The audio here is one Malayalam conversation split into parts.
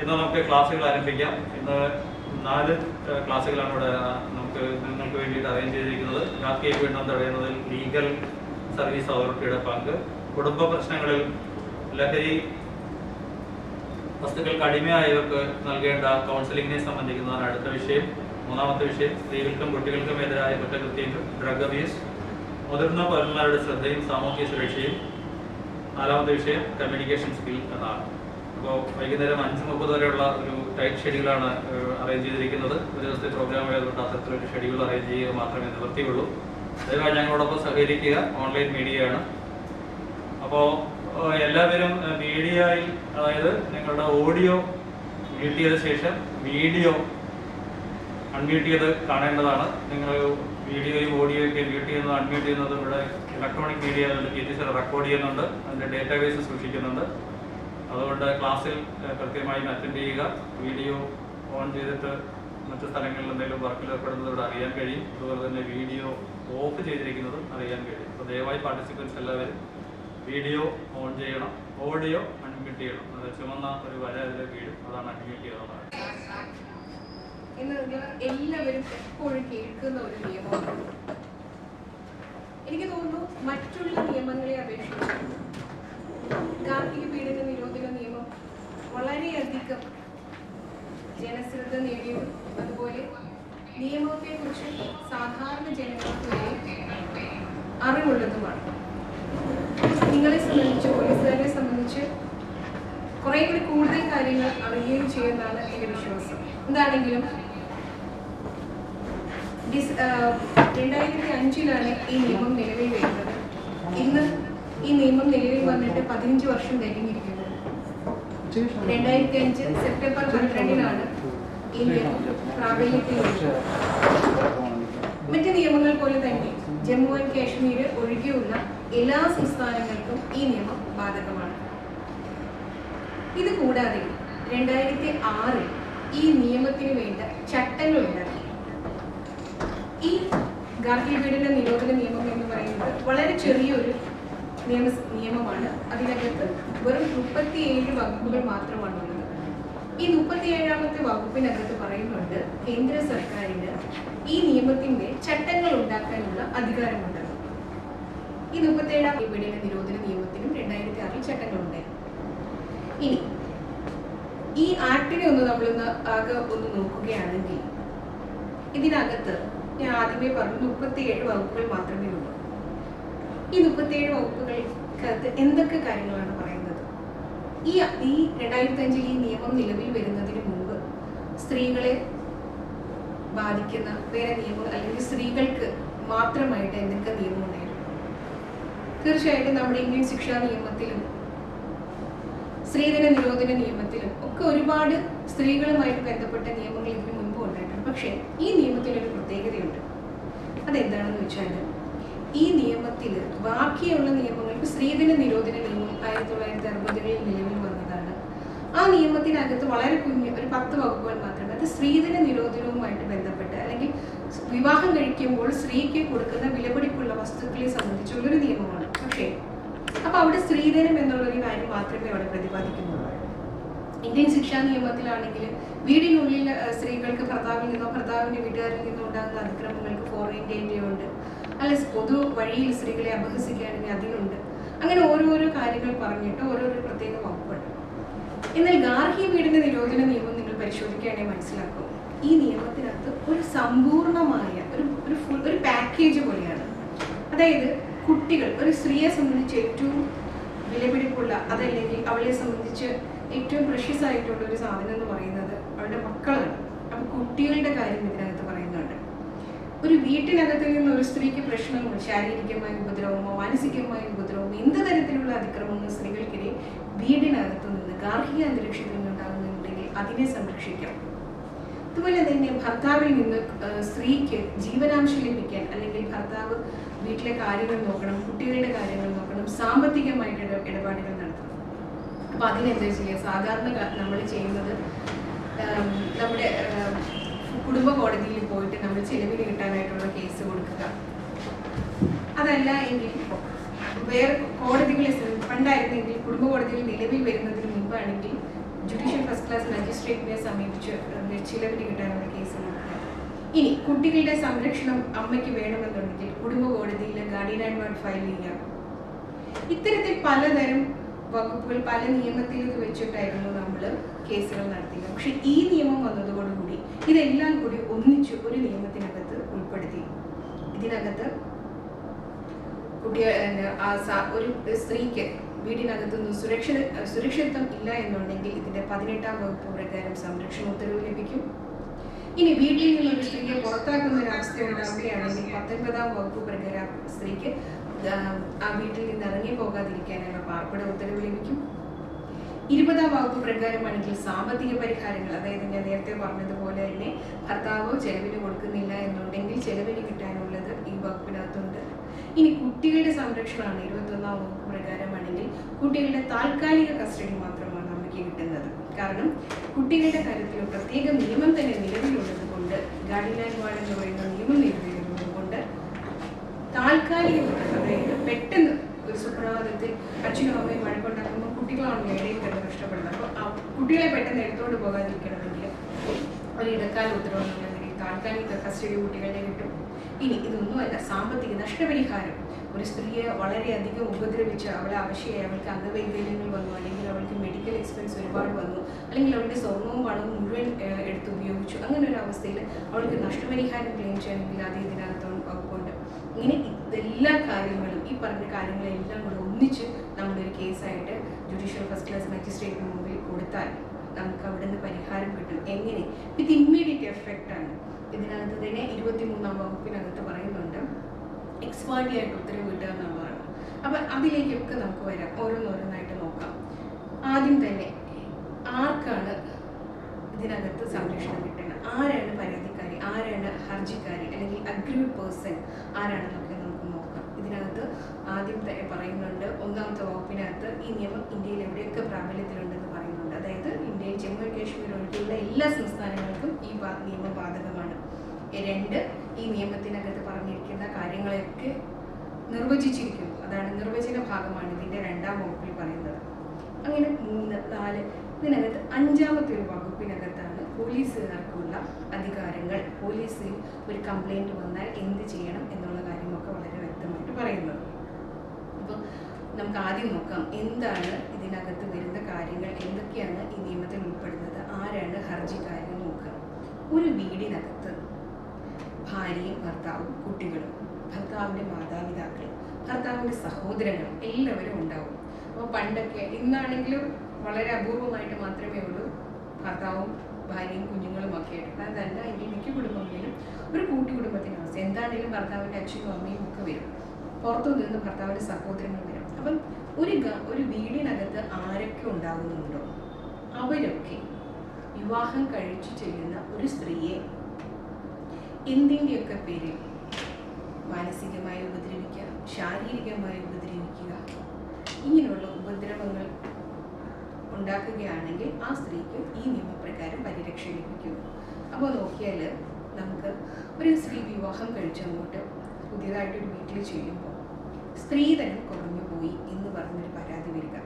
ഇന്ന് നമുക്ക് ക്ലാസ്സുകൾ ആരംഭിക്കാം. ഇന്ന് 4 ക്ലാസ്സുകളാണ് ഇവിടെ നിങ്ങൾക്ക് വേണ്ടിയിട്ട് അറേഞ്ച് ചെയ്തിരിക്കുന്നത്. ഗാർഹിക പീഡനം തടയുന്നതിൽ ലീഗൽ സർവീസ് അതോറിറ്റിയുടെ പങ്ക്, കുടുംബ പ്രശ്നങ്ങളിൽ ലഹരി വസ്തുക്കൾക്ക് അടിമയായവർക്ക് നൽകേണ്ട കൗൺസിലിങ്ങിനെ സംബന്ധിക്കുന്നതാണ് അടുത്ത വിഷയം. 3ാമത്തെ വിഷയം സ്ത്രീകൾക്കും കുട്ടികൾക്കും എതിരായ കുറ്റകൃത്യങ്ങൾ, ഡ്രഗ് അബ്യൂസ്, മുതിർന്ന പൗരന്മാരുടെ ശ്രദ്ധയും സാമൂഹ്യ സുരക്ഷയും. 4ാമത്തെ വിഷയം കമ്മ്യൂണിക്കേഷൻ സ്കിൽ എന്നാണ്. അപ്പോൾ വൈകുന്നേരം 5:30 വരെയുള്ള ഒരു ടൈറ്റ് ഷെഡ്യൂളാണ് അറേഞ്ച് ചെയ്തിരിക്കുന്നത്. ഒരു ദിവസത്തെ പ്രോഗ്രാം ആയതുകൊണ്ട് അത്തരത്തിലൊരു ഷെഡ്യൂൾ അറേഞ്ച് ചെയ്യുക മാത്രമേ നിവൃത്തിയുള്ളൂ. ദയവായി ഞങ്ങളോടൊപ്പം സഹകരിക്കുക. ഓൺലൈൻ മീഡിയയാണ്. അപ്പോൾ എല്ലാവരും മീഡിയയിൽ, അതായത് നിങ്ങളുടെ ഓഡിയോ മ്യൂട്ട് ചെയ്ത ശേഷം വീഡിയോ അൺമ്യൂട്ട് ചെയ്ത് കാണേണ്ടതാണ്. നിങ്ങൾ വീഡിയോയും ഓഡിയോയൊക്കെ മ്യൂട്ട് ചെയ്യുന്നത് അൺമ്യൂട്ട് ചെയ്യുന്നത് ഇവിടെ ഇലക്ട്രോണിക് മീഡിയ ടീച്ചർ റെക്കോർഡ് ചെയ്യുന്നുണ്ട്, അതിൻ്റെ ഡേറ്റാബേസ് സൂക്ഷിക്കുന്നുണ്ട്. അതുകൊണ്ട് ക്ലാസ്സിൽ കൃത്യമായും അറ്റൻഡ് ചെയ്യുക. വീഡിയോ ഓൺ ചെയ്തിട്ട് മറ്റു സ്ഥലങ്ങളിൽ എന്തെങ്കിലും വർക്കിൽ ഏർപ്പെടുന്നത് ഇവിടെ അറിയാൻ കഴിയും. അതുപോലെ തന്നെ വീഡിയോ ഓഫ് ചെയ്തിരിക്കുന്നതും അറിയാൻ കഴിയും. അപ്പോൾ ദയവായി പാർട്ടിസിപ്പൻസ് എല്ലാവരും വീഡിയോ ഓൺ ചെയ്യണം, ഓഡിയോ അൺമ്യൂട്ട് ചെയ്യണം. അത് ചുമന്ന ഒരു വര അതിൽ വീഴും, അതാണ് അൺമ്യൂട്ട് ചെയ്യുന്നത്. എല്ലാവരും എപ്പോഴും കേൾക്കുന്ന ഒരു നിയമമാണ്. എനിക്ക് തോന്നുന്നു മറ്റുള്ള നിയമങ്ങളെ അപേക്ഷിച്ച് ഗാർഹിക പീഡന നിരോധന നിയമം വളരെയധികം ജനശ്രദ്ധ നേടിയതും അതുപോലെ നിയമത്തെക്കുറിച്ച് സാധാരണ ജനങ്ങൾക്ക് വരെ അറിവുള്ളതുമാണ്. നിങ്ങളെ സംബന്ധിച്ച്, പോലീസുകാരെ സംബന്ധിച്ച് കുറെ കൂടി കൂടുതൽ കാര്യങ്ങൾ അറിയുകയും ചെയ്യുന്നതാണ് എൻ്റെ വിശ്വാസം. എന്താണെങ്കിലും 2005 ഈ നിയമം നിലവിൽ വരുന്നത്. ഇന്ന് ഈ നിയമം നിലവിൽ വന്നിട്ട് 15 വർഷം കഴിഞ്ഞിരിക്കുന്നു. 2005 സെപ്റ്റംബർ 12 ഈ നിയമം പ്രാബല്യത്തിൽ വരുന്നത്. മറ്റ് നിയമങ്ങൾ പോലെ തന്നെ ജമ്മു ആൻഡ് കാശ്മീർ ഒഴികെയുള്ള എല്ലാ സംസ്ഥാനങ്ങൾക്കും ഈ നിയമം ബാധകമാണ്. ഇത് കൂടാതെ 2006 ഈ നിയമത്തിന് വേണ്ട ചട്ടങ്ങൾ ഉണ്ടാക്കി. ഈ ഗാർഹിക പീഡന നിരോധന നിയമം എന്ന് പറയുന്നത് വളരെ ചെറിയൊരു നിയമമാണ്. അതിനകത്ത് വെറും 37 വകുപ്പുകൾ മാത്രമാണുള്ളത്. ഈ 37ാമത്തെ വകുപ്പിനകത്ത് പറയുന്നുണ്ട് കേന്ദ്ര സർക്കാരിന് ഈ നിയമത്തിന്റെ ചട്ടങ്ങൾ ഉണ്ടാക്കാനുള്ള അധികാരമുണ്ട്. ഈ 37ാം പീഡന നിരോധന നിയമത്തിനും 2006 ചട്ടങ്ങളുണ്ടായി. ഇനി ഈ ആക്ടിനെ നമ്മളൊന്ന് ആകെ ഒന്ന് നോക്കുകയാണെങ്കിൽ ഇതിനകത്ത് ഞാൻ ആദ്യമേ പറഞ്ഞു 37 വകുപ്പുകൾ മാത്രമേ ഉള്ളൂ. ഈ 37 വകുപ്പുകൾക്കകത്ത് എന്തൊക്കെ കാര്യങ്ങളാണ് പറയുന്നത്? ഈ 2005 ഈ നിയമം നിലവിൽ വരുന്നതിന് മുമ്പ് സ്ത്രീകളെ ബാധിക്കുന്ന വേറെ നിയമങ്ങൾ അല്ലെങ്കിൽ സ്ത്രീകൾക്ക് മാത്രമായിട്ട് എന്തൊക്കെ നിയമം ഉണ്ടായിരുന്നു? തീർച്ചയായിട്ടും നമ്മുടെ ഇന്ത്യൻ ശിക്ഷാ നിയമത്തിലും സ്ത്രീധന നിരോധന നിയമത്തിലും ഒക്കെ ഒരുപാട് സ്ത്രീകളുമായിട്ട് ബന്ധപ്പെട്ട നിയമങ്ങൾ ഇതിനു മുൻപ് ഉണ്ടായിട്ടുണ്ട്. പക്ഷേ ഈ നിയമത്തിനൊരു പ്രത്യേകതയുണ്ട്. അതെന്താണെന്ന് വെച്ചാൽ ഈ നിയമത്തിൽ ബാക്കിയുള്ള നിയമങ്ങൾക്ക് സ്ത്രീധന നിരോധന നിയമം 1960 നിലവിൽ വന്നതാണ്. ആ നിയമത്തിനകത്ത് വളരെ ഒരു 10 വകുപ്പുകൾ മാത്രമേ. അത് സ്ത്രീധന നിരോധനവുമായിട്ട് ബന്ധപ്പെട്ട് അല്ലെങ്കിൽ വിവാഹം കഴിക്കുമ്പോൾ സ്ത്രീക്ക് കൊടുക്കുന്ന വിലപിടിപ്പുള്ള വസ്തുക്കളെ സംബന്ധിച്ചുള്ളൊരു നിയമമാണ്. പക്ഷേ അപ്പൊ അവിടെ സ്ത്രീധനം എന്നുള്ളൊരു കാര്യം മാത്രമേ അവിടെ പ്രതിപാദിക്കുന്നുള്ളൂ. ഇന്ത്യൻ ശിക്ഷാ നിയമത്തിലാണെങ്കിൽ വീടിനുള്ളിൽ സ്ത്രീകൾക്ക് ഭർത്താവിൽ നിന്നോ ഭർത്താവിന്റെ വീട്ടുകാരിൽ നിന്നോ ഉണ്ടാകുന്ന അതിക്രമങ്ങൾക്ക് ഫോറിൻ്റെ അല്ലെ പൊതു വഴിയിൽ സ്ത്രീകളെ അപഹസിക്കുകയാണെങ്കിൽ അതിനുണ്ട്. അങ്ങനെ ഓരോരോ കാര്യങ്ങൾ പറഞ്ഞിട്ട് ഓരോരോ പ്രത്യേക വകുപ്പുണ്ട്. എന്നാൽ ഗാർഹിക പീഡന നിരോധന നിയമം നിങ്ങൾ പരിശോധിക്കുകയാണെങ്കിൽ മനസ്സിലാക്കും ഈ നിയമത്തിനകത്ത് ഒരു സമ്പൂർണമായ ഒരു പാക്കേജ് പോലെയാണ്. അതായത് കുട്ടികൾ, ഒരു സ്ത്രീയെ സംബന്ധിച്ച് ഏറ്റവും വിലപിടിപ്പുള്ള, അതല്ലെങ്കിൽ അവളെ സംബന്ധിച്ച് ഏറ്റവും പ്രഷ്യസ് ആയിട്ടുള്ള ഒരു സാധനം എന്ന് പറയുന്നത് അവളുടെ മക്കളാണ്. അപ്പൊ കുട്ടികളുടെ കാര്യം ഇതിനകത്ത് പറയുന്നുണ്ട്. ഒരു വീട്ടിനകത്ത് നിന്ന് ഒരു സ്ത്രീക്ക് പ്രശ്നങ്ങൾ, ശാരീരികമായ ഉപദ്രവമോ മാനസികമായ ഉപദ്രവമോ എന്ത് തരത്തിലുള്ള അതിക്രമങ്ങൾ സ്ത്രീകൾക്കെതിരെ വീടിനകത്തു നിന്ന് ഗാർഹിക അന്തരീക്ഷത്തിൽ നിന്നുണ്ടാകുന്നുണ്ടെങ്കിൽ അതിനെ സംരക്ഷിക്കാം. അതുപോലെ തന്നെ ഭർത്താവിൽ നിന്ന് സ്ത്രീക്ക് ജീവനാംശം ലഭിക്കാൻ, അല്ലെങ്കിൽ ഭർത്താവ് വീട്ടിലെ കാര്യങ്ങൾ നോക്കണം, കുട്ടികളുടെ കാര്യങ്ങൾ നോക്കണം, സാമ്പത്തികമായിട്ട് ഇടപാടുകൾ നടത്തണം. അപ്പൊ അതിനെന്താ ചെയ്യുക? സാധാരണ നമ്മൾ ചെയ്യുന്നത് നമ്മുടെ കുടുംബ കോടതിയിൽ പോയിട്ട് നമ്മൾ ചെലവിന് കിട്ടാനായിട്ടുള്ള കേസ് കൊടുക്കുക. അതല്ല എങ്കിൽ വേറെ കോടതികളെ പണ്ടായിരുന്നെങ്കിൽ കുടുംബ കോടതിയിൽ നിലവിൽ വരുന്നതിന് മുമ്പാണെങ്കിൽ ജുഡീഷ്യൽ ഫസ്റ്റ് ക്ലാസ് മജിസ്ട്രേറ്റിനെ സമീപിച്ച് ചിലവിന് കിട്ടാനുള്ള കേസ് നടക്കുക. ഇനി കുട്ടികളുടെ സംരക്ഷണം അമ്മയ്ക്ക് വേണമെന്നുണ്ടെങ്കിൽ കുടുംബ കോടതിയിൽ ഗാർഡിയൻ ആൻഡ് വാർഡ് ഫയൽ ചെയ്യുക. ഇത്തരത്തിൽ പലതരം വകുപ്പുകൾ പല നിയമത്തിൽ ഇത് വെച്ചിട്ടായിരുന്നു നമ്മൾ കേസുകൾ നടത്തിയത്. പക്ഷെ ഈ നിയമം വന്നതോടുകൂടി ഇതെല്ലാം കൂടി ഒന്നിച്ച് ഒരു നിയമത്തിനകത്ത് ഉൾപ്പെടുത്തി. ഇതിനകത്ത് ഒരു സ്ത്രീക്ക് വീടിനകത്തൊന്നും സുരക്ഷിതത്വം ഇല്ല എന്നുണ്ടെങ്കിൽ ഇതിന്റെ 18-ാം വകുപ്പ് പ്രകാരം സംരക്ഷണ ഉത്തരവ് ലഭിക്കും. ഇനി വീട്ടിൽ നിന്നൊരു സ്ത്രീയെ പുറത്താക്കുന്ന ഒരു അവസ്ഥ ഉണ്ടാവുകയാണെങ്കിൽ 19-ാം വകുപ്പ് പ്രകാരം സ്ത്രീക്ക് ആ വീട്ടിൽ നിന്ന് ഇറങ്ങി പോകാതിരിക്കാനുള്ള പാർപ്പിട ഉത്തരവ് ലഭിക്കും. 20-ാം വകുപ്പ് പ്രകാരമാണെങ്കിൽ സാമ്പത്തിക പരിഹാരങ്ങൾ, അതായത് ഞാൻ നേരത്തെ പറഞ്ഞതുപോലെ തന്നെ ഭർത്താവോ ചെലവിന് കൊടുക്കുന്നില്ല എന്നുണ്ടെങ്കിൽ ചെലവിന് കിട്ടാനുള്ളത് ഈ വകുപ്പിനകത്തുണ്ട്. ഇനി കുട്ടികളുടെ സംരക്ഷണമാണ് 21-ാം വകുപ്പ് പ്രകാരമാണെങ്കിൽ കുട്ടികളുടെ താൽക്കാലിക കസ്റ്റഡി മാത്രമാണ് അമ്മയ്ക്ക് കിട്ടുന്നത്. കാരണം കുട്ടികളുടെ കാര്യത്തിൽ പ്രത്യേക നിയമം തന്നെ നിലവിലുള്ളത് കൊണ്ട്, ഗാർഡിയൻ ആൻഡ് വാർഡ് എന്ന് പറയുന്ന നിയമം നിലവിലുള്ളത് കൊണ്ട് താൽക്കാലികമായി, അതായത് പെട്ടെന്ന് ഒരു സുപ്രഭാതത്തിൽ അച്ഛനും അമ്മയും വഴക്കുണ്ടാക്കുമ്പോൾ കുട്ടികളാണല്ലോ ഇടയിൽ തന്നെ നഷ്ടപ്പെടുന്നത്. അപ്പോൾ കുട്ടികളെ പെട്ടെന്ന് എടുത്തുകൊണ്ട് പോകാതിരിക്കണമെങ്കിൽ ഒരു ഇടക്കാല ഉത്തരവ് എന്നുള്ള നിലയിൽ താൽക്കാലിക കസ്റ്റഡി കുട്ടികളുടെ കിട്ടും. ഇനി ഇതൊന്നുമല്ല, സാമ്പത്തിക നഷ്ടപരിഹാരം. ഒരു സ്ത്രീയെ വളരെയധികം ഉപദ്രവിച്ച് അവളെ അവശയായി, അവൾക്ക് അംഗവൈകല്യങ്ങൾ വന്നു, അല്ലെങ്കിൽ അവൾക്ക് മെഡിക്കൽ എക്സ്പെൻസ് ഒരുപാട് വന്നു, അല്ലെങ്കിൽ അവളുടെ സ്വർണവും പണവും മുഴുവൻ എടുത്ത് ഉപയോഗിച്ചു, അങ്ങനെ ഒരു അവസ്ഥയിൽ അവൾക്ക് നഷ്ടപരിഹാരം ക്ലെയിം ചെയ്യണമെങ്കിൽ അത് ഇതിനകത്തോളം വകുപ്പുണ്ട്. ഇങ്ങനെ ഇതെല്ലാ കാര്യങ്ങളും, ഈ പറഞ്ഞ കാര്യങ്ങളെല്ലാം കൂടെ ഒന്നിച്ച് നമ്മളൊരു കേസായിട്ട് ജുഡീഷ്യൽ ഫസ്റ്റ് ക്ലാസ് മജിസ്ട്രേറ്റിന് മുമ്പിൽ കൊടുത്താൽ നമുക്ക് അവിടെ നിന്ന് പരിഹാരം കിട്ടും. എങ്ങനെ? വിത്ത് ഇമ്മീഡിയറ്റ് എഫക്റ്റ് ആണ്. ഇതിനകത്ത് തന്നെ 23-ാം വകുപ്പിനകത്ത് പറയുന്നുണ്ട് എക്സ്പാർട്ടിയായിട്ട് ഉത്തരവ് കിട്ടുക എന്നുള്ളതാണ്. അപ്പം അതിലേക്കൊക്കെ നമുക്ക് വരാം, ഓരോന്നോരോന്നായിട്ട് നോക്കാം. ആദ്യം തന്നെ ആർക്കാണ് ഇതിനകത്ത് സംരക്ഷണം കിട്ടുന്നത്, ആരാണ് പരാതിക്കാരി, ആരാണ് ഹർജിക്കാരി, അല്ലെങ്കിൽ അഗ്രീവ്ഡ് പേഴ്സൺ ആരാണെന്നൊക്കെ നമുക്ക് നോക്കാം. ഇതിനകത്ത് ആദ്യം തന്നെ പറയുന്നുണ്ട്, 1-ാമത്തെ വകുപ്പിനകത്ത് ഈ നിയമം ഇന്ത്യയിൽ എവിടെയൊക്കെ പ്രാബല്യത്തിലുണ്ടെന്ന് പറയുന്നുണ്ട്. അതായത് ഇന്ത്യയിൽ ജമ്മു ആൻഡ് കാശ്മീർ ഒഴികെയുള്ള എല്ലാ സംസ്ഥാനങ്ങൾക്കും ഈ നിയമം ബാധകമാണ്. 2, ഈ നിയമത്തിനകത്ത് പറഞ്ഞിരിക്കുന്ന കാര്യങ്ങളെയൊക്കെ നിർവചിച്ചിരിക്കുന്നു. അതാണ് നിർവചന ഭാഗമാണ് ഇതിൻ്റെ 2-ാം വകുപ്പിൽ പറയുന്നത്. അങ്ങനെ 3, 4 ഇതിനകത്ത് 5-ാമത്തെ ഒരു വകുപ്പിനകത്താണ് പോലീസുകാർക്കുള്ള അധികാരങ്ങൾ. പോലീസിൽ ഒരു കംപ്ലൈൻറ്റ് വന്നാൽ എന്ത് ചെയ്യണം എന്നുള്ള കാര്യമൊക്കെ വളരെ വ്യക്തമായിട്ട് പറയുന്നത്. അപ്പോൾ നമുക്ക് ആദ്യം നോക്കാം എന്താണ് ഇതിനകത്ത് വരുന്ന കാര്യങ്ങൾ, എന്തൊക്കെയാണ് ഈ നിയമത്തിൽ ഉൾപ്പെടുന്നത്, ആരാണ് ഹർജിക്കാരി നോക്കുക. ഒരു വീടിനകത്ത് ഭാര്യയും ഭർത്താവും കുട്ടികളും, ഭർത്താവിൻ്റെ മാതാപിതാക്കൾ, ഭർത്താവിൻ്റെ സഹോദരങ്ങൾ എല്ലാവരും ഉണ്ടാവും. അപ്പോൾ പണ്ടൊക്കെ, ഇന്നാണെങ്കിലും വളരെ അപൂർവമായിട്ട് മാത്രമേ ഉള്ളൂ ഭർത്താവും ഭാര്യയും കുഞ്ഞുങ്ങളും ഒക്കെ ആയിട്ട്. അതല്ല എങ്കിൽ മിക്ക കുടുംബങ്ങളിലും ഒരു കൂട്ടുകുടുംബത്തിൻ്റെ അവസ്ഥ. എന്താണെങ്കിലും ഭർത്താവിൻ്റെ അച്ഛനും അമ്മയും ഒക്കെ വരും, പുറത്തു നിന്ന് ഭർത്താവിൻ്റെ സഹോദരങ്ങൾ വരും. അപ്പം ഒരു വീടിനകത്ത് ആരൊക്കെ ഉണ്ടാകുന്നുണ്ടോ അവരൊക്കെ വിവാഹം കഴിച്ചു ചെല്ലുന്ന ഒരു സ്ത്രീയെ എന്തിൻ്റെയൊക്കെ പേരിൽ മാനസികമായി ഉപദ്രവിക്കുക, ശാരീരികമായി ഉപദ്രവിക്കുക, ഇങ്ങനെയുള്ള ഉപദ്രവങ്ങൾ ഉണ്ടാക്കുകയാണെങ്കിൽ ആ സ്ത്രീക്ക് ഈ നിയമപ്രകാരം പരിരക്ഷ ലഭിക്കും. അപ്പോൾ നോക്കിയാൽ നമുക്ക് ഒരു സ്ത്രീ വിവാഹം കഴിച്ചങ്ങോട്ട് പുതിയതായിട്ടൊരു വീട്ടിൽ ചെയ്യുമ്പോൾ സ്ത്രീധനം കുറഞ്ഞു പോയി എന്ന് പറഞ്ഞൊരു പരാതി വരിക.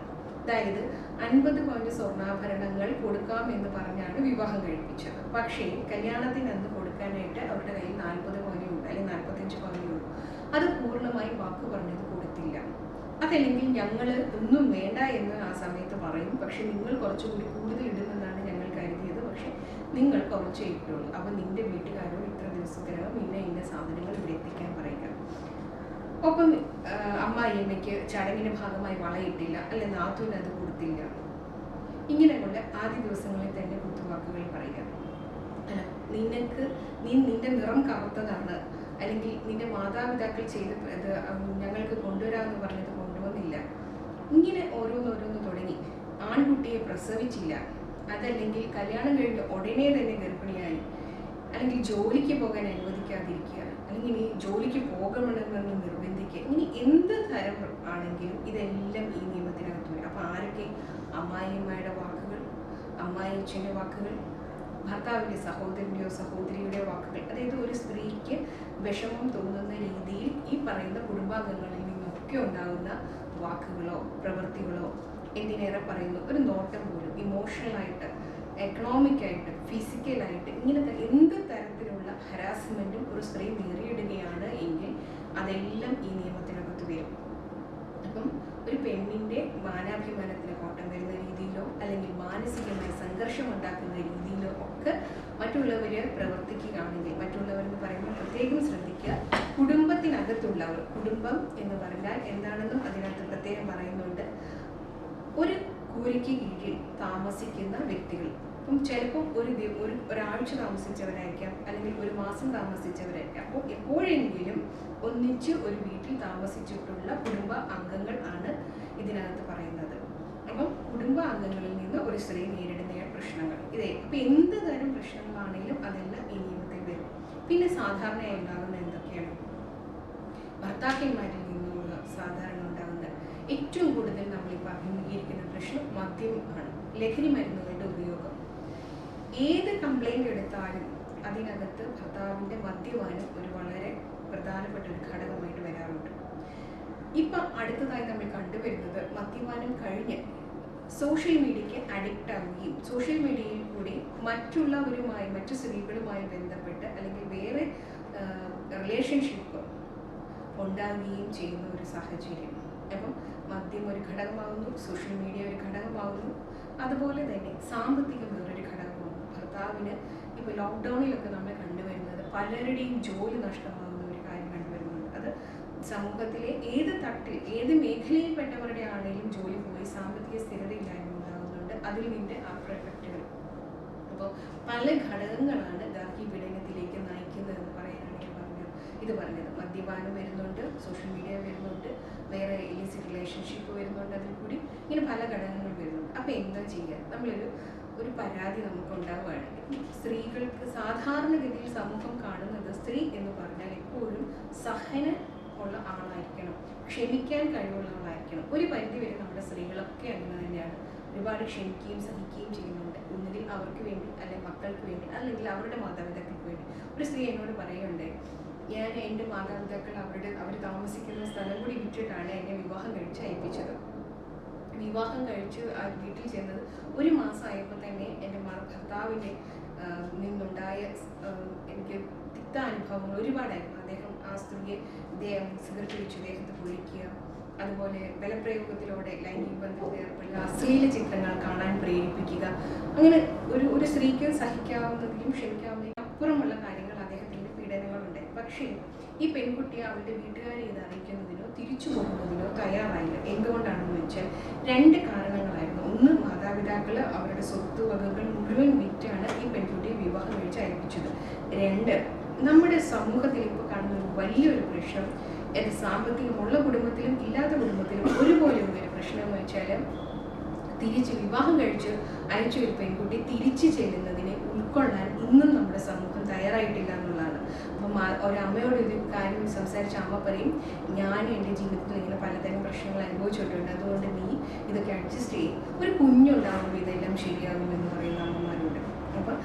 അതായത് 50 പവൻ്റെ സ്വർണ്ണാഭരണങ്ങൾ കൊടുക്കാം എന്ന് പറഞ്ഞാണ് വിവാഹം കഴിപ്പിച്ചത്. പക്ഷേ കല്യാണത്തിന് അന്ന് കൊടുക്കാനായിട്ട് അവരുടെ കയ്യിൽ 40 പവനേ ഉള്ളൂ, അല്ലെങ്കിൽ 45 പവനേ ഉള്ളൂ. അത് പൂർണ്ണമായി വാക്ക് പറഞ്ഞത് കൊടുത്തില്ല. അതല്ലെങ്കിൽ ഞങ്ങൾ ഒന്നും വേണ്ട എന്ന് ആ സമയത്ത് പറയും, പക്ഷെ നിങ്ങൾ കുറച്ചുകൂടി കൂടുതൽ ഇടുമെന്നാണ് ഞങ്ങൾ കരുതിയത്, പക്ഷെ നിങ്ങൾ കുറച്ചേ ഇട്ടുള്ളൂ. അപ്പം നിന്റെ വീട്ടുകാരോട് ഇത്ര ദിവസത്തിനകം ഇന്ന സാധനങ്ങൾ ഇവിടെ എത്തിക്കാൻ പറയുക. ഒപ്പം അമ്മായിയമ്മയ്ക്ക് ചടങ്ങിൻ്റെ ഭാഗമായി വളയിട്ടില്ല, അല്ലെ നാത്തൂന് അത് കൊടുത്തില്ല. ഇങ്ങനെയുള്ള ആദ്യ ദിവസങ്ങളിൽ തന്നെ കുത്തുവാക്കുകൾ പറയുക. അല്ല, നിന്റെ നിറം കറുത്തതാണ്, അല്ലെങ്കിൽ നിന്റെ മാതാപിതാക്കൾ ചെയ്ത് ഞങ്ങൾക്ക് കൊണ്ടുവരാമെന്ന് പറഞ്ഞത് കൊണ്ടുവന്നില്ല. ഇങ്ങനെ ഓരോന്നോരോന്ന് തുടങ്ങി. ആൺകുട്ടിയെ പ്രസവിച്ചില്ല, അതല്ലെങ്കിൽ കല്യാണം കഴിഞ്ഞ് ഉടനെ തന്നെ ഗർഭിണിയായി, അല്ലെങ്കിൽ ജോലിക്ക് പോകാൻ അനുവദിക്കാതിരിക്കുക, അല്ലെങ്കിൽ ഇനി ജോലിക്ക് പോകണമെന്ന് നിർബന്ധിക്കുക, ഇനി എന്ത് തരം ആണെങ്കിലും ഇതെല്ലാം ഈ നിയമത്തിനകത്ത് വരും. അപ്പോൾ ആരൊക്കെ? അമ്മായിയമ്മയുടെ വാക്കുകൾ, അമ്മായിയച്ഛൻ്റെ വാക്കുകൾ, ഭർത്താവിൻ്റെ സഹോദരൻ്റെയോ സഹോദരിയുടെയോ വാക്കുകൾ. അതായത് ഒരു സ്ത്രീക്ക് വിഷമം തോന്നുന്ന രീതിയിൽ ഈ പറയുന്ന കുടുംബാംഗങ്ങളിൽ നിന്നൊക്കെ ഉണ്ടാകുന്ന വാക്കുകളോ പ്രവൃത്തികളോ എന്തിനേറെ പറയുന്നു, ഒരു നോട്ടം പോലും ഇമോഷണലായിട്ട്, എക്കണോമിക്കായിട്ട്, ഫിസിക്കലായിട്ട് ഇങ്ങനത്തെ എന്ത് തരത്തിലുള്ള ഹരാസ്മെൻറ്റും ഒരു സ്ത്രീ നേരിടുകയാണ് എങ്കിൽ അതെല്ലാം ഈ നിയമത്തിനകത്ത് വരും. അപ്പം ഒരു പെണ്ണിൻ്റെ മാനാഭിമാനത്തിന് കോട്ടം വരുന്ന രീതിയിലോ അല്ലെങ്കിൽ മാനസികമായി സംഘർഷം ഉണ്ടാക്കുന്ന രീതിയിലോ ഒക്കെ മറ്റുള്ളവർ പ്രവർത്തിക്കുകയാണെങ്കിൽ, മറ്റുള്ളവരെന്ന് പറയുമ്പോൾ പ്രത്യേകം ശ്രദ്ധിക്കുക, കുടുംബത്തിനകത്തുള്ളവർ, കുടുംബം എന്ന് പറഞ്ഞാൽ എന്താണെന്നും അതിനകത്ത് പ്രത്യേകം പറയുന്നുണ്ട്. ഒരു കൂരയ്ക്ക് കീഴിൽ താമസിക്കുന്ന വ്യക്തികൾ, അപ്പം ചിലപ്പോൾ ഒരാഴ്ച താമസിച്ചവരായിരിക്കാം, അല്ലെങ്കിൽ ഒരു മാസം താമസിച്ചവരായിരിക്കാം. അപ്പോൾ എപ്പോഴെങ്കിലും ഒന്നിച്ച് ഒരു വീട്ടിൽ താമസിച്ചിട്ടുള്ള കുടുംബ അംഗങ്ങൾ ആണ് ഇതിനകത്ത് പറയുന്നത്. അപ്പം കുടുംബ അംഗങ്ങളിൽ നിന്ന് ഒരു സ്ത്രീ നേരിടുന്ന പ്രശ്നങ്ങൾ ഇതേ. അപ്പം എന്ത് തരം പ്രശ്നങ്ങളാണെങ്കിലും അതെല്ലാം ഈ നിയമത്തിൽ വരും. പിന്നെ സാധാരണയായി ഉണ്ടാകുന്ന എന്തൊക്കെയാണ്? ഭർത്താക്കന്മാരിൽ നിന്നുള്ള സാധാരണ ഉണ്ടാകുന്ന ഏറ്റവും കൂടുതൽ നമ്മളിപ്പോൾ അഭിമുഖീകരിക്കുന്ന പ്രശ്നം മദ്യം ആണ്, ലഹരി മരുന്നുകളുടെ ഉപയോഗം. ഏത് കംപ്ലൈൻറ്റ് എടുത്താലും അതിനകത്ത് ഭർത്താവിൻ്റെ മദ്യപാനം ഒരു വളരെ പ്രധാനപ്പെട്ട ഒരു ഘടകമായിട്ട് വരാറുണ്ട്. ഇപ്പം അടുത്തതായി നമ്മൾ കണ്ടുവരുന്നത് മദ്യപാനം കഴിഞ്ഞ് സോഷ്യൽ മീഡിയയ്ക്ക് അഡിക്റ്റ് ആവുകയും സോഷ്യൽ മീഡിയയിൽ കൂടി മറ്റുള്ളവരുമായി, മറ്റു സ്ത്രീകളുമായി ബന്ധപ്പെട്ട് അല്ലെങ്കിൽ വേറെ റിലേഷൻഷിപ്പ് ഉണ്ടാകുകയും ചെയ്യുന്ന ഒരു സാഹചര്യം. അപ്പം മദ്യം ഒരു ഘടകമാകുന്നു, സോഷ്യൽ മീഡിയ ഒരു ഘടകമാകുന്നു, അതുപോലെ തന്നെ സാമ്പത്തികം വേറൊരു ഘടകമാകുന്നു. ഭർത്താവിന് ഇപ്പോൾ ലോക്ക്ഡൗണിലൊക്കെ നമ്മൾ കണ്ടുവരുന്നത് പലരുടെയും ജോലി നഷ്ടമാകുന്ന ഒരു കാര്യം കണ്ടുവരുന്നുണ്ട്. അത് സമൂഹത്തിലെ ഏത് തട്ടിൽ, ഏത് മേഖലയിൽപ്പെട്ടവരുടെ ആണെങ്കിലും ജോലി പോയി, സാമ്പത്തിക സ്ഥിരതയില്ലായ്മ ഉണ്ടാകുന്നുണ്ട്. അതിൽ നിന്റെ ആഫ്റ്റർ എഫക്റ്റുകൾ. അപ്പോൾ പല ഘടകങ്ങളാണ് ഗാർഹിക പീഡനത്തിലേക്ക് നയിക്കുന്നതെന്ന് പറയാനാണെങ്കിൽ പറഞ്ഞത്. മദ്യപാനം വരുന്നുണ്ട്, സോഷ്യൽ മീഡിയ വരുന്നുണ്ട്, വേറെ ഇലിസിറ്റ് റിലേഷൻഷിപ്പ് വരുന്നുണ്ട്, അതിൽ കൂടി ഇങ്ങനെ പല ഘടകങ്ങൾ വരുന്നുണ്ട്. അപ്പോൾ എന്താ ചെയ്യുക? ഒരു പരാതി നമുക്ക് ഉണ്ടാവുകയാണെങ്കിൽ സ്ത്രീകൾക്ക് സാധാരണഗതിയിൽ സമൂഹം കാണുന്നത് സ്ത്രീ എന്ന് പറഞ്ഞാൽ എപ്പോഴും സഹനം ഉള്ള ആളായിരിക്കണം, ക്ഷമിക്കാൻ കഴിവുള്ള ആളായിരിക്കണം. ഒരു പരിധി വരെ നമ്മുടെ സ്ത്രീകളൊക്കെ അങ്ങനെ തന്നെയാണ്. ഒരുപാട് ക്ഷമിക്കുകയും സഹിക്കുകയും ചെയ്യുന്നുണ്ട്. ഒന്നുകിൽ അവർക്ക് വേണ്ടി, അല്ലെങ്കിൽ മക്കൾക്ക് വേണ്ടി, അല്ലെങ്കിൽ അവരുടെ മാതാപിതാക്കൾക്ക് വേണ്ടി. ഒരു സ്ത്രീ എന്നോട് പറയുന്നുണ്ട്, ഞാൻ എൻ്റെ മാതാപിതാക്കൾ അവർ താമസിക്കുന്ന സ്ഥലം കൂടി വിറ്റിട്ടാണ് എന്നെ വിവാഹം കഴിച്ച് അയപ്പിച്ചത്. വിവാഹം കഴിച്ച് ആ വീട്ടിൽ ചെന്നത് ഒരു മാസമായപ്പോൾ തന്നെ എൻ്റെ ഭർത്താവിൻ്റെ നിന്നുണ്ടായ എനിക്ക് തിക്താനുഭവങ്ങൾ ഒരുപാടായിരുന്നു. അദ്ദേഹം ആ സ്ത്രീയെ സിഗരറ്റ് വെച്ച് ദേഹത്ത് പൊഴിക്കുക, അതുപോലെ ബലപ്രയോഗത്തിലൂടെ ലൈംഗിക ബന്ധത്തിൽ ഏർപ്പെടുക, അശ്ലീല ചിത്രങ്ങൾ കാണാൻ പ്രേരിപ്പിക്കുക, അങ്ങനെ ഒരു സ്ത്രീക്ക് സഹിക്കാവുന്നതിലും ക്ഷമിക്കാവുന്നതിലും അപ്പുറമുള്ള കാര്യങ്ങൾ അദ്ദേഹത്തിൻ്റെ പീഡനങ്ങളുണ്ട്. പക്ഷേ ഈ പെൺകുട്ടി അവരുടെ വീട്ടുകാരെ ഇത് അറിയിക്കുന്നതിനോ തിരിച്ചു പോകുന്നതിനോ തയ്യാറായില്ല. എന്തുകൊണ്ടാണെന്ന് വെച്ചാൽ 2 കാരണങ്ങളായിരുന്നു. ഒന്ന്, മാതാപിതാക്കൾ അവരുടെ സ്വത്തുവകകൾ മുഴുവൻ വിറ്റാണ് ഈ പെൺകുട്ടിയെ വിവാഹം കഴിച്ച് അയപ്പിച്ചത്. 2, നമ്മുടെ സമൂഹത്തിൽ ഇപ്പോൾ കാണുന്ന ഒരു വലിയൊരു പ്രശ്നം, സാമ്പത്തികമുള്ള കുടുംബത്തിലും ഇല്ലാത്ത കുടുംബത്തിലും ഒരുപോലെ ഒരു പ്രശ്നം എന്ന് വെച്ചാൽ തിരിച്ച് വിവാഹം കഴിച്ച് അയച്ച ഒരു പെൺകുട്ടി തിരിച്ചു ചെല്ലുന്നതിനെ ഉൾക്കൊള്ളാൻ ഇന്നും നമ്മുടെ സമൂഹം തയ്യാറായിട്ടില്ല എന്നുള്ളതാണ്. അപ്പം ഒരമ്മയോട് ഒരു കാര്യം സംസാരിച്ച അമ്മ പറയും, ഞാൻ എൻ്റെ ജീവിതത്തിൽ ഇങ്ങനെ പലതരം പ്രശ്നങ്ങൾ അനുഭവിച്ചിട്ടുണ്ട്, അതുകൊണ്ട് നീ ഇതൊക്കെ അഡ്ജസ്റ്റ് ചെയ്യും, ഒരു കുഞ്ഞുണ്ടാകുമ്പോൾ ഇതെല്ലാം ശരിയാകുമെന്ന് പറയുന്ന അമ്മമാരുണ്ട്. അപ്പം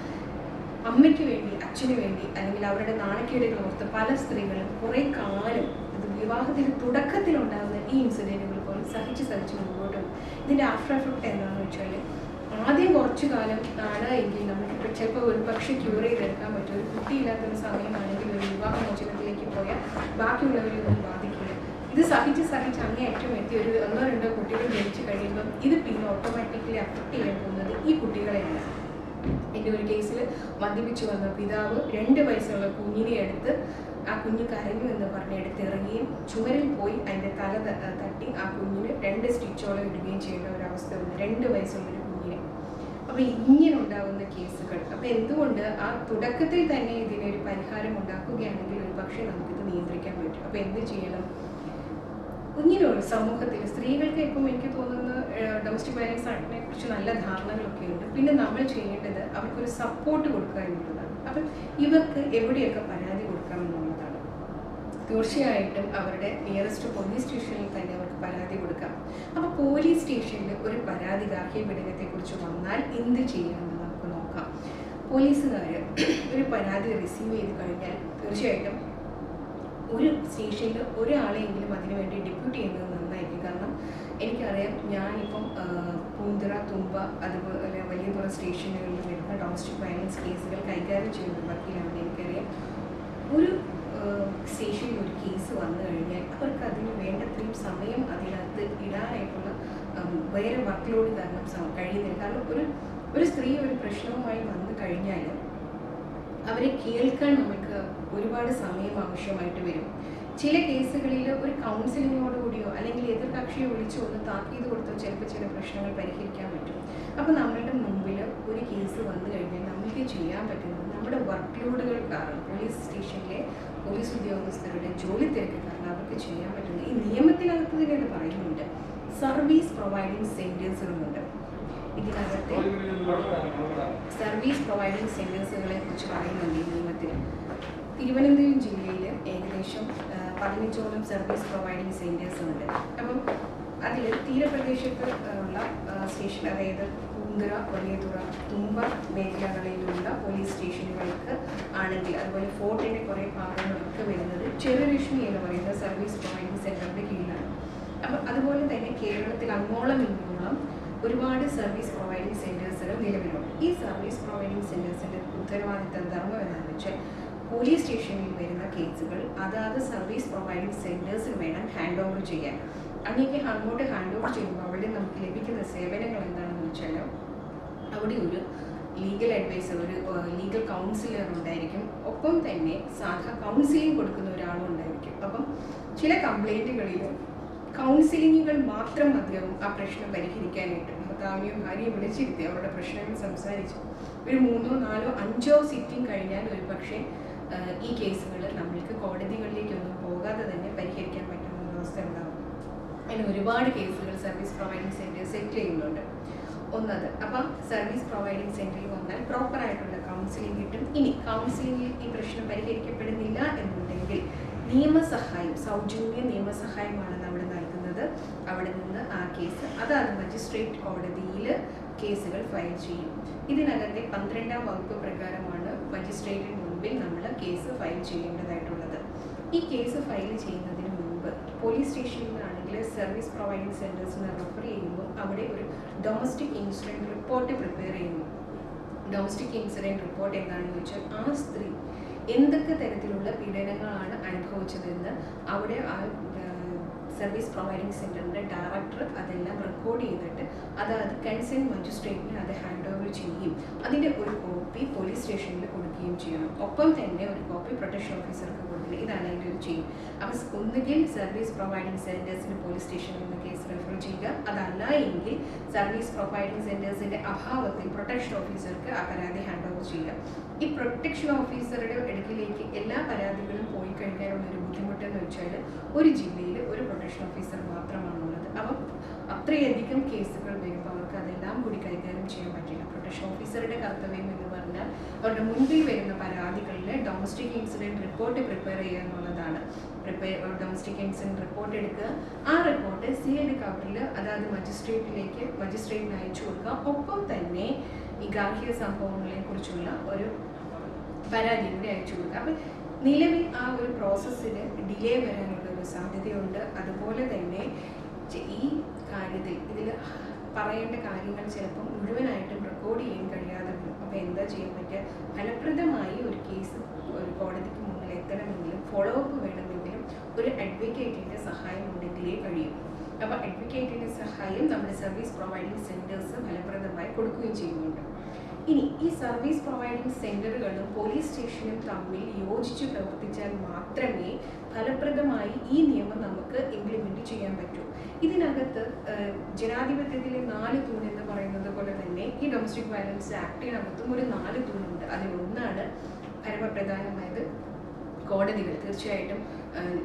അമ്മയ്ക്ക് വേണ്ടി, അച്ഛന് വേണ്ടി, അല്ലെങ്കിൽ അവരുടെ നാണക്കേടുകൾ ഓർത്ത് പല സ്ത്രീകളും കുറേ കാലം ഇത് വിവാഹത്തിന് തുടക്കത്തിലുണ്ടാകുന്ന ഈ ഇൻസിഡൻറ്റുകൾ പോലും സഹിച്ച് മുമ്പോട്ട് പോകും. ഇതിൻ്റെ ആഫ്റ്റർ എഫക്റ്റ് എന്താണെന്ന് വെച്ചാൽ, ആദ്യം കുറച്ചു കാലം ആണ് എങ്കിൽ നമുക്ക് ചിലപ്പോൾ ഒരു പക്ഷേ ക്യൂർ ചെയ്തെടുക്കാൻ പറ്റും. ഒരു കുട്ടിയില്ലാത്തൊരു സമയമാണെങ്കിൽ ഒരു വിവാഹമോചനത്തിലേക്ക് പോയാൽ ബാക്കിയുള്ളവരെയൊന്നും ബാധിക്കില്ല. ഇത് സഹിച്ച് അങ്ങേയറ്റം എത്തി ഒരു 1-2 കുട്ടികൾ ജനിച്ചു കഴിയുമ്പം ഇത് പിന്നെ ഓട്ടോമാറ്റിക്കലി അഫക്റ്റ് ചെയ്യാൻ പോകുന്നത് ഈ കുട്ടികളെയാണ്. എൻ്റെ ഒരു കേസിൽ മദ്യപിച്ചു വന്ന പിതാവ് 2 വയസ്സുള്ള കുഞ്ഞിനെ എടുത്ത്, ആ കുഞ്ഞ് കരഞ്ഞു എന്ന് പറഞ്ഞ് എടുത്തിറങ്ങുകയും ചുമരിൽ പോയി അതിൻ്റെ തല തട്ടി ആ കുഞ്ഞിന് 2 സ്റ്റിച്ചോളം ഇടുകയും ചെയ്യേണ്ട ഒരവസ്ഥ വന്നു, 2 വയസ്സുള്ളൊരു കുഞ്ഞിനെ. അപ്പോൾ ഇങ്ങനെ ഉണ്ടാകുന്ന കേസുകൾ. അപ്പോൾ എന്തുകൊണ്ട് ആ തുടക്കത്തിൽ തന്നെ ഇതിനൊരു പരിഹാരം ഉണ്ടാക്കുകയാണെങ്കിൽ ഒരു പക്ഷേ നമുക്കിത് നിയന്ത്രിക്കാൻ പറ്റും. അപ്പോൾ എന്ത് ചെയ്യണം? ഇങ്ങനെയുള്ള സമൂഹത്തിൽ സ്ത്രീകൾക്ക് ഇപ്പം എനിക്ക് തോന്നുന്ന ഡൊമസ്റ്റിക് വയലൻസ് ആക്ടിനെ കുറിച്ച് നല്ല ധാരണകളൊക്കെ ഉണ്ട്. പിന്നെ നമ്മൾ ചെയ്യേണ്ടത് അവർക്കൊരു സപ്പോർട്ട് കൊടുക്കുക എന്നുള്ളതാണ്. അപ്പം ഇവർക്ക് എവിടെയൊക്കെ പരാതി കൊടുക്കാമെന്നുള്ളതാണ്. തീർച്ചയായിട്ടും അവരുടെ നിയറസ്റ്റ് പോലീസ് സ്റ്റേഷനിൽ തന്നെ അവർക്ക് പരാതി കൊടുക്കാം. അപ്പോൾ പോലീസ് സ്റ്റേഷനിൽ ഒരു പരാതി ഗാർഹിക പീഡനത്തെക്കുറിച്ച് വന്നാൽ എന്ത് ചെയ്യണമെന്ന് നമുക്ക് നോക്കാം. പോലീസുകാർ ഒരു പരാതി റിസീവ് ചെയ്ത് കഴിഞ്ഞാൽ തീർച്ചയായിട്ടും ഒരു സ്റ്റേഷനിൽ ഒരാളെങ്കിലും അതിനുവേണ്ടി ഡെപ്യൂട്ട് ചെയ്യുന്നത് നന്നായിരിക്കും. കാരണം എനിക്കറിയാം, ഞാനിപ്പം പൂന്തുറ, തുമ്പ, അതുപോലെ വലിയതുറ സ്റ്റേഷനുകളിൽ വരുന്ന ഡൊമസ്റ്റിക് വയലൻസ് കേസുകൾ കൈകാര്യം ചെയ്യുന്ന വക്കീലാണ്. എനിക്കറിയാം, ഒരു സ്റ്റേഷനിൽ ഒരു കേസ് വന്നു കഴിഞ്ഞാൽ അവർക്ക് അതിന് വേണ്ടത്രയും സമയം അതിനകത്ത് ഇടാനായിട്ടുള്ള വേറെ വർക്ക് ലോഡ് കാരണം കഴിയുന്നില്ല. കാരണം ഒരു സ്ത്രീ ഒരു പ്രശ്നവുമായി വന്നു കഴിഞ്ഞാൽ അവരെ കേൾക്കാൻ നമുക്ക് ഒരുപാട് സമയം ആവശ്യമായിട്ട് വരും. ചില കേസുകളിൽ ഒരു കൗൺസിലിങ്ങോടുകൂടിയോ അല്ലെങ്കിൽ എതിർകക്ഷിയെ വിളിച്ചോ ഒന്ന് താക്കീത് കൊടുത്തോ ചിലപ്പോൾ ചില പ്രശ്നങ്ങൾ പരിഹരിക്കാൻ പറ്റും. അപ്പോൾ നമ്മളുടെ മുമ്പിൽ ഒരു കേസ് വന്നു കഴിഞ്ഞാൽ നമുക്ക് ചെയ്യാൻ പറ്റുന്നത് നമ്മുടെ വർക്ക് ലോഡുകൾ കാരണം, പോലീസ് സ്റ്റേഷനിലെ പോലീസ് ഉദ്യോഗസ്ഥരുടെ ജോലി തിരക്ക് കാരണം അവർക്ക് ചെയ്യാൻ പറ്റുന്നത് ഈ നിയമത്തിനകത്ത് തന്നെ അത് പറയുന്നുണ്ട്, സർവീസ് പ്രൊവൈഡിങ് സെൻറ്റേഴ്സുകളുണ്ട്. ഇതിനകത്ത് സർവീസ് പ്രൊവൈഡിങ് സെൻറ്റേഴ്സുകളെ കുറിച്ച് പറയുന്നുണ്ട് ഈ നിയമത്തിൽ. തിരുവനന്തപുരം ജില്ലയിൽ ഏകദേശം 15ഓളം സർവീസ് പ്രൊവൈഡിങ് സെൻറ്റേഴ്സ് ഉണ്ട്. അപ്പം അതിൽ തീരപ്രദേശത്ത് ഉള്ള സ്റ്റേഷൻ, അതായത് പൂന്തുറ, വലിയതുറ, തുമ്പ മേഖലകളിലുള്ള പോലീസ് സ്റ്റേഷനുകൾക്ക് ആണെങ്കിൽ, അതുപോലെ ഫോർട്ടിൻ്റെ കുറേ ഭാഗങ്ങളൊക്കെ വരുന്നത് ചെറുരശ്മി എന്ന് പറയുന്ന സർവീസ് പ്രൊവൈഡിങ് സെൻറ്ററിൻ്റെ കീഴിലാണ്. അപ്പം അതുപോലെ തന്നെ കേരളത്തിൽ അങ്ങോളം ഇങ്ങോളം ഒരുപാട് സർവീസ് പ്രൊവൈഡിങ് സെൻറ്റേഴ്സുകൾ നിലവിലുണ്ട്. ഈ സർവീസ് പ്രൊവൈഡിങ് സെൻറ്റേഴ്സിൻ്റെ ഉത്തരവാദിത്ത ധർമ്മം എന്താണെന്ന് വെച്ചാൽ പോലീസ് സ്റ്റേഷനിൽ വരുന്ന കേസുകൾ അതാത് സർവീസ് പ്രൊവൈഡിങ് സെൻറ്റേഴ്സിന് വേണം ഹാൻഡ് ഓവർ ചെയ്യാൻ. അങ്ങനെ അങ്ങോട്ട് ഹാൻഡ് ഓവർ ചെയ്യുമ്പോൾ അവിടെ നമുക്ക് ലഭിക്കുന്ന സേവനങ്ങൾ എന്താണെന്ന് വെച്ചാൽ അവിടെ ഒരു ലീഗൽ അഡ്വൈസർ, ഒരു ലീഗൽ കൗൺസിലർ ഉണ്ടായിരിക്കും. ഒപ്പം തന്നെ സാധാ കൗൺസിലിംഗ് കൊടുക്കുന്ന ഒരാളും ഉണ്ടായിരിക്കും. അപ്പം ചില കംപ്ലൈൻറ്റുകളിൽ കൗൺസിലിങ്ങുകൾ മാത്രം മതിയാവും ആ പ്രശ്നം പരിഹരിക്കാനായിട്ട്. ഭർത്താവിനെയും ഭാര്യയും വിളിച്ചിരുത്തി അവരുടെ പ്രശ്നങ്ങൾ സംസാരിച്ചു ഒരു 3, 4, 5 സിറ്റിംഗ് കഴിഞ്ഞാൽ ഒരു പക്ഷേ ഈ കേസുകൾ നമ്മൾക്ക് കോടതികളിലേക്കൊന്നും പോകാതെ തന്നെ പരിഹരിക്കാൻ പറ്റുന്ന അവസ്ഥ ഉണ്ടാകും. അതിന് ഒരുപാട് കേസുകൾ സർവീസ് പ്രൊവൈഡിങ് സെൻറ്റേഴ്സ് സെറ്റിൽ ചെയ്യുന്നുണ്ട്. ഒന്നത്, അപ്പം സർവീസ് പ്രൊവൈഡിങ് സെൻറ്ററിൽ വന്നാൽ പ്രോപ്പറായിട്ടുള്ള കൗൺസിലിംഗ് കിട്ടും. ഇനി കൗൺസിലിംഗിൽ ഈ പ്രശ്നം പരിഹരിക്കപ്പെടുന്നില്ല എന്നുണ്ടെങ്കിൽ നിയമസഹായം, സൗജന്യ നിയമസഹായമാണ് നമ്മൾ നൽകുന്നത്. അവിടെ നിന്ന് ആ കേസ് അതാത് മജിസ്ട്രേറ്റ് കോടതിയിൽ കേസുകൾ ഫയൽ ചെയ്യും. ഇതിനകത്തെ 12ാം വകുപ്പ് പ്രകാരമാണ് മജിസ്ട്രേറ്റിന് മുൻപിൽ നമ്മൾ കേസ് ഫയൽ ചെയ്യേണ്ടതായിട്ടുള്ളത്. ഈ കേസ് ഫയൽ ചെയ്യുന്നതിന് മുൻപ് പോലീസ് സ്റ്റേഷനിലാണെങ്കിൽ സർവീസ് പ്രൊവൈഡിങ് സെൻറ്റേഴ്സിന് റെഫർ ചെയ്യുമ്പോൾ അവിടെ ഒരു ഡൊമസ്റ്റിക് ഇൻസിഡൻറ്റ് റിപ്പോർട്ട് പ്രിപ്പയർ ചെയ്യുന്നു. ഡൊമസ്റ്റിക് ഇൻസിഡൻറ്റ് റിപ്പോർട്ട് എന്താണെന്ന് വെച്ചാൽ ആ സ്ത്രീ എന്തൊക്കെ തരത്തിലുള്ള പീഡനങ്ങളാണ് അനുഭവിച്ചതെന്ന് അവിടെ ആ സർവീസ് പ്രൊവൈഡിങ് സെൻറ്ററിൻ്റെ ഡയറക്ടർ അതെല്ലാം റെക്കോർഡ് ചെയ്തിട്ട് അതായത് കൺസേൺ മജിസ്ട്രേറ്റിന് അത് ഹാൻഡ് ഓവർ ചെയ്യുകയും അതിൻ്റെ ഒരു കോപ്പി പോലീസ് സ്റ്റേഷനിൽ കൊടുക്കുകയും ചെയ്യണം. ഒപ്പം തന്നെ ഒരു കോപ്പി പ്രൊട്ടക്ഷൻ ഓഫീസർക്ക് കൊടുക്കില്ല. ഇതാണ് അതിൻ്റെ ഒരു ചെയ്യും. അപ്പോൾ ഒന്നുകിൽ സർവീസ് പ്രൊവൈഡിങ് സെൻറ്റേഴ്സിന് പോലീസ് സ്റ്റേഷനിൽ നിന്ന് കേസ് റെഫർ ചെയ്യുക, അതല്ല എങ്കിൽ സർവീസ് പ്രൊവൈഡിങ് സെൻറ്റേഴ്സിൻ്റെ അഭാവത്തിൽ പ്രൊട്ടക്ഷൻ ഓഫീസർക്ക് ആ പരാതി ഹാൻഡ് ഓവർ ചെയ്യുക. ഈ പ്രൊട്ടക്ഷൻ ഓഫീസറുടെ അടുക്കിലേക്ക് എല്ലാ പരാതികളും പോയി കഴിഞ്ഞാലുള്ള ഒരു ബുദ്ധിമുട്ടെന്ന് വെച്ചാൽ ഒരു ജില്ലയിൽ ഒരു പ്രൊട്ടക്ഷൻ ഓഫീസർ മാത്രമാണുള്ളത്. അപ്പം അത്രയധികം കേസുകൾ വരുമ്പോൾ അവർക്ക് അതെല്ലാം കൂടി കൈകാര്യം ചെയ്യാൻ പറ്റില്ല. പ്രൊട്ടക്ഷൻ ഓഫീസറുടെ കർത്തവ്യം എന്ന് പറഞ്ഞാൽ അവരുടെ മുൻപിൽ വരുന്ന പരാതികളിൽ ഡൊമസ്റ്റിക് ഇൻസിഡൻറ്റ് റിപ്പോർട്ട് പ്രിപ്പയർ ചെയ്യുക എന്നുള്ളതാണ്. ഡൊമസ്റ്റിക് ഇൻസിഡൻറ്റ് റിപ്പോർട്ട് എടുക്കുക, ആ റിപ്പോർട്ട് സീൽഡ് കവറിൽ അതായത് മജിസ്ട്രേറ്റിന് അയച്ചു കൊടുക്കുക. ഒപ്പം തന്നെ ഈ ഗാർഹിക സംഭവങ്ങളെ കുറിച്ചുള്ള ഒരു പരാതി കൂടി അയച്ചു കൊടുക്കുക. അപ്പം നിലവിൽ ആ ഒരു പ്രോസസ്സിന് ഡിലേ വരാനുള്ള ഒരു സാധ്യതയുണ്ട്. അതുപോലെ തന്നെ ഈ കാര്യത്തിൽ ഇതിൽ പറയേണ്ട കാര്യങ്ങൾ ചിലപ്പം മുഴുവനായിട്ടും റെക്കോർഡ് ചെയ്യാൻ കഴിയാതെ വരും. അപ്പോൾ എന്താ ചെയ്യാൻ പറ്റുക? ഫലപ്രദമായി ഒരു കേസ് ഒരു കോടതിക്ക് മുന്നിൽ എത്തണമെങ്കിലും ഫോളോ അപ്പ് വേണമെങ്കിലും ഒരു അഡ്വക്കേറ്റിൻ്റെ സഹായം ഉണ്ടെങ്കിലേ കഴിയും. അപ്പോൾ അഡ്വക്കേറ്റിൻ്റെ സഹായം നമ്മുടെ സർവീസ് പ്രൊവൈഡിങ് സെൻറ്റേഴ്സ് ഫലപ്രദമായി കൊടുക്കുകയും ചെയ്യുന്നുണ്ട്. ഇനി ഈ സർവീസ് പ്രൊവൈഡിങ് സെൻറ്ററുകളും പോലീസ് സ്റ്റേഷനും തമ്മിൽ യോജിച്ച് പ്രവർത്തിച്ചാൽ മാത്രമേ ഫലപ്രദമായി ഈ നിയമം നമുക്ക് ഇംപ്ലിമെൻറ്റ് ചെയ്യാൻ പറ്റൂ. ഇതിനകത്ത് ജനാധിപത്യത്തിലെ 4 തൂൺ എന്ന് പറയുന്നത് പോലെ തന്നെ ഈ ഡൊമസ്റ്റിക് വയലൻസ് ആക്ടിനകത്തും ഒരു 4 തൂണുണ്ട്. അതിലൊന്നാണ് പരമപ്രധാനമായത് കോടതികൾ. തീർച്ചയായിട്ടും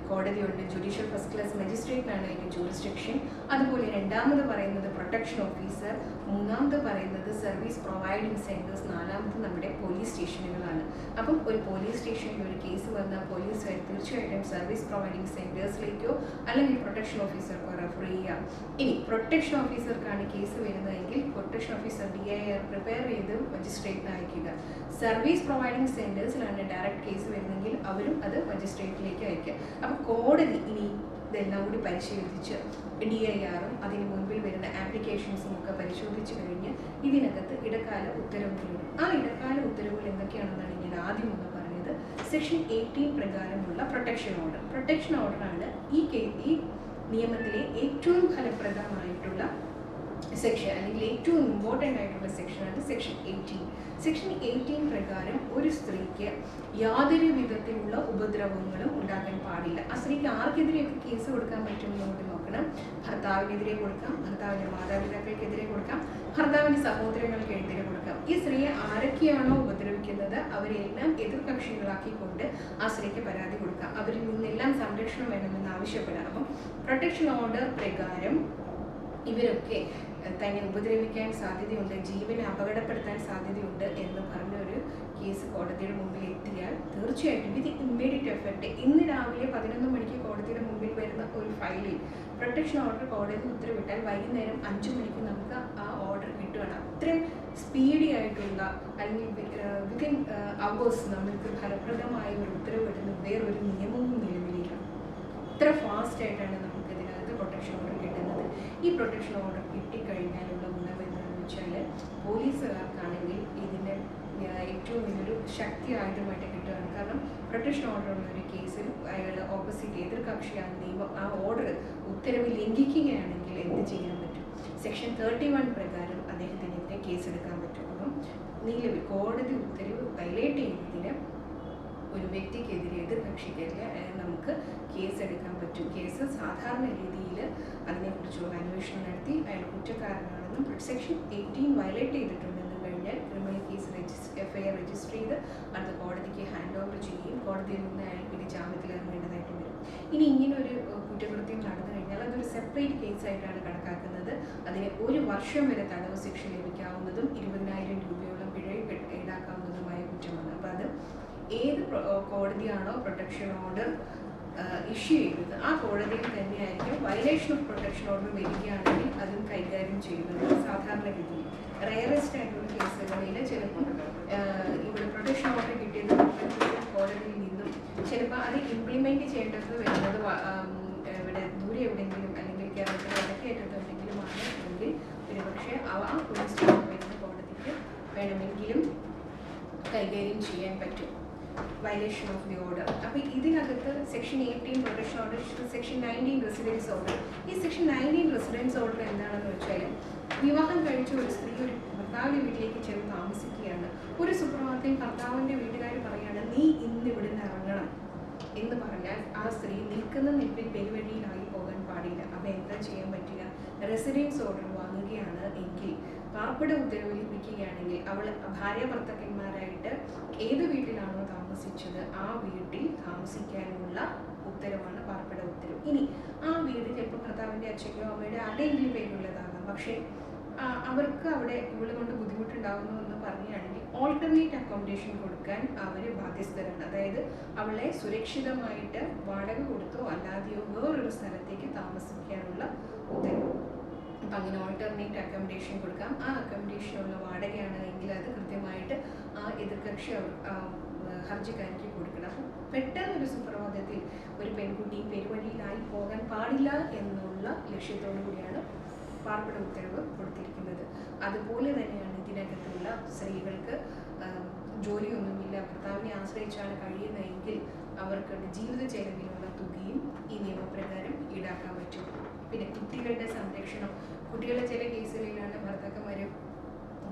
കോടതിയുണ്ട്. ജുഡീഷ്യൽ ഫസ്റ്റ് ക്ലാസ് മജിസ്ട്രേറ്റിനാണ് അതിൻ്റെ ജൂറിസ്ഡിക്ഷൻ. അതുപോലെ രണ്ടാമത് പറയുന്നത് പ്രൊട്ടക്ഷൻ ഓഫീസർ, മൂന്നാമത് പറയുന്നത് സർവീസ് പ്രൊവൈഡിങ് സെൻറ്റേഴ്സ്, നാലാമത് നമ്മുടെ പോലീസ് സ്റ്റേഷനുകളാണ്. അപ്പം ഒരു പോലീസ് സ്റ്റേഷനിൽ ഒരു കേസ് വന്നാൽ പോലീസ് തീർച്ചയായിട്ടും സർവീസ് പ്രൊവൈഡിങ് സെൻറ്റേഴ്സിലേക്കോ അല്ലെങ്കിൽ പ്രൊട്ടക്ഷൻ ഓഫീസർക്കോ റെഫർ ചെയ്യാം. ഇനി പ്രൊട്ടക്ഷൻ ഓഫീസർക്കാണ് കേസ് വരുന്നതെങ്കിൽ പ്രൊട്ടക്ഷൻ ഓഫീസർ DIR പ്രിപ്പയർ ചെയ്ത് മജിസ്ട്രേറ്റിന് അയക്കുക. സർവീസ് പ്രൊവൈഡിങ് സെൻറ്റേഴ്സിലാണ് ഡയറക്റ്റ് കേസ് വരുന്നതെങ്കിൽ അവരും അത് മജിസ്ട്രേറ്റിലേക്ക് അയക്കുക. അപ്പോൾ കോടതി ഇനി ഇതെല്ലാം കൂടി പരിശോധിച്ച് DIR-ഉം അതിന് മുൻപിൽ വരുന്ന ആപ്ലിക്കേഷൻസും ഒക്കെ പരിശോധിച്ച് കഴിഞ്ഞ് ഇതിനകത്ത് ഇടക്കാല ഉത്തരവുകൾ വരും. ആ ഇടക്കാല ഉത്തരവുകൾ എന്തൊക്കെയാണെന്നാണ് ഞാൻ ആദ്യം ഒന്ന് പറഞ്ഞത്. സെക്ഷൻ 18 പ്രകാരമുള്ള പ്രൊട്ടക്ഷൻ ഓർഡർ. പ്രൊട്ടക്ഷൻ ഓർഡറാണ് ഈ നിയമത്തിലെ ഏറ്റവും ഫലപ്രദമായിട്ടുള്ള സെക്ഷൻ, അല്ലെങ്കിൽ ഏറ്റവും ഇമ്പോർട്ടൻ്റ് ആയിട്ടുള്ള സെക്ഷനാണ് സെക്ഷൻ 18. സെക്ഷൻ 18 പ്രകാരം ഒരു സ്ത്രീക്ക് യാതൊരു വിധത്തിലുള്ള ഉപദ്രവങ്ങളും ഉണ്ടാക്കാൻ പാടില്ല. ആ സ്ത്രീക്ക് ആർക്കെതിരെയൊക്കെ കേസ് കൊടുക്കാൻ പറ്റുമെന്നുകൊണ്ട് നോക്കണം. ഭർത്താവിനെതിരെ കൊടുക്കാം, ഭർത്താവിൻ്റെ മാതാപിതാക്കൾക്കെതിരെ കൊടുക്കാം, ഭർത്താവിൻ്റെ സഹോദരങ്ങൾക്കെതിരെ കൊടുക്കാം. ഈ സ്ത്രീയെ ആരൊക്കെയാണോ ഉപദ്രവിക്കുന്നത് അവരെല്ലാം എതിർകക്ഷികളാക്കിക്കൊണ്ട് ആ സ്ത്രീക്ക് പരാതി കൊടുക്കാം. അവരിൽ നിന്നെല്ലാം സംരക്ഷണം വേണമെന്ന് ആവശ്യപ്പെടാം. അപ്പം പ്രൊട്ടക്ഷൻ ഓർഡർ പ്രകാരം ഇവരൊക്കെ തന്നെ ഉപദ്രവിക്കാൻ സാധ്യതയുണ്ട്, ജീവനെ അപകടപ്പെടുത്താൻ സാധ്യതയുണ്ട് എന്ന് പറഞ്ഞ ഒരു കേസ് കോടതിയുടെ മുമ്പിൽ എത്തിയാൽ തീർച്ചയായിട്ടും വിത്ത് ഇമ്മീഡിയറ്റ് എഫക്റ്റ് ഇന്ന് രാവിലെ 11 മണിക്ക് കോടതിയുടെ മുമ്പിൽ വരുന്ന ഒരു ഫയലിൽ പ്രൊട്ടക്ഷൻ ഓർഡർ കോടതി ഉത്തരവിട്ടാൽ വൈകുന്നേരം 5 മണിക്ക് നമുക്ക് ആ ഓർഡർ കിട്ടുകയാണ്. അത്രയും സ്പീഡി ആയിട്ടുള്ള അല്ലെങ്കിൽ വിത്തിൻ അവേഴ്സ് നമുക്ക് ഫലപ്രദമായ ഒരു ഉത്തരവ് കിട്ടുന്ന വേറൊരു നിയമവും നിലവിലില്ല. ഇത്ര ഫാസ്റ്റ് ആയിട്ടാണ് നമുക്ക് ഇതിനകത്ത് പ്രൊട്ടക്ഷൻ ഓർഡർ കിട്ടുന്നത്. ഈ പ്രൊട്ടക്ഷൻ ഓർഡർ കിട്ടിക്കഴിഞ്ഞാലുള്ള ഗുണം എന്താണെന്ന് വെച്ചാൽ പോലീസുകാർക്കാണെങ്കിൽ ഇതിൻ്റെ ഏറ്റവും വലിയൊരു ശക്തി ആയുധമായിട്ട് കിട്ടുകയാണ്. കാരണം പ്രൊട്ടക്ഷൻ ഓർഡർ ഉള്ള ഒരു കേസിൽ അയാൾ ഓപ്പോസിറ്റ് എതിർകക്ഷി ആ ഓർഡർ ഉത്തരവ് ലംഘിക്കുകയാണെങ്കിൽ എന്ത് ചെയ്യാൻ പറ്റും? സെക്ഷൻ 31 പ്രകാരം അദ്ദേഹത്തിനെതിരെ കേസെടുക്കാൻ പറ്റും. അപ്പം നിലവിൽ കോടതി ഉത്തരവ് വയലേറ്റ് ചെയ്യുന്നതിന് ഒരു വ്യക്തിക്കെതിരെ എതിർകക്ഷിക്കെതിരെ നമുക്ക് കേസെടുക്കാൻ പറ്റും. കേസ് സാധാരണ രീതിയിൽ അതിനെക്കുറിച്ചുള്ള അന്വേഷണം നടത്തി അയാൾ കുറ്റക്കാരനാണെന്നും സെക്ഷൻ 18 വയലേറ്റ് ചെയ്തിട്ടുണ്ടെന്ന് കഴിഞ്ഞാൽ ക്രിമിനൽ കേസ് FIR രജിസ്റ്റർ ചെയ്ത് അത് കോടതിക്ക് ഹാൻഡ് ഓവർ ചെയ്യുകയും കോടതിയിൽ നിന്ന് അയാൾ പിന്നെ ജാമ്യത്തിൽ ഇറങ്ങേണ്ടതായിട്ട് വരും. ഇനി ഇങ്ങനെ ഒരു കുറ്റകൃത്യം നടന്നു കഴിഞ്ഞാൽ അതൊരു സെപ്പറേറ്റ് കേസായിട്ടാണ് കണക്കാക്കുന്നത്. അതിന് 1 വർഷം വരെ തടവ് ശിക്ഷ ലഭിക്കാവുന്നതും 20,000 രൂപയോളം പിഴ ഈടാക്കാവുന്നതുമായ കുറ്റമാണ്. അപ്പോൾ അത് ഏത് കോടതിയാണോ പ്രൊട്ടക്ഷൻ ഓർഡർ ഇഷ്യൂ ചെയ്യുന്നത് ആ കോടതിയിൽ തന്നെയായിരിക്കും വയലേഷൻ ഓഫ് പ്രൊട്ടക്ഷൻ ഓർഡർ വരികയാണെങ്കിൽ അതും കൈകാര്യം ചെയ്യുന്നത്. സാധാരണ രീതിയിൽ റയറസ്റ്റ് ആയിട്ടുള്ള കേസുകളിൽ ചിലപ്പോൾ ഇവിടെ പ്രൊട്ടക്ഷൻ ഓർഡർ കിട്ടിയത് കോടതിയിൽ നിന്നും ചിലപ്പോൾ അത് ഇംപ്ലിമെൻറ്റ് ചെയ്യേണ്ടത് വരുന്നത് ഇവിടെ ദൂരെ എവിടെയെങ്കിലും അല്ലെങ്കിൽ കേരളത്തിൽ ഇടക്കേറ്റത്ത് എവിടെയെങ്കിലും ആണെങ്കിൽ ഒരുപക്ഷെ ഒരു സ്റ്റേറ്റ് വരുന്ന കോടതിക്ക് വേണമെങ്കിലും കൈകാര്യം ചെയ്യാൻ പറ്റും വയലേഷൻ ഓഫ് ദി ഓർഡർ. അപ്പോൾ ഇതിനകത്ത് section 18 protection order, section 19 residence order. ഈ സെക്ഷൻ 19 റെസിഡൻസ് ഓർഡർ എന്താണെന്ന് വെച്ചാൽ വിവാഹം കഴിച്ച ഒരു സ്ത്രീ ഒരു ഭർത്താവിൻ്റെ വീട്ടിലേക്ക് ചെന്ന് താമസിക്കുകയാണ്. ഒരു സുപ്രഭാതത്തിൽ ഭർത്താവിൻ്റെ വീട്ടുകാർ പറയുകയാണ് നീ ഇന്ന് ഇവിടെ നിന്ന് ഇറങ്ങണം എന്ന് പറഞ്ഞാൽ ആ സ്ത്രീ നിൽക്കുന്ന നിൽപ്പിൽ പെരുവഴിയിലായി പോകാൻ പാടില്ല. അപ്പോൾ എന്താ ചെയ്യാൻ പറ്റുക? റെസിഡൻസ് ഓർഡർ വാങ്ങുകയാണ് എങ്കിൽ പാർപ്പിട ഉത്തരവ് ലഭിക്കുകയാണെങ്കിൽ അവൾ ഭാര്യ ഭർത്താക്കന്മാരായിട്ട് ഏത് വീട്ടിലാണോ താമസിച്ചത് ആ വീട്ടിൽ താമസിക്കാനുള്ള ഉത്തരവാണ് പാർപ്പിട ഉത്തരവ്. ഇനി ആ വീട് ചിലപ്പോൾ ഭർത്താവിൻ്റെ അച്ഛനോ അമ്മയുടെ ആരുടെയെങ്കിലും പേരുള്ളതാകാം. പക്ഷേ അവർക്ക് അവിടെ ഇവളെ കൊണ്ട് ബുദ്ധിമുട്ടുണ്ടാകുന്നു എന്ന് പറയുകയാണെങ്കിൽ ഓൾട്ടർനേറ്റ് അക്കോമഡേഷൻ കൊടുക്കാൻ അവർ ബാധ്യസ്ഥരാണ്. അതായത് അവളെ സുരക്ഷിതമായിട്ട് വാടക കൊടുത്തോ അല്ലാതെയോ വേറൊരു സ്ഥലത്തേക്ക് താമസിക്കാനുള്ള ഉത്തരവ്. അപ്പം അങ്ങനെ ഓൾട്ടർനേറ്റ് അക്കോമഡേഷൻ കൊടുക്കാം. ആ അക്കോമഡേഷനുള്ള വാടകയാണ് എങ്കിൽ അത് കൃത്യമായിട്ട് ആ എതിർകക്ഷി ഹർജിക്കാരിക്ക് കൊടുക്കണം. അപ്പം പെട്ടെന്നൊരു സുപ്രഭാതത്തിൽ ഒരു പെൺകുട്ടി പെരുവഴിയിലായി പോകാൻ പാടില്ല എന്നുള്ള ലക്ഷ്യത്തോടു കൂടിയാണ് പാർപ്പിട ഉത്തരവ് കൊടുത്തിരിക്കുന്നത്. അതുപോലെ തന്നെയാണ് ഇതിനകത്തുള്ള സ്ത്രീകൾക്ക് ജോലിയൊന്നുമില്ല, ഭർത്താവിനെ ആശ്രയിച്ചാണ് കഴിയുന്നതെങ്കിൽ അവർക്ക് ജീവിത ചെലവിലുള്ള തുകയും ഈ നിയമപ്രകാരം ഈടാക്കാൻ പറ്റും. പിന്നെ കുട്ടികളുടെ സംരക്ഷണം, കുട്ടികളുടെ ചില കേസുകളിലാണ് ഭർത്താക്കന്മാർ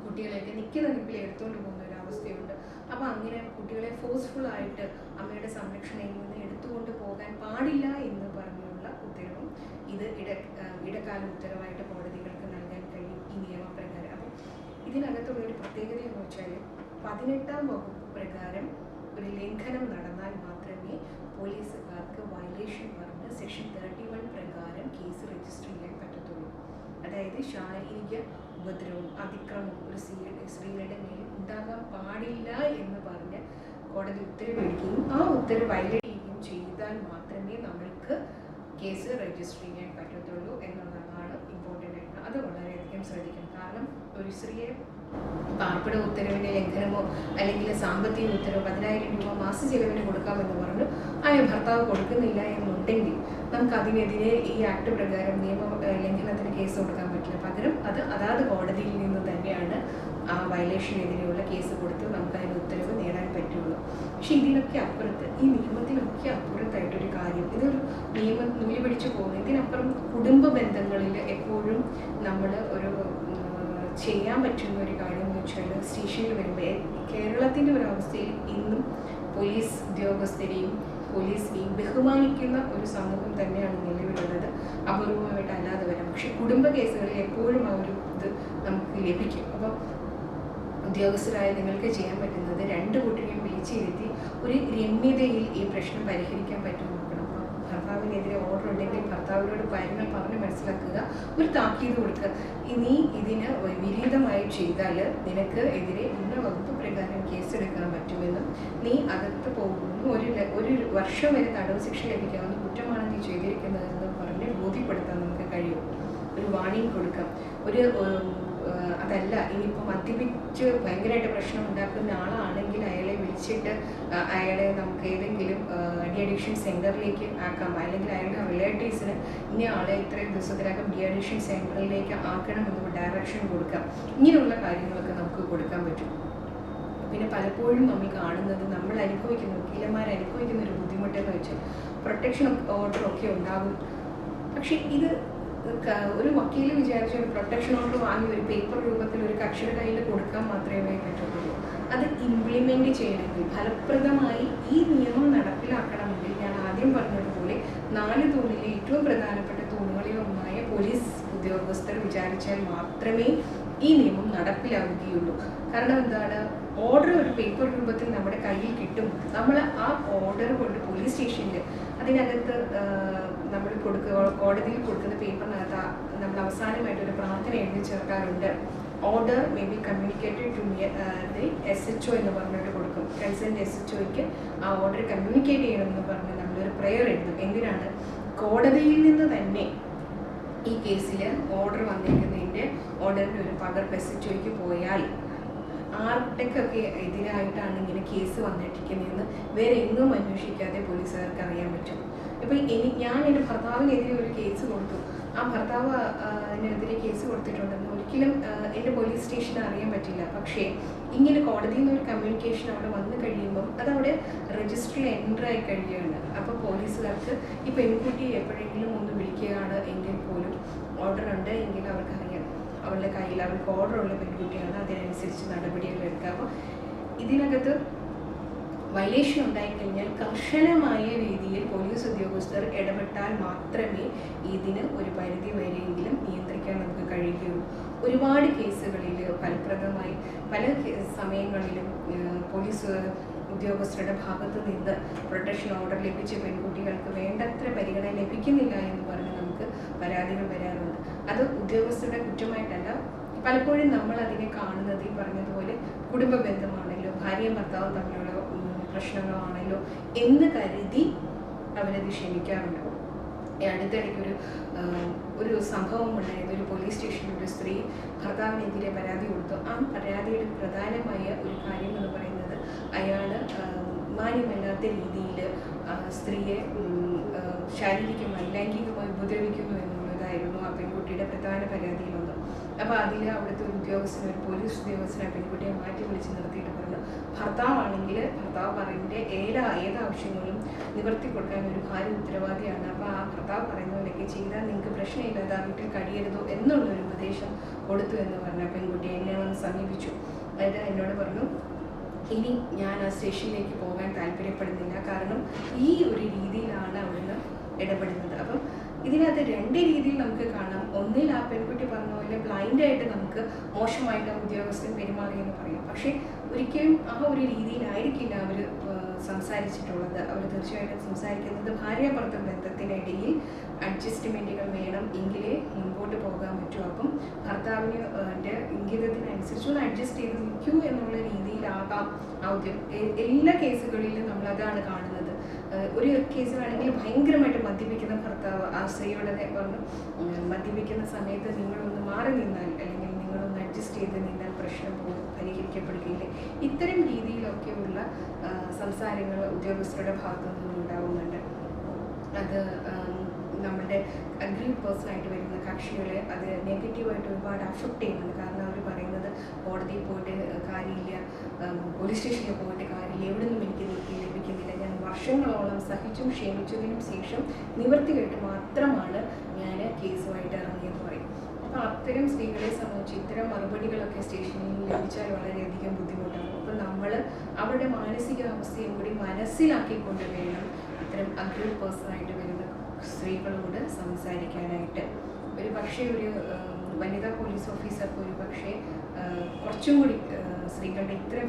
കുട്ടികളെയൊക്കെ നിൽക്കുന്ന നിപ്പിൽ എടുത്തുകൊണ്ട് പോകുന്ന ഒരു അവസ്ഥയുണ്ട്. അപ്പോൾ അങ്ങനെ കുട്ടികളെ ഫോഴ്സ്ഫുള്ളായിട്ട് അമ്മയുടെ സംരക്ഷണയിൽ നിന്ന് എടുത്തുകൊണ്ട് പോകാൻ പാടില്ല എന്ന് പറഞ്ഞുള്ള ഉത്തരവും ഇത് ഇടക്കാല ഉത്തരവായിട്ട് കോടതികൾക്ക് നൽകാൻ കഴിയും ഈ നിയമപ്രകാരം. അപ്പം ഇതിനകത്തുള്ള ഒരു പ്രത്യേകത എന്ന് വെച്ചാൽ 18ാം വകുപ്പ് പ്രകാരം ഒരു ലംഘനം നടന്നാൽ മാത്രമേ പോലീസുകാർക്ക് വയലേഷൻ പറഞ്ഞ് സെക്ഷൻ 31 പ്രകാരം കേസ് രജിസ്റ്റർ ചെയ്യാൻ പറ്റത്തുള്ളൂ. അതായത് ശാരീരിക ഉപദ്രവവും അതിക്രമവും ഒരു സ്ത്രീകളുടെ മേൽ ഉണ്ടാകാൻ പാടില്ല എന്ന് പറഞ്ഞ് കോടതി ഉത്തരവെടുക്കുകയും ആ ഉത്തരവ് വയലേറ്റ് ചെയ്യുകയും ചെയ്താൽ മാത്രമേ നമ്മൾക്ക് കേസ് രജിസ്റ്റർ ചെയ്യാൻ പറ്റത്തുള്ളൂ എന്നുള്ളതാണ് ഇമ്പോർട്ടൻ്റ് ആയിട്ട്. അത് വളരെയധികം ശ്രദ്ധിക്കണം. കാരണം ഒരു സ്ത്രീയെ പാർപ്പിട ഉത്തരവിൻ്റെ ലംഘനമോ അല്ലെങ്കിൽ സാമ്പത്തിക ഉത്തരവ് 10,000 രൂപ മാസ ചെലവിന് കൊടുക്കാമെന്ന് പറഞ്ഞു അയാൾ ഭർത്താവ് കൊടുക്കുന്നില്ല എന്നുണ്ടെങ്കിൽ നമുക്ക് അതിനെതിരെ ഈ ആക്ട് പ്രകാരം നിയമ ലംഘനത്തിന് കേസ് കൊടുക്കാൻ പറ്റില്ല. പകരം അത് അതാത് കോടതിയിൽ നിന്ന് തന്നെയാണ് ആ വയലേഷനെതിരെയുള്ള കേസ് കൊടുത്ത് നമുക്ക് അതിന് ഉത്തരവ് നേടാൻ പറ്റുള്ളൂ. പക്ഷെ ഇതിനൊക്കെ അപ്പുറത്ത്, ഈ നിയമത്തിനൊക്കെ അപ്പുറത്തായിട്ടൊരു കാര്യം, ഇതൊരു നിയമം നൂല് പിടിച്ചു പോകുന്നു. ഇതിനപ്പുറം കുടുംബ ബന്ധങ്ങളിൽ എപ്പോഴും നമ്മൾ ഒരു ചെയ്യാൻ പറ്റുന്ന ഒരു കാര്യം എന്ന് വെച്ചാൽ, സ്റ്റേഷനിൽ വരുമ്പോൾ കേരളത്തിൻ്റെ ഒരു അവസ്ഥയിൽ ഇന്നും പോലീസ് ഉദ്യോഗസ്ഥരെയും പോലീസിനെയും ബഹുമാനിക്കുന്ന ഒരു സമൂഹം തന്നെയാണ് നിലവിലുള്ളത്. അപൂർവമായിട്ട് അല്ലാതെ വരാം. പക്ഷെ കുടുംബ കേസുകളിൽ എപ്പോഴും ആ ഒരു ഇത് നമുക്ക് ലഭിക്കും. അപ്പം ഉദ്യോഗസ്ഥരായ നിങ്ങൾക്ക് ചെയ്യാൻ പറ്റുന്നത് രണ്ട് കൂട്ടരെയും വിളിച്ചിരുത്തി ഒരു രമ്യതയിൽ ഈ പ്രശ്നം പരിഹരിക്കാൻ പറ്റും നോക്കണം. അപ്പം ഭർത്താവിനെതിരെ ഓർഡർ ഉണ്ടെങ്കിൽ ഭർത്താവിനോട് കാര്യങ്ങൾ പറഞ്ഞ് മനസ്സിലാക്കുക, ഒരു താക്കീത് കൊടുക്കുക. നീ ഇതിന് വിപരീതമായി ചെയ്താൽ നിനക്ക് എതിരെ ഇന്ന വകുപ്പ് പ്രകാരം കേസെടുക്കാൻ പറ്റുമെന്നും നീ അകത്ത് പോകുന്നു, ഒരു വർഷം വരെ തടവ് ശിക്ഷ ലഭിക്കാവുന്ന കുറ്റമാണ് നീ ചെയ്തിരിക്കുന്നതെന്ന് പറഞ്ഞ് ബോധ്യപ്പെടുത്താൻ നമുക്ക് കഴിയും. ഒരു വാണിംഗ് കൊടുക്കാം. അതല്ല, ഇനിയിപ്പോൾ മദ്യപിച്ച് ഭയങ്കരമായിട്ട് പ്രശ്നം ഉണ്ടാക്കുന്ന ആളാണെങ്കിൽ അയാളെ വിളിച്ചിട്ട് അയാളെ നമുക്ക് ഏതെങ്കിലും ഡി അഡിക്ഷൻ സെൻറ്ററിലേക്ക് ആക്കാം, അല്ലെങ്കിൽ അയാളുടെ റിലേറ്റീവ്സിന് ഇന്ന ആളെ ഇത്രയും ദിവസത്തിനകം ഡി അഡിക്ഷൻ സെൻറ്ററിലേക്ക് ആക്കണമെന്ന് ഡയറക്ഷൻ കൊടുക്കാം. ഇങ്ങനെയുള്ള കാര്യങ്ങളൊക്കെ നമുക്ക് കൊടുക്കാൻ പറ്റും. പിന്നെ പലപ്പോഴും നമ്മൾ കാണുന്നത്, നമ്മൾ അനുഭവിക്കുന്ന വക്കീലന്മാർ അനുഭവിക്കുന്ന ഒരു ബുദ്ധിമുട്ടെന്ന് വെച്ചാൽ പ്രൊട്ടക്ഷൻ ഓർഡറൊക്കെ ഉണ്ടാകും. പക്ഷേ ഇത് ഒരു വക്കീൽ വിചാരിച്ച ഒരു പ്രൊട്ടക്ഷൻ ഓർഡർ വാങ്ങി ഒരു പേപ്പർ രൂപത്തിൽ ഒരു കക്ഷിയുടെ കയ്യിൽ കൊടുക്കാൻ മാത്രമേ പറ്റുള്ളൂ. അത് ഇംപ്ലിമെൻ്റ് ചെയ്യണമെങ്കിൽ, ഫലപ്രദമായി ഈ നിയമം നടപ്പിലാക്കണമെങ്കിൽ, ഞാൻ ആദ്യം പറഞ്ഞതുപോലെ 4 തൂണിലെ ഏറ്റവും പ്രധാനപ്പെട്ട തൂണുകളിൽ ഒന്നായ പോലീസ് ഉദ്യോഗസ്ഥർ വിചാരിച്ചാൽ മാത്രമേ ഈ നിയമം നടപ്പിലാവുകയുള്ളൂ. കാരണം എന്താണ്, ഓർഡർ ഒരു പേപ്പർ രൂപത്തിൽ നമ്മുടെ കയ്യിൽ കിട്ടും. നമ്മൾ ആ ഓർഡർ കൊണ്ട് പോലീസ് സ്റ്റേഷനിൽ അതിനകത്ത് നമ്മൾ കോടതിയിൽ കൊടുക്കുന്ന പേപ്പറിനകത്ത് നമ്മൾ അവസാനമായിട്ടൊരു പ്രാർത്ഥന എഴുതി ചേർക്കാറുണ്ട്. Order may be communicated to the SHO എന്ന് പറഞ്ഞിട്ട് കൊടുക്കും. കൺസേൺഡ് SHOയ്ക്ക് ആ ഓർഡർ കമ്മ്യൂണിക്കേറ്റ് ചെയ്യണമെന്ന് പറഞ്ഞ് നമ്മളൊരു പ്രെയർ എഴുതും. എന്തിനാണ്? കോടതിയിൽ നിന്ന് തന്നെ ഈ കേസിൽ ഓർഡർ വന്നിരിക്കുന്നതിൻ്റെ ഓർഡറിൻ്റെ ഒരു പകർപ്പ് SHOയ്ക്ക് പോയാൽ ആർക്കൊക്കെ എതിരായിട്ടാണ് ഇങ്ങനെ കേസ് വന്നിട്ടിരിക്കുന്നതെന്ന് വേറെ എങ്ങും അന്വേഷിക്കാതെ പോലീസുകാർക്ക് അറിയാൻ പറ്റും. ഇപ്പം ഞാൻ എൻ്റെ ഭർത്താവിനെതിരെ ഒരു കേസ് കൊടുത്തു, ആ ഭർത്താവ് അതിനെതിരെ കേസ് കൊടുത്തിട്ടുണ്ടെന്ന് ഒരിക്കലും എൻ്റെ പോലീസ് സ്റ്റേഷന് അറിയാൻ പറ്റില്ല. പക്ഷേ ഇങ്ങനെ കോടതിയിൽ നിന്ന് ഒരു കമ്മ്യൂണിക്കേഷൻ അവിടെ വന്നു കഴിയുമ്പം അതവിടെ രജിസ്റ്ററിൽ എൻ്റർ ആയി കഴിയുകയാണ്. അപ്പോൾ പോലീസുകാർക്ക് ഈ പെൺകുട്ടി എപ്പോഴെങ്കിലും ഒന്ന് വിളിക്കുകയാണ് എങ്കിൽ പോലും ഓർഡർ ഉണ്ട് എങ്കിൽ അവർക്കറിയാം അവളുടെ കയ്യിൽ അവൾക്ക് ഓർഡറുള്ള പെൺകുട്ടിയാണ്, അതിനനുസരിച്ച് നടപടികൾ എടുക്കുക. അപ്പോൾ ഇതിനകത്ത് വയലേഷൻ ഉണ്ടായിക്കഴിഞ്ഞാൽ കർശനമായ രീതിയിൽ പോലീസ് ഉദ്യോഗസ്ഥർ ഇടപെട്ടാൽ മാത്രമേ ഇതിന് ഒരു പരിധി വരെയെങ്കിലും നിയന്ത്രിക്കാൻ നമുക്ക് കഴിയുകയുള്ളൂ. ഒരുപാട് കേസുകളിൽ ഫലപ്രദമായി പല സമയങ്ങളിലും പോലീസ് ഉദ്യോഗസ്ഥരുടെ ഭാഗത്തു നിന്ന് പ്രൊട്ടക്ഷൻ ഓർഡർ ലഭിച്ച പെൺകുട്ടികൾക്ക് വേണ്ടത്ര പരിഗണന ലഭിക്കുന്നില്ല എന്ന് പറഞ്ഞ് നമുക്ക് പരാതികൾ വരാറുണ്ട്. അത് ഉദ്യോഗസ്ഥരുടെ കുറ്റമായിട്ടല്ല, പലപ്പോഴും നമ്മൾ അതിനെ കാണുന്നത് ഈ പറഞ്ഞതുപോലെ കുടുംബ ബന്ധമാണല്ലോ, ഭാര്യയും ഭർത്താവും തമ്മിലുള്ള പ്രശ്നങ്ങളാണല്ലോ എന്ന് കരുതി അവരത് ക്ഷമിക്കാറുണ്ട്. അടുത്തിടയ്ക്കൊരു സംഭവം ഉണ്ടായത്, ഒരു പോലീസ് സ്റ്റേഷനിൽ ഒരു സ്ത്രീ ഭർത്താവിനെതിരെ പരാതി കൊടുത്തു. ആ പരാതിയുടെ പ്രധാനമായ ഒരു കാര്യം എന്ന് പറയുന്നത് അയാൾ മാന്യമല്ലാത്ത രീതിയിൽ സ്ത്രീയെ ശാരീരികമായി ലൈംഗികമായി ഉപദ്രവിക്കുന്നു എന്നുള്ളതായിരുന്നു ആ പെൺകുട്ടിയുടെ പ്രധാന പരാതിയിലൊന്ന്. അപ്പോൾ അതിൽ അവിടുത്തെ ഒരു ഉദ്യോഗസ്ഥൻ, ഒരു പോലീസ് ഉദ്യോഗസ്ഥനെ പെൺകുട്ടിയെ മാറ്റി വിളിച്ച് നിർത്തിയിട്ട് പറഞ്ഞു, ഭർത്താവാണെങ്കിൽ ഭർത്താവ് പറയുന്ന ഏത് ആവശ്യങ്ങളും നിവർത്തി കൊടുക്കാൻ ഒരു ഭാര്യ ഉത്തരവാദിയാണ്. അപ്പോൾ ആ ഭർത്താവ് പറയുന്ന പോലെയൊക്കെ ചെയ്താൽ നിങ്ങൾക്ക് പ്രശ്നമില്ലാതെ ആ വീട്ടിൽ കഴിയരുതോ എന്നുള്ളൊരു ഉപദേശം കൊടുത്തു എന്ന് പറഞ്ഞ പെൺകുട്ടി എന്നെ വന്ന് സമീപിച്ചു. അതായത് എന്നോട് പറഞ്ഞു, ഇനി ഞാൻ ആ സ്റ്റേഷനിലേക്ക് പോകാൻ താല്പര്യപ്പെടുന്നില്ല, കാരണം ഈ ഒരു രീതിയിലാണ് അവിടുന്ന് ഇടപെടുന്നത്. അപ്പം ഇതിനകത്ത് 2 രീതിയിൽ നമുക്ക് കാണാം. ഒന്നിൽ ആ പെൺകുട്ടി പറഞ്ഞ പോലെ ബ്ലൈൻഡായിട്ട് നമുക്ക് മോശമായിട്ട് ആ ഉദ്യോഗസ്ഥൻ പെരുമാറിയെന്ന് പറയാം. പക്ഷേ ഒരിക്കലും ആ ഒരു രീതിയിലായിരിക്കില്ല അവർ സംസാരിച്ചിട്ടുള്ളത്. അവർ തീർച്ചയായിട്ടും സംസാരിക്കുന്നത് ഭാര്യ ഭർത്തൃ ബന്ധത്തിനിടയിൽ അഡ്ജസ്റ്റ്മെൻറ്റുകൾ വേണം, എങ്കിലേ മുൻപോട്ട് പോകാൻ പറ്റൂ. അപ്പം ഭർത്താവിൻ്റെ ഇംഗിതത്തിനനുസരിച്ച് ഒന്ന് അഡ്ജസ്റ്റ് ചെയ്ത് നിൽക്കൂ എന്നുള്ള രീതിയിലാകാം ആ എല്ലാ കേസുകളിലും നമ്മളതാണ് കാണുന്നത്. ഒരു കേസിലാണെങ്കിൽ ഭയങ്കരമായിട്ട് മദ്യപിക്കുന്ന ഭർത്താവ് ആ സ്ത്രീയോടെ പറഞ്ഞു, മദ്യപിക്കുന്ന സമയത്ത് നിങ്ങളൊന്ന് മാറി നിന്നാൽ അല്ലെങ്കിൽ നിങ്ങളൊന്ന് അഡ്ജസ്റ്റ് ചെയ്ത് നിന്നാൽ പ്രശ്നം പരിഹരിക്കപ്പെടുകയില്ലേ. ഇത്തരം രീതിയിലൊക്കെയുള്ള സംസാരങ്ങൾ ഉദ്യോഗസ്ഥരുടെ ഭാഗത്തു നിന്നും ഉണ്ടാവുന്നുണ്ട്. അത് നമ്മുടെ അഗ്രീഡ് പേഴ്സൺ ആയിട്ട് വരുന്ന കക്ഷികളെ അത് നെഗറ്റീവായിട്ട് ഒരുപാട് അഫക്റ്റ് ചെയ്യുന്നുണ്ട്. കാരണം അവർ പറയുന്നത് കോടതിയിൽ പോയിട്ട് കാര്യമില്ല, പോലീസ് സ്റ്റേഷനിൽ പോയിട്ട് കാര്യമില്ല, എവിടെ നിന്നും എനിക്ക് നീതി ലഭിക്കുന്നില്ല, ഞാൻ വർഷങ്ങളോളം സഹിച്ചും ക്ഷമിച്ചതിനും ശേഷം നിവർത്തി കേട്ട് മാത്രമാണ് ഞാൻ കേസുമായിട്ട് ഇറങ്ങിയെന്ന് പറയും. അപ്പോൾ അത്തരം സ്ത്രീകളെ സംബന്ധിച്ച് ഇത്തരം മറുപടികളൊക്കെ സ്റ്റേഷനിൽ ലഭിച്ചാൽ വളരെയധികം ബുദ്ധിമുട്ടാണ്. അപ്പോൾ നമ്മൾ അവരുടെ മാനസികാവസ്ഥയും കൂടി മനസ്സിലാക്കിക്കൊണ്ട് വേണം ഇത്തരം അഗ്രീഡ് പേഴ്സണായിട്ട് വരുന്ന സ്ത്രീകളോട് സംസാരിക്കാനായിട്ട്. ഒരു പക്ഷേ ഒരു വനിതാ പോലീസ് ഓഫീസർക്ക് ഒരു പക്ഷേ കുറച്ചും കൂടി സ്ത്രീകളുടെ ഇത്തരം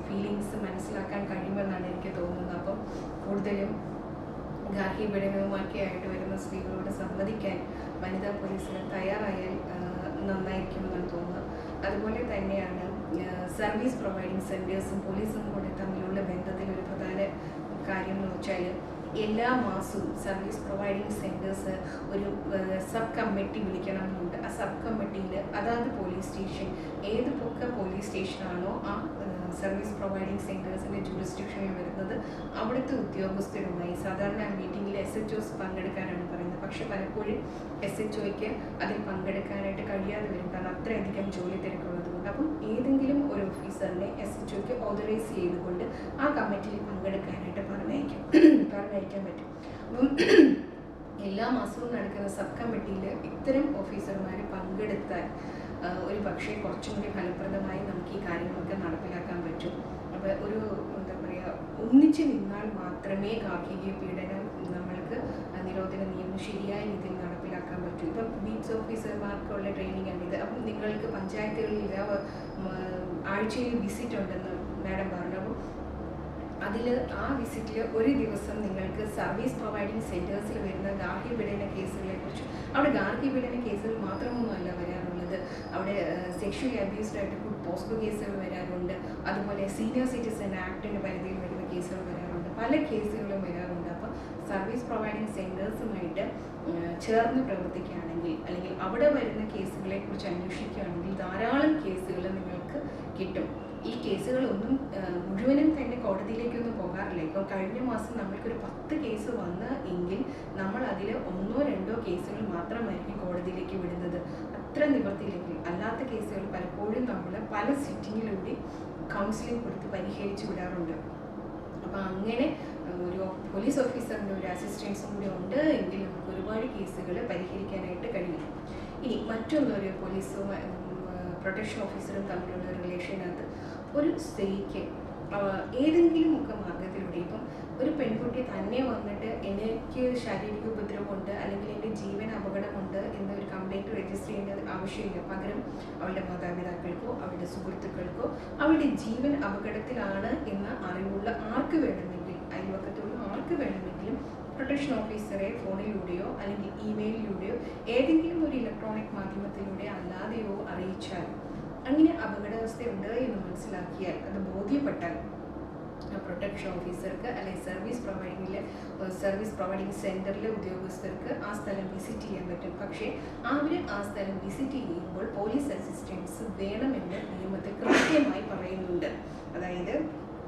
ഫീലിങ്സ് മനസ്സിലാക്കാൻ കഴിയുമെന്നാണ് എനിക്ക് തോന്നുന്നത്. അപ്പം കൂടുതലും ഗാർഹിക പീഡനവുമൊക്കെ ആയിട്ട് വരുന്ന സ്ത്രീകളോട് സംവദിക്കാൻ വനിതാ പോലീസിന് തയ്യാറായാൽ നന്നായിരിക്കുമെന്നാണ് തോന്നുന്നത്. അതുപോലെ തന്നെയാണ് സർവീസ് പ്രൊവൈഡിങ് സെൻറ്റേഴ്സും പോലീസും കൂടെ തമ്മിലുള്ള ബന്ധത്തിൽ ഒരു പ്രധാന കാര്യം എന്ന് വെച്ചാൽ എല്ലാ മാസവും സർവീസ് പ്രൊവൈഡിങ് സെൻറ്റേഴ്സ് ഒരു സബ് കമ്മിറ്റി വിളിക്കണമെന്നുണ്ട്. ആ സബ് കമ്മിറ്റിയിൽ അതാത് പോലീസ് സ്റ്റേഷൻ ഏത് പോലീസ് സ്റ്റേഷനാണോ ആ സർവീസ് പ്രൊവൈഡിങ് സെൻറ്റേഴ്സിൻ്റെ ജൂറിസ്ഡിക്ഷനിൽ വരുന്നത് അവിടുത്തെ ഉദ്യോഗസ്ഥരുമായി സാധാരണ മീറ്റിങ്ങിൽ SHOs പങ്കെടുക്കാനാണ് പറയുന്നത്. പക്ഷെ പലപ്പോഴും SHOയ്ക്ക് അതിൽ പങ്കെടുക്കാനായിട്ട് കഴിയാതെ വരും, കാരണം അത്രയധികം ജോലി തിരക്കുള്ളതുകൊണ്ട്. അപ്പം ഏതെങ്കിലും ഒരു ഓഫീസറിനെ SHOയ്ക്ക് ഓതറൈസ് ചെയ്തുകൊണ്ട് ആ കമ്മിറ്റിയിൽ പങ്കെടുക്കാനായിട്ട് പറഞ്ഞയക്കാൻ പറ്റും. അപ്പം എല്ലാ മാസവും നടക്കുന്ന സബ് കമ്മിറ്റിയിൽ ഇത്തരം ഓഫീസർമാർ പങ്കെടുത്താൽ ഒരു പക്ഷേ കുറച്ചും കൂടി ഫലപ്രദമായി നമുക്ക് ഈ കാര്യങ്ങളൊക്കെ നടപ്പിലാക്കാൻ പറ്റും. അപ്പോൾ ഒരു എന്താ പറയുക, ഒന്നിച്ച് നിന്നാൽ മാത്രമേ ഗാർഹിക പീഡനം നമ്മൾക്ക് നിരോധന നിയമം ശരിയായ രീതിയിൽ നടപ്പിലാക്കാൻ പറ്റൂ. ഇപ്പം ബീറ്റ്സ് ഓഫീസർമാർക്കുള്ള ട്രെയിനിങ് ആണ് ഇത്. അപ്പം നിങ്ങൾക്ക് പഞ്ചായത്തുകളിൽ ആഴ്ചയിൽ വിസിറ്റ് ഉണ്ടെന്ന് മാഡം പറഞ്ഞു. അപ്പം അതിൽ ആ വിസിറ്റിൽ ഒരു ദിവസം നിങ്ങൾക്ക് സർവീസ് പ്രൊവൈഡിങ് സെൻറ്റേഴ്സിൽ വരുന്ന ഗാർഹിക പീഡന കേസുകളെ കുറിച്ച്, അവിടെ ഗാർഹിക പീഡന കേസുകൾ മാത്രമൊന്നുമല്ല വരാറുള്ളത്, അവിടെ സെക്ഷൽ അബ്യൂസ്ഡ് ആയിട്ട് പോസ്കോ കേസുകൾ വരാറുണ്ട്, അതുപോലെ സീനിയർ സിറ്റിസൺ ആക്ടിൻ്റെ പരിധിയിൽ വരുന്ന കേസുകൾ വരാറുണ്ട്, പല കേസുകളും വരാറുണ്ട്. അപ്പോൾ സർവീസ് പ്രൊവൈഡിങ് സെൻറ്റേഴ്സുമായിട്ട് ചേർന്ന് പ്രവർത്തിക്കുകയാണെങ്കിൽ അല്ലെങ്കിൽ അവിടെ വരുന്ന കേസുകളെ കുറിച്ച് അന്വേഷിക്കുകയാണെങ്കിൽ ധാരാളം കേസുകൾ നിങ്ങൾക്ക് കിട്ടും. ഈ കേസുകളൊന്നും മുഴുവനും തന്നെ കോടതിയിലേക്കൊന്നും പോകാറില്ല. ഇപ്പോൾ കഴിഞ്ഞ മാസം നമ്മൾക്കൊരു 10 കേസ് വന്ന് എങ്കിൽ നമ്മൾ അതിൽ 1-2 കേസുകൾ മാത്രമായിരിക്കും കോടതിയിലേക്ക് വിടുന്നത്. അത്ര നിവൃത്തിയില്ലെങ്കിൽ അല്ലാത്ത കേസുകൾ പലപ്പോഴും നമ്മൾ പല സിറ്റിങ്ങിലൂടെ കൗൺസിലിംഗ് കൊടുത്ത് പരിഹരിച്ചു വിടാറുണ്ട്. അപ്പോൾ അങ്ങനെ ഒരു പോലീസ് ഓഫീസറിൻ്റെ ഒരു അസിസ്റ്റൻസും കൂടി ഉണ്ട് എങ്കിൽ നമുക്ക് ഒരുപാട് കേസുകൾ പരിഹരിക്കാനായിട്ട് കഴിയും. ഇനി മറ്റൊന്നൊരു പോലീസും പ്രൊട്ടക്ഷൻ ഓഫീസറും തമ്മിലുള്ള റിലേഷനകത്ത് ഒരു സ്ത്രീക്ക് ഏതെങ്കിലും ഒക്കെ മാർഗത്തിലൂടെ, ഇപ്പം ഒരു പെൺകുട്ടി തന്നെ വന്നിട്ട് എനിക്ക് ശാരീരിക ഉപദ്രവമുണ്ട് അല്ലെങ്കിൽ എൻ്റെ ജീവൻ അപകടമുണ്ട് എന്നൊരു കംപ്ലൈൻറ്റ് രജിസ്റ്റർ ചെയ്യേണ്ട ആവശ്യമില്ല. പകരം അവളുടെ മാതാപിതാക്കൾക്കോ അവളുടെ സുഹൃത്തുക്കൾക്കോ അവളുടെ ജീവൻ അപകടത്തിലാണ് എന്ന അറിവുള്ള ആർക്ക് വേണമെങ്കിൽ, അയൽവക്കത്തുള്ള ആർക്ക് വേണമെങ്കിലും പ്രൊട്ടക്ഷൻ ഓഫീസറെ ഫോണിലൂടെയോ അല്ലെങ്കിൽ ഇമെയിലിലൂടെയോ ഏതെങ്കിലും ഒരു ഇലക്ട്രോണിക് മാധ്യമത്തിലൂടെ അല്ലാതെയോ അറിയിച്ചാൽ, അങ്ങനെ അപകടാവസ്ഥയുണ്ട് എന്ന് മനസ്സിലാക്കിയാൽ, അത് ബോധ്യപ്പെട്ടാൽ പ്രൊട്ടക്ഷൻ ഓഫീസർക്ക് അല്ലെങ്കിൽ സർവീസ് പ്രൊവൈഡിങ് സെൻറ്ററിലെ ഉദ്യോഗസ്ഥർക്ക് ആ സ്ഥലം വിസിറ്റ് ചെയ്യാൻ പറ്റും. പക്ഷേ അവർ ആ സ്ഥലം വിസിറ്റ് ചെയ്യുമ്പോൾ പോലീസ് അസിസ്റ്റൻസ് വേണമെന്ന് നിയമത്തിൽ കൃത്യമായി പറയുന്നുണ്ട്. അതായത്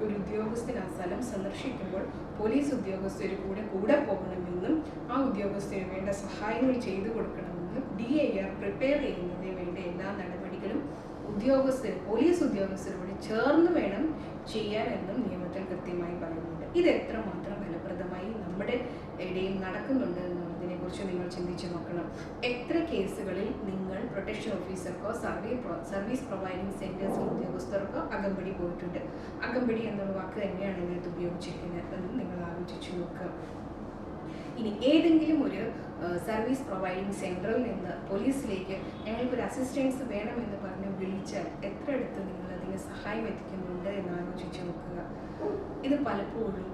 ഒരു ഉദ്യോഗസ്ഥൻ ആ സ്ഥലം സന്ദർശിക്കുമ്പോൾ പോലീസ് ഉദ്യോഗസ്ഥർ കൂടെ പോകണമെന്നും ആ ഉദ്യോഗസ്ഥന് വേണ്ട സഹായങ്ങൾ ചെയ്തു കൊടുക്കണമെന്നും DIR പ്രിപ്പയർ ചെയ്യുന്നതിന് വേണ്ട എല്ലാ നടപടികളും പോലീസ് ഉദ്യോഗസ്ഥരോട് ചേർന്ന് വേണം ചെയ്യാനെന്നും നിയമത്തിൽ കൃത്യമായി പറയുന്നുണ്ട്. ഇത് എത്രമാത്രം ഫലപ്രദമായി നമ്മുടെ ഇടയിൽ നടക്കുന്നുണ്ട് എന്നുള്ളതിനെ കുറിച്ച് നിങ്ങൾ ചിന്തിച്ചു നോക്കണം. എത്ര കേസുകളിൽ നിങ്ങൾ പ്രൊട്ടക്ഷൻ ഓഫീസർക്കോ സർവീസ് പ്രൊവൈഡിങ് സെൻറ്റേഴ്സ് ഉദ്യോഗസ്ഥർക്കോ അകമ്പടി പോയിട്ടുണ്ട്? അകമ്പടി എന്നുള്ള വാക്ക് തന്നെയാണ് ഇതിനകത്ത് ഉപയോഗിച്ചിരിക്കുന്നത് എന്ന് നിങ്ങൾ ആലോചിച്ചു നോക്കുക. ഇനി ഏതെങ്കിലും ഒരു സർവീസ് പ്രൊവൈഡിങ് സെൻറ്ററിൽ നിന്ന് പോലീസിലേക്ക് ഞങ്ങൾക്കൊരു അസിസ്റ്റൻസ് വേണമെന്ന് പറഞ്ഞ് വിളിച്ചാൽ എത്ര അടുത്ത് നിങ്ങൾ അതിന് സഹായം എത്തിക്കുന്നുണ്ട് എന്ന് ആലോചിച്ച് നോക്കുക. ഇത് പലപ്പോഴും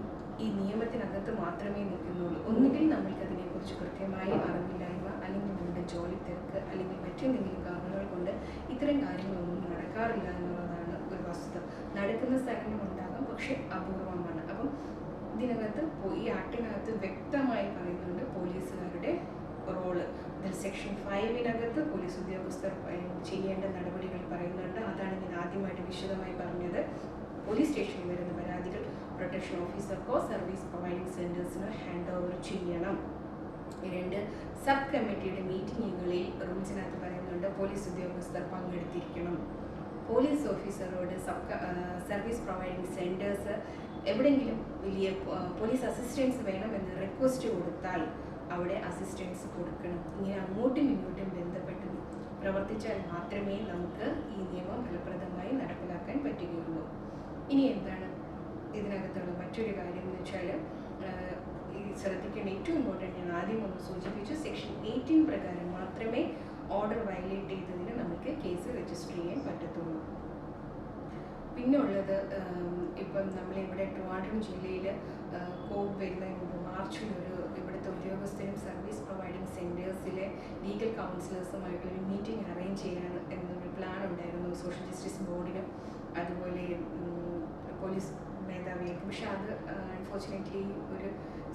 ഈ നിയമത്തിനകത്ത് മാത്രമേ നിൽക്കുന്നുള്ളൂ. ഒന്നുകിൽ നമ്മൾക്കതിനെക്കുറിച്ച് കൃത്യമായി അറിവില്ലായ്മ, അല്ലെങ്കിൽ നമ്മുടെ ജോലി തിരക്ക്, അല്ലെങ്കിൽ മറ്റെന്തെങ്കിലും കാരണങ്ങൾ കൊണ്ട് ഇത്തരം കാര്യങ്ങളൊന്നും നടക്കാറില്ല എന്നുള്ളതാണ് ഒരു വസ്തുത. നടക്കുന്ന സ്ഥലങ്ങളുണ്ടാകാം, പക്ഷെ അപൂർവമാണ്. അപ്പം ഇതിനകത്ത് ഈ ആക്ടിനകത്ത് വ്യക്തമായി പറയുന്നുണ്ട് പോലീസുകാരുടെ റോള്. ഇതിൽ സെക്ഷൻ 5 പോലീസ് ഉദ്യോഗസ്ഥർ ചെയ്യേണ്ട നടപടികൾ പറയുന്നുണ്ട്. അതാണ് ഞാൻ ആദ്യമായിട്ട് വിശദമായി പറഞ്ഞത്. പോലീസ് സ്റ്റേഷനിൽ വരുന്ന പരാതികൾ പ്രൊട്ടക്ഷൻ ഓഫീസർക്കോ സർവീസ് പ്രൊവൈഡിങ് സെൻറ്റേഴ്സിനോ ഹാൻഡ് ഓവർ ചെയ്യണം. 2 സബ് കമ്മിറ്റിയുടെ മീറ്റിങ്ങുകളിൽ റൂൾസിനകത്ത് പറയുന്നുണ്ട് പോലീസ് ഉദ്യോഗസ്ഥർ പങ്കെടുത്തിരിക്കണം. പോലീസ് ഓഫീസറോട് സർവീസ് പ്രൊവൈഡിംഗ് സെൻറ്റേഴ്സ് എവിടെയെങ്കിലും വലിയ പോലീസ് അസിസ്റ്റൻസ് വേണമെന്ന് റിക്വസ്റ്റ് കൊടുത്താൽ അവിടെ അസിസ്റ്റൻസ് കൊടുക്കണം. ഇങ്ങനെ അങ്ങോട്ടും ഇങ്ങോട്ടും ബന്ധപ്പെട്ട് പ്രവർത്തിച്ചാൽ മാത്രമേ നമുക്ക് ഈ നിയമം ഫലപ്രദമായി നടപ്പിലാക്കാൻ പറ്റുകയുള്ളൂ. ഇനി എന്താണ് ഇതിനകത്തുള്ള മറ്റൊരു കാര്യം എന്ന് വെച്ചാൽ, ഈ ശ്രദ്ധിക്കേണ്ട ഏറ്റവും ഇമ്പോർട്ടൻ്റ് ഞാൻ ആദ്യം ഒന്ന് സൂചിപ്പിച്ചു, സെക്ഷൻ 18 പ്രകാരം മാത്രമേ ഓർഡർ വയലേറ്റ് ചെയ്തതിന് നമുക്ക് കേസ് രജിസ്റ്റർ ചെയ്യാൻ പറ്റത്തുള്ളൂ. പിന്നെ ഉള്ളത്, ഇപ്പം നമ്മളിവിടെ ട്രിവാൻഡ്രം ജില്ലയിൽ കോവിഡ് വരുന്നതിന് മുമ്പ് മാർച്ചിലൊരു ഇവിടുത്തെ ഉദ്യോഗസ്ഥരും സർവീസ് പ്രൊവൈഡിംഗ് സെൻറ്റേഴ്സിലെ ലീഗൽ കൗൺസിലേഴ്സുമായിട്ടൊരു മീറ്റിംഗ് അറേഞ്ച് ചെയ്യാൻ എന്നൊരു പ്ലാൻ ഉണ്ടായിരുന്നു സോഷ്യൽ ജസ്റ്റിസ് ബോർഡിനും അതുപോലെ പോലീസ് മേധാവികൾക്ക്. പക്ഷെ അത് അൺഫോർച്ചുനേറ്റ്ലി ഒരു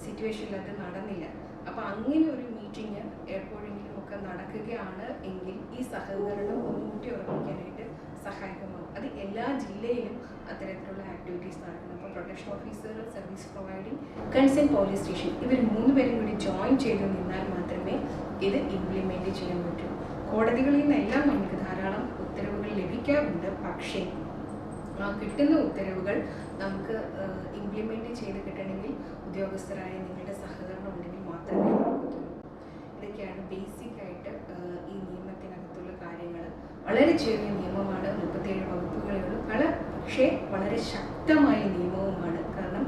സിറ്റുവേഷനിൽ അത് നടന്നില്ല. അപ്പോൾ അങ്ങനെ ഒരു മീറ്റിംഗ് എപ്പോഴെങ്കിലും ഒക്കെ നടക്കുകയാണ് എങ്കിൽ ഈ സഹകരണം മുൻകൂട്ടി ഉറപ്പിക്കാനായിട്ട് സഹായകമാകും. അത് എല്ലാ ജില്ലയിലും അത്തരത്തിലുള്ള ആക്ടിവിറ്റീസ് നടക്കണം. അപ്പോൾ protection officer, service providing, concern police station, ഇവർ 3 പേരും കൂടി ജോയിൻ ചെയ്ത് നിന്നാൽ മാത്രമേ ഇത് ഇംപ്ലിമെൻറ്റ് ചെയ്യാൻ പറ്റൂ. കോടതികളിൽ നിന്നെല്ലാം നമുക്ക് ധാരാളം ഉത്തരവുകൾ ലഭിക്കാറുണ്ട്. പക്ഷേ ആ കിട്ടുന്ന ഉത്തരവുകൾ നമുക്ക് ഇംപ്ലിമെൻറ്റ് ചെയ്ത് കിട്ടണമെങ്കിൽ ഉദ്യോഗസ്ഥരായ നിങ്ങളുടെ സഹകരണം ഉണ്ടെങ്കിൽ മാത്രമേ നടക്കത്തുള്ളൂ. ഇതൊക്കെയാണ് ബേസിക്കായിട്ട് ഈ നിയമത്തിനകത്തുള്ള കാര്യങ്ങൾ. വളരെ ചെറിയ നിയമമാണ്, 37 വകുപ്പുകളുള്ളൂ. പക്ഷേ വളരെ ശക്തമായ നിയമവുമാണ്. കാരണം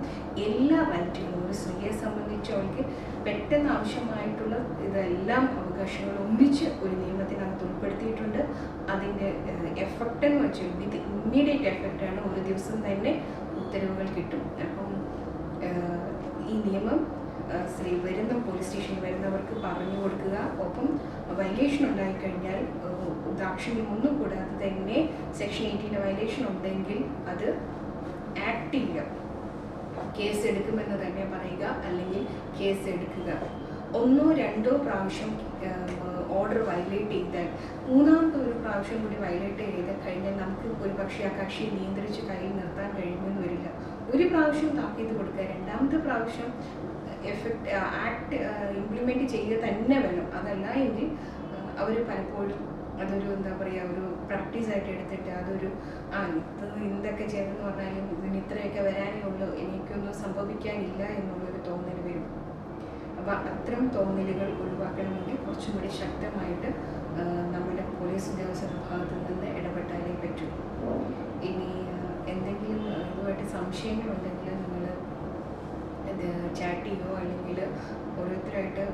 എല്ലാ റൈറ്റുകളും ഒരു സ്ത്രീയെ സംബന്ധിച്ച് അവൾക്ക് പെട്ടെന്ന് ആവശ്യമായിട്ടുള്ള ഇതെല്ലാം അവകാശങ്ങൾ ഒന്നിച്ച് ഒരു നിയമത്തിനകത്ത് ഉൾപ്പെടുത്തിയിട്ടുണ്ട്. അതിൻ്റെ എഫക്റ്റ് എന്ന് വെച്ചാൽ വിത്ത് ഇമ്മീഡിയറ്റ് എഫക്റ്റാണ്. ഒരു ദിവസം തന്നെ ഉത്തരവുകൾ കിട്ടും. അപ്പം ഈ നിയമം വരുന്ന പോലീസ് സ്റ്റേഷനിൽ വരുന്നവർക്ക് പറഞ്ഞു കൊടുക്കുക. ഒപ്പം വയലേഷൻ ഉണ്ടായിക്കഴിഞ്ഞാൽ ദാക്ഷിണ്യം ഒന്നും കൂടാതെ തന്നെ സെക്ഷൻ 18 വയലേഷൻ ഉണ്ടെങ്കിൽ അത് ആക്ട് ചെയ്യുക, കേസ് എടുക്കുമെന്ന് തന്നെ പറയുക, അല്ലെങ്കിൽ കേസ് എടുക്കുക. 1 2 പ്രാവശ്യം ഓർഡർ വയലേറ്റ് ചെയ്താൽ 3ാമത്തെ ഒരു പ്രാവശ്യം കൂടി വയലേറ്റ് ചെയ്ത് കഴിഞ്ഞാൽ നമുക്ക് ഒരു പക്ഷേ ആ കക്ഷിയെ നിയന്ത്രിച്ച് കയ്യിൽ നിർത്താൻ കഴിയുമെന്ന് വരില്ല. ഒരു പ്രാവശ്യം താക്കീത് കൊടുക്കുക, 2ാമത്തെ പ്രാവശ്യം ആക്ട് ഇംപ്ലിമെൻറ്റ് ചെയ്യുക തന്നെ വേണം. അതല്ല എങ്കിൽ അവർ പലപ്പോഴും അതൊരു എന്താ പറയുക, ഒരു പ്രാക്ടീസായിട്ട് എടുത്തിട്ട് അതൊരു എന്തൊക്കെ ചെയ്തെന്ന് പറഞ്ഞാലും ഇതിന് ഇത്രയൊക്കെ വരാനേ ഉള്ളൂ, എനിക്കൊന്നും സംഭവിക്കാനില്ല എന്നുള്ളൊരു തോന്നൽ വരും. അപ്പോൾ അത്തരം തോന്നലുകൾ ഒഴിവാക്കണമെങ്കിൽ കുറച്ചും കൂടി ശക്തമായിട്ട് നമ്മുടെ പോലീസ് ഉദ്യോഗസ്ഥരുടെ ഭാഗത്തു നിന്ന് ഇടപെട്ടാലേ പറ്റൂ. ഇനി എന്തെങ്കിലും ഇതുമായിട്ട് സംശയങ്ങളുണ്ടെങ്കിൽ നിങ്ങൾ ചാറ്റ് ചെയ്യുകയോ അല്ലെങ്കിൽ ഓരോരുത്തരായിട്ട്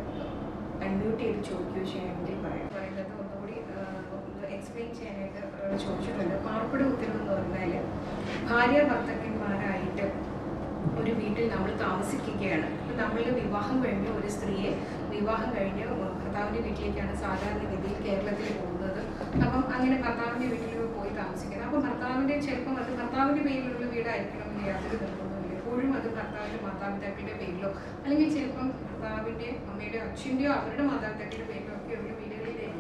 അൺമ്യൂട്ട് ചെയ്ത് ചോദിക്കുകയോ ചെയ്യണമെങ്കിൽ പറയുന്നത് ഒന്നുകൂടി എക്സ്പ്ലെയിൻ ചെയ്യാനായിട്ട് ചോദിച്ചിട്ടുണ്ട്. പാർപ്പിട ഉത്തരവ് എന്ന് പറഞ്ഞാൽ ഭാര്യ ഭർത്താക്കന്മാരായിട്ട് ഒരു വീട്ടിൽ നമ്മൾ താമസിക്കുകയാണ്. ഇപ്പം നമ്മൾ വിവാഹം കഴിഞ്ഞ് ഒരു സ്ത്രീയെ വിവാഹം കഴിഞ്ഞ് ഭർത്താവിൻ്റെ വീട്ടിലേക്കാണ് സാധാരണഗതിയിൽ കേരളത്തിൽ പോകുന്നത്. അപ്പം അങ്ങനെ ഭർത്താവിൻ്റെ വീട്ടിൽ പോയി താമസിക്കുന്നത്. അപ്പം ഭർത്താവിൻ്റെ ചിലപ്പം അത് ഭർത്താവിൻ്റെ പേരിലുള്ള വീടായിരിക്കണമെന്ന് യാതൊരു നിർബന്ധമില്ല. എപ്പോഴും അത് ഭർത്താവിൻ്റെ മാതാപിതാക്കളുടെ പേരിലോ അല്ലെങ്കിൽ ചിലപ്പം ഭർത്താവിൻ്റെ അമ്മയുടെ അച്ഛൻ്റെയോ അവരുടെ മാതാപിതാക്കളുടെ പേരിലോ ഒക്കെ ഉള്ള വീടുകളിലേക്ക്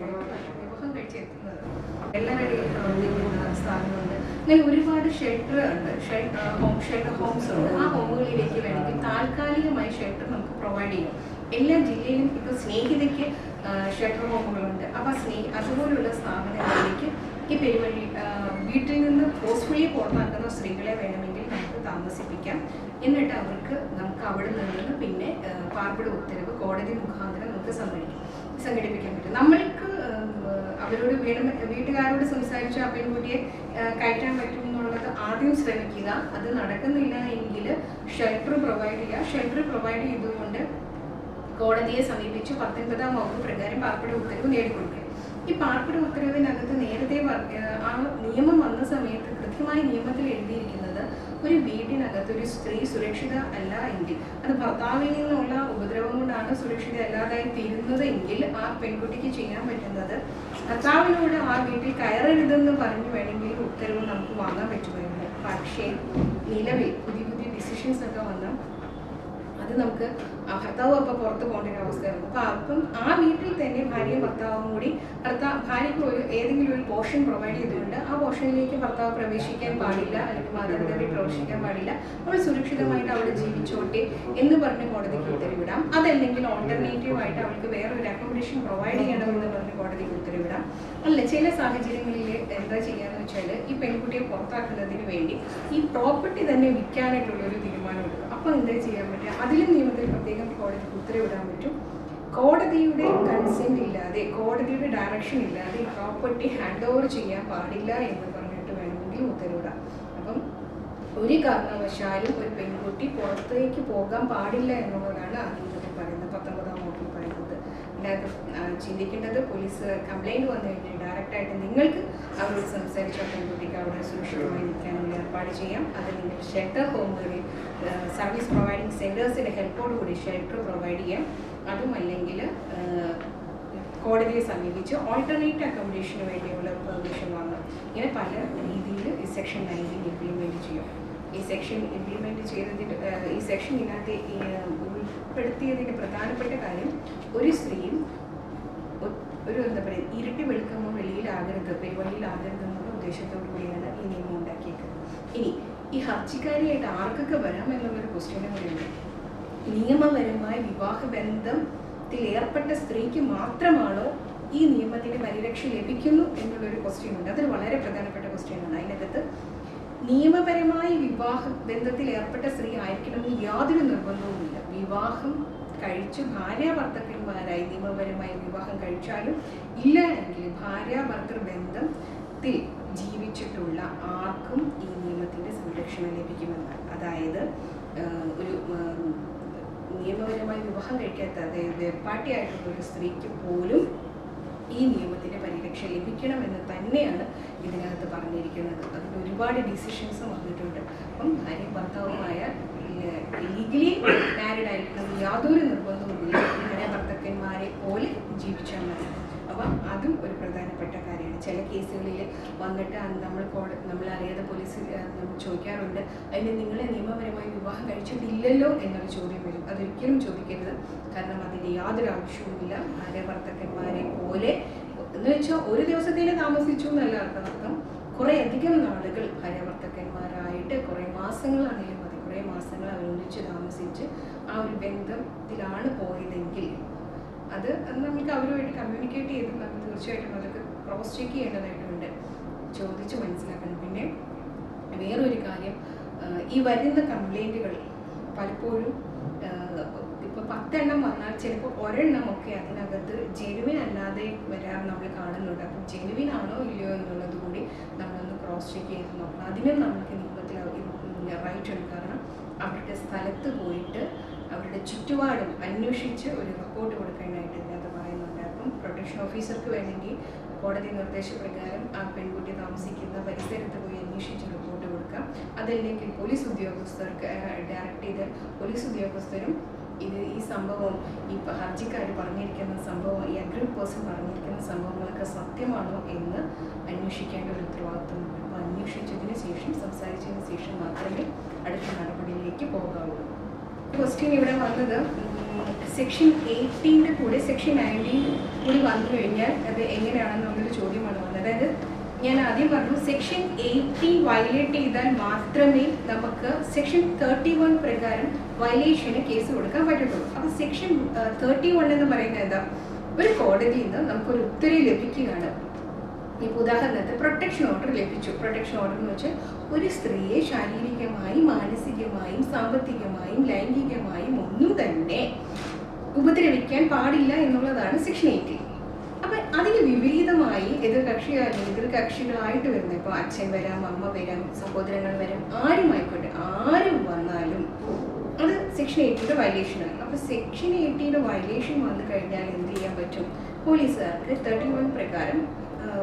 വിവാഹം കഴിച്ചെത്തുന്നത്. എല്ലാവരുടെയും പ്രവർത്തിക്കുന്ന സ്ഥാപനമുണ്ട്. അങ്ങനെ ഒരുപാട് ഷെൽട്ടർ ഉണ്ട്, ഷെൽട്ടർ ഹോംസ് ഉണ്ട്. ആ ഹോമുകളിലേക്ക് വേണമെങ്കിൽ താൽക്കാലികമായി ഷെൽട്ടർ നമുക്ക് പ്രൊവൈഡ് ചെയ്യും. എല്ലാ ജില്ലയിലും ഇപ്പോൾ സ്നേഹിതയ്ക്ക് ഷെൽട്ടർ ഹോമുകളുണ്ട്. അപ്പോൾ അതുപോലുള്ള സ്ഥാപനങ്ങളിലേക്ക് ഈ പെരുവഴി വീട്ടിൽ നിന്ന് ഫോഴ്സ്ഫുള്ളി പുറത്താക്കുന്ന സ്ത്രീകളെ വേണമെങ്കിൽ നമുക്ക് താമസിപ്പിക്കാം. എന്നിട്ട് നമുക്ക് അവിടെ നിന്ന് പിന്നെ പാർപ്പിട ഉത്തരവ് കോടതി മുഖാന്തരം നമുക്ക് സംഘടിപ്പിക്കാൻ പറ്റും. നമ്മൾക്ക് അവരോട് വീട്ടുകാരോട് സംസാരിച്ച് ആ പെൺകുട്ടിയെ കയറ്റാൻ പറ്റും എന്നുള്ളത് ആദ്യം ശ്രമിക്കുക. അത് നടക്കുന്നില്ല എങ്കിൽ ഷെൽട്ടർ പ്രൊവൈഡ് ചെയ്യുക. ഷെൽട്ടർ പ്രൊവൈഡ് ചെയ്തുകൊണ്ട് കോടതിയെ സമീപിച്ച് 19ാം വകുപ്പ് പ്രകാരം പാർപ്പിട ഉത്തരവ് നേടിക്കൊടുക്കുക. ഈ പാർപ്പിട ഉത്തരവിനകത്ത് നേരത്തെ ആ നിയമം വന്ന സമയത്ത് കൃത്യമായി നിയമത്തിൽ എഴുതിയിരിക്കുന്നത് ഒരു വീടിനകത്ത് ഒരു സ്ത്രീ സുരക്ഷിത അല്ല എങ്കിൽ, അത് ഭർത്താവിൽ നിന്നുള്ള ഉപദ്രവം കൊണ്ടാണ് സുരക്ഷിത അല്ലാതായി തീരുന്നത് എങ്കിൽ ആ പെൺകുട്ടിക്ക് ചെയ്യാൻ പറ്റുന്നത് ഭർത്താവിനോട് ആ വീട്ടിൽ കയറരുതെന്ന് പറഞ്ഞു വേണമെങ്കിൽ ഉത്തരവ് നമുക്ക് വാങ്ങാൻ പറ്റുമായിരുന്നു. പക്ഷേ നിലവിൽ പുതിയ ഡിസിഷൻസ് ഒക്കെ വന്ന് അത് നമുക്ക് ഭർത്താവും അപ്പം പുറത്ത് പോകേണ്ട ഒരു അവസ്ഥയാണ്. അപ്പം ആ വീട്ടിൽ തന്നെ ഭാര്യയും ഭർത്താവും കൂടി ഭാര്യയ്ക്ക് ഏതെങ്കിലും ഒരു പോർഷൻ പ്രൊവൈഡ് ചെയ്തുകൊണ്ട് ആ പോർഷനിലേക്ക് ഭർത്താവ് പ്രവേശിക്കാൻ പാടില്ല, അല്ലെങ്കിൽ മാതാപിതാക്കൾ പ്രവേശിക്കാൻ പാടില്ല, അവൾ സുരക്ഷിതമായിട്ട് അവിടെ ജീവിച്ചോട്ടെ എന്ന് പറഞ്ഞ് കോടതിക്ക് ഉത്തരവിടാം. അതല്ലെങ്കിൽ ഓൾട്ടർനേറ്റീവ് ആയിട്ട് അവൾക്ക് വേറൊരു അക്കോമഡേഷൻ പ്രൊവൈഡ് ചെയ്യണമെന്ന് പറഞ്ഞ് കോടതിക്ക് ഉത്തരവിടാം. അല്ല, ചില സാഹചര്യങ്ങളിൽ എന്താ ചെയ്യാന്ന് വെച്ചാൽ ഈ പെൺകുട്ടിയെ പുറത്താക്കുന്നതിന് വേണ്ടി ഈ പ്രോപ്പർട്ടി തന്നെ വിൽക്കാനായിട്ടുള്ള ഒരു തീരുമാനം എടുക്കും. അപ്പം എന്താ ചെയ്യാൻ പറ്റുക? അതിലും നിയമത്തിൽ പ്രത്യേകം കോടതിക്ക് ഉത്തരവിടാൻ പറ്റും. കോടതിയുടെ കൺസെന്റ് ഇല്ലാതെ, കോടതിയുടെ ഡയറക്ഷൻ ഇല്ലാതെ ഈ പ്രോപ്പർട്ടി ഹാൻഡ് ഓവർ ചെയ്യാൻ പാടില്ല എന്ന് പറഞ്ഞിട്ട് വേണമെങ്കിൽ ഉത്തരവിടാം. അപ്പം ഒരു കാരണവശാലും ഒരു പെൺകുട്ടി പുറത്തേക്ക് പോകാൻ പാടില്ല എന്നുള്ളതാണ് ആ നിയമത്തിൽ പറയുന്നത്, 19-ാം വകുപ്പിൽ പറയുന്നത്. അതിനകത്ത് ചിന്തിക്കേണ്ടത്, പോലീസ് കംപ്ലൈൻറ്റ് വന്നു കഴിഞ്ഞാൽ ഡയറക്റ്റായിട്ട് നിങ്ങൾക്ക് അവരോട് സംസാരിച്ച പെൺകുട്ടിക്ക് അവിടെ സുരക്ഷിതമായി നിൽക്കാനുള്ള ഏർപ്പാട് ചെയ്യാം. അത് നിങ്ങൾ ഷെൽട്ടർ ഹോമുകളിൽ സർവീസ് പ്രൊവൈഡിങ് സെൻറ്റേഴ്സിൻ്റെ ഹെൽപ്പോടുകൂടി ഷെൽട്ടർ പ്രൊവൈഡ് ചെയ്യാം. അതുമല്ലെങ്കിൽ കോടതിയെ സമീപിച്ച് ഓൾട്ടർനേറ്റ് അക്കോമഡേഷന് വേണ്ടിയുള്ള പെർമിഷൻ വാങ്ങാം. ഇങ്ങനെ പല രീതിയിൽ ഈ സെക്ഷൻ 19 ഇംപ്ലിമെൻറ്റ് ചെയ്യും. ഈ സെക്ഷൻ ഇംപ്ലിമെൻറ്റ് ചെയ്തതിന് ഈ സെക്ഷൻ ഇതിനകത്ത് ഉൾപ്പെടുത്തിയതിൻ്റെ പ്രധാനപ്പെട്ട കാര്യം, ഒരു സ്ത്രീയും ഒരു എന്താ പറയുക ഇരുട്ടി വെളുക്കുമ്പോൾ വെളിയിലാകരുത്, പെരുവഴിയിലാകരുത് എന്നുള്ള ഉദ്ദേശത്തോടു കൂടിയാണ് ഈ നിയമം ഉണ്ടാക്കിയേക്കുന്നത്. ഇനി ഈ ഹർജിക്കാരിയായിട്ട് ആർക്കൊക്കെ വരാം എന്നുള്ളൊരു ക്വസ്റ്റ്യനും കൂടിയുണ്ട്. നിയമപരമായ വിവാഹബന്ധത്തിൽ ഏർപ്പെട്ട സ്ത്രീക്ക് മാത്രമാണോ ഈ നിയമത്തിൻ്റെ പരിരക്ഷ ലഭിക്കുന്നു എന്നുള്ളൊരു ക്വസ്റ്റ്യൻ ഉണ്ട്. അതൊരു വളരെ പ്രധാനപ്പെട്ട ക്വസ്റ്റ്യനാണ്. അതിനകത്ത് നിയമപരമായി വിവാഹ ബന്ധത്തിൽ ഏർപ്പെട്ട സ്ത്രീ ആയിരിക്കണമെന്ന് യാതൊരു നിർബന്ധവുമില്ല. വിവാഹം കഴിച്ച് ഭാര്യാഭർത്തക്കന്മാരായി നിയമപരമായി വിവാഹം കഴിച്ചാലും ഇല്ല എങ്കിൽ ഭാര്യാഭർത്തൃ ബന്ധത്തിൽ ജീവിച്ചിട്ടുള്ള ആർക്കും ഈ നിയമത്തിൻ്റെ സംരക്ഷണം ലഭിക്കുമെന്നാണ്. അതായത് ഒരു നിയമപരമായി വിവാഹം കഴിക്കാത്ത, അതായത് വെപ്പാട്ടിയായിട്ടുള്ള ഒരു സ്ത്രീക്ക് പോലും ഈ നിയമത്തിൻ്റെ പരിരക്ഷ ലഭിക്കണമെന്ന് തന്നെയാണ് ഇതിനകത്ത് പറഞ്ഞിരിക്കുന്നത്. അതിന് ഒരുപാട് ഡിസിഷൻസ് വന്നിട്ടുണ്ട്. അപ്പം ഭാര്യ ഭർത്താവുമായ ലീഗലി മാരീഡ് ആയിരിക്കണം യാതൊരു നിർബന്ധവുമില്ല. ഭാര്യ ഭർത്താക്കന്മാരെ പോലെ ജീവിച്ചാൽ മതി. അപ്പം അതും ഒരു പ്രധാനപ്പെട്ട കാര്യമാണ്. ചില കേസുകളിൽ വന്നിട്ട് നമ്മളറിയാതെ പോലീസ് നമ്മൾ ചോദിക്കാറുണ്ട്, അതിന് നിങ്ങളെ നിയമപരമായി വിവാഹം കഴിച്ചിട്ടില്ലല്ലോ എന്നൊരു ചോദ്യം വരും. അതൊരിക്കലും ചോദിക്കരുത്. കാരണം അതിന് യാതൊരു ആവശ്യവുമില്ല. ഭാര്യ ഭർത്താക്കന്മാരെ പോലെ എന്ന് വെച്ചാൽ ഒരു ദിവസത്തേക്ക് താമസിച്ചു എന്നല്ല അർത്ഥം. കുറേ അധികം നാളുകൾ ഭാര്യ ഭർത്താക്കന്മാരായിട്ട് കുറേ മാസങ്ങളാണെങ്കിലും മതി, കുറേ മാസങ്ങൾ അവരൊന്നിച്ച് താമസിച്ച് ആ ഒരു ബന്ധത്തിലാണ് പോയതെങ്കിൽ അത് നമുക്ക് അവരുമായിട്ട് കമ്മ്യൂണിക്കേറ്റ് ചെയ്ത് നമുക്ക് തീർച്ചയായിട്ടും അതൊക്കെ ക്രോസ് ചെക്ക് ചെയ്യേണ്ടതായിട്ടുണ്ട്, ചോദിച്ച് മനസ്സിലാക്കണം. പിന്നെ വേറൊരു കാര്യം, ഈ വരുന്ന കംപ്ലൈൻറ്റുകൾ പലപ്പോഴും ഇപ്പോൾ 10 എണ്ണം വന്നാൽ ചിലപ്പോൾ ഒരെണ്ണമൊക്കെ അതിനകത്ത് ജെനുവിൻ അല്ലാതെ വരാൻ നമ്മൾ കാണുന്നുണ്ട്. അപ്പം ജെനുവിൻ ആണോ ഇല്ലയോ എന്നുള്ളത് കൂടി നമ്മളൊന്ന് ക്രോസ് ചെക്ക് ചെയ്ത് നോക്കണം. അതിനും നമുക്ക് നിയമത്തിൽ റൈറ്റ് ഉണ്ട്. കാരണം അവരുടെ സ്ഥലത്ത് പോയിട്ട് അവരുടെ ചുറ്റുപാടും അന്വേഷിച്ച് ഒരു റിപ്പോർട്ട് കൊടുക്കാനായിട്ട് ഇതിനകത്ത് പറയുന്നുണ്ട്. അപ്പം പ്രൊട്ടക്ഷൻ ഓഫീസർക്ക് വേണമെങ്കിൽ കോടതി നിർദ്ദേശപ്രകാരം ആ പെൺകുട്ടി താമസിക്കുന്ന പരിസരത്ത് പോയി അന്വേഷിച്ച് റിപ്പോർട്ട് കൊടുക്കാം. അതല്ലെങ്കിൽ പോലീസ് ഉദ്യോഗസ്ഥർക്ക് ഡയറക്റ്റ് ചെയ്ത് പോലീസ് ഉദ്യോഗസ്ഥരും ഈ സംഭവം, ഈ ഹർജിക്കാർ പറഞ്ഞിരിക്കുന്ന സംഭവം, ഈ അഗ്രീഡ് പേഴ്സൺ പറഞ്ഞിരിക്കുന്ന സംഭവങ്ങളൊക്കെ സത്യമാണോ എന്ന് അന്വേഷിക്കേണ്ട ഒരു ഉത്തരവാദിത്വമുണ്ട്. അപ്പോൾ അന്വേഷിച്ചതിന് ശേഷം, സംസാരിച്ചതിന് ശേഷം മാത്രമേ അടുത്ത നടപടിയിലേക്ക് പോകാവുള്ളൂ. ക്വസ്റ്റ്യൻ ഇവിടെ വന്നത് സെക്ഷൻ 18 കൂടെ സെക്ഷൻ 19 കൂടി വന്നു കഴിഞ്ഞാൽ അത് എങ്ങനെയാണെന്നുള്ളൊരു ചോദ്യമാണ് വന്നത്. അതായത് ഞാൻ ആദ്യം പറഞ്ഞു, സെക്ഷൻ 18 വയലേറ്റ് ചെയ്താൽ മാത്രമേ നമുക്ക് സെക്ഷൻ 31 പ്രകാരം വയലേഷന് കേസ് കൊടുക്കാൻ പറ്റുള്ളൂ. അപ്പോൾ സെക്ഷൻ 31 എന്ന് പറയുന്നത് എന്താ? ഒരു കോടതിയിൽ നിന്ന് നമുക്കൊരു ഉത്തരവ് ലഭിക്കുകയാണ്. ഇപ്പോൾ ഉദാഹരണത്തിന് പ്രൊട്ടക്ഷൻ ഓർഡർ ലഭിച്ചു. പ്രൊട്ടക്ഷൻ ഓർഡർ എന്ന് വെച്ചാൽ ഒരു സ്ത്രീയെ ശാരീരികമായും മാനസികമായും സാമ്പത്തികമായും ലൈംഗികമായും ഒന്നും തന്നെ ഉപദ്രവിക്കാൻ പാടില്ല എന്നുള്ളതാണ് സെക്ഷൻ 18. അപ്പം അതിന് വിപരീതമായി എതിർകക്ഷികളായിട്ട് വരുന്നത്, ഇപ്പോൾ അച്ഛൻ വരാം, അമ്മ വരാം, സഹോദരങ്ങൾ വരാം, ആരുമായിക്കോട്ടെ, ആരും വന്നാലും അത് സെക്ഷൻ 18 വയലേഷനാണ്. അപ്പോൾ സെക്ഷൻ 18 വയലേഷൻ വന്നു കഴിഞ്ഞാൽ എന്ത് ചെയ്യാൻ പറ്റും? പോലീസുകാർക്ക് 31 പ്രകാരം